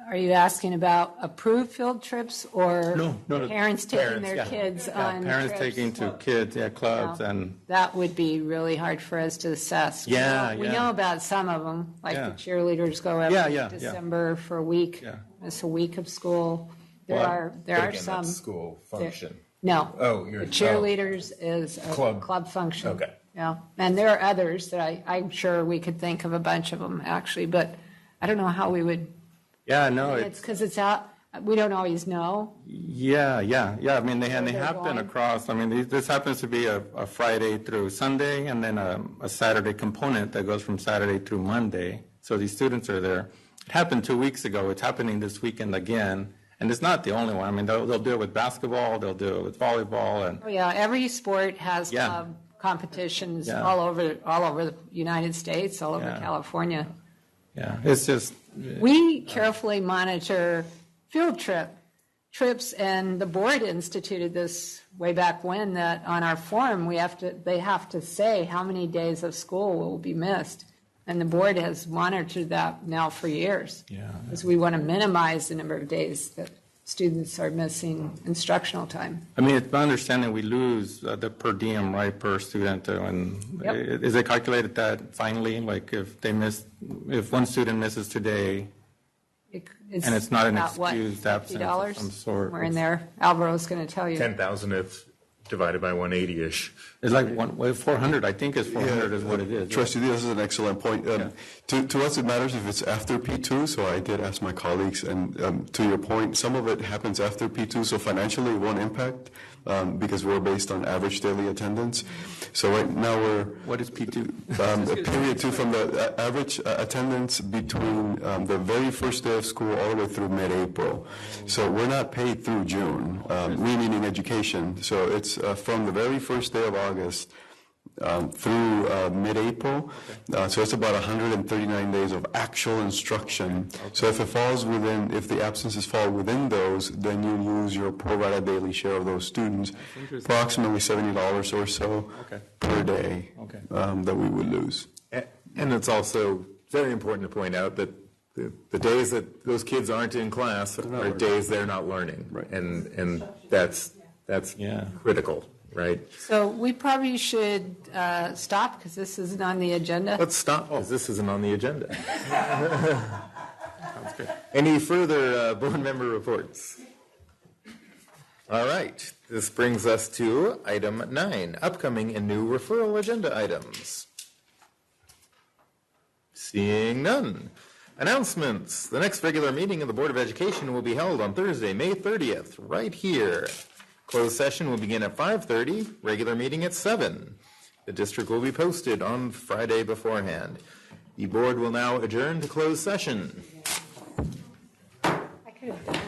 Are you asking about approved field trips or parents taking their kids on parents trips? Taking to kids, clubs, and that would be really hard for us to assess. We know about some of them, like the cheerleaders go every December for a week. It's a week of school. There are some school function. No. The cheerleaders is a club function. Okay. Yeah, and there are others that I'm sure we could think of a bunch of them actually, but I don't know how we would. Yeah, no, it's because it's out. We don't always know. Yeah. I mean, they happen across. I mean, this happens to be a Friday through Sunday, and then a Saturday component that goes from Saturday through Monday. So these students are there. It happened 2 weeks ago. It's happening this weekend again, and it's not the only one. I mean, they'll do it with basketball. They'll do it with volleyball, and every sport has club competitions all over the United States, all over California. Yeah, it's just. We carefully monitor field trips, and the board instituted this way back when, that on our form they have to say how many days of school will be missed, and the board has monitored that now for years. Because we want to minimize the number of days that students are missing instructional time. I mean, it's my understanding we lose the per diem, right, per student. Is it calculated that finally, like if one student misses today, and it's not an excused absence of some sort? We're in there. Alvaro's going to tell you. 10,000 if divided by 180-ish. It's like 400, I think is 400 is what it is. Trustee, this is an excellent point. To us, it matters if it's after P2, so I did ask my colleagues, and to your point, some of it happens after P2, so financially it won't impact because we're based on average daily attendance. So right now What is P2? Period 2 from the average attendance between the very first day of school all the way through mid-April. So we're not paid through June, we meaning education. So it's from the very first day of August through mid-April. So it's about 139 days of actual instruction. So if the absences fall within those, then you use your pro rata daily share of those students, approximately $70 or so per day that we would lose. And it's also very important to point out that the days that those kids aren't in class are days they're not learning, and that's critical, right? So we probably should stop because this isn't on the agenda. Let's stop because this isn't on the agenda. Sounds good. Any further board member reports? All right, this brings us to item 9, upcoming and new referral agenda items. Seeing none. Announcements. The next regular meeting of the Board of Education will be held on Thursday, May 30th, right here. Closed session will begin at 5:30, regular meeting at 7. The district will be posted on Friday beforehand. The board will now adjourn to closed session. I could have done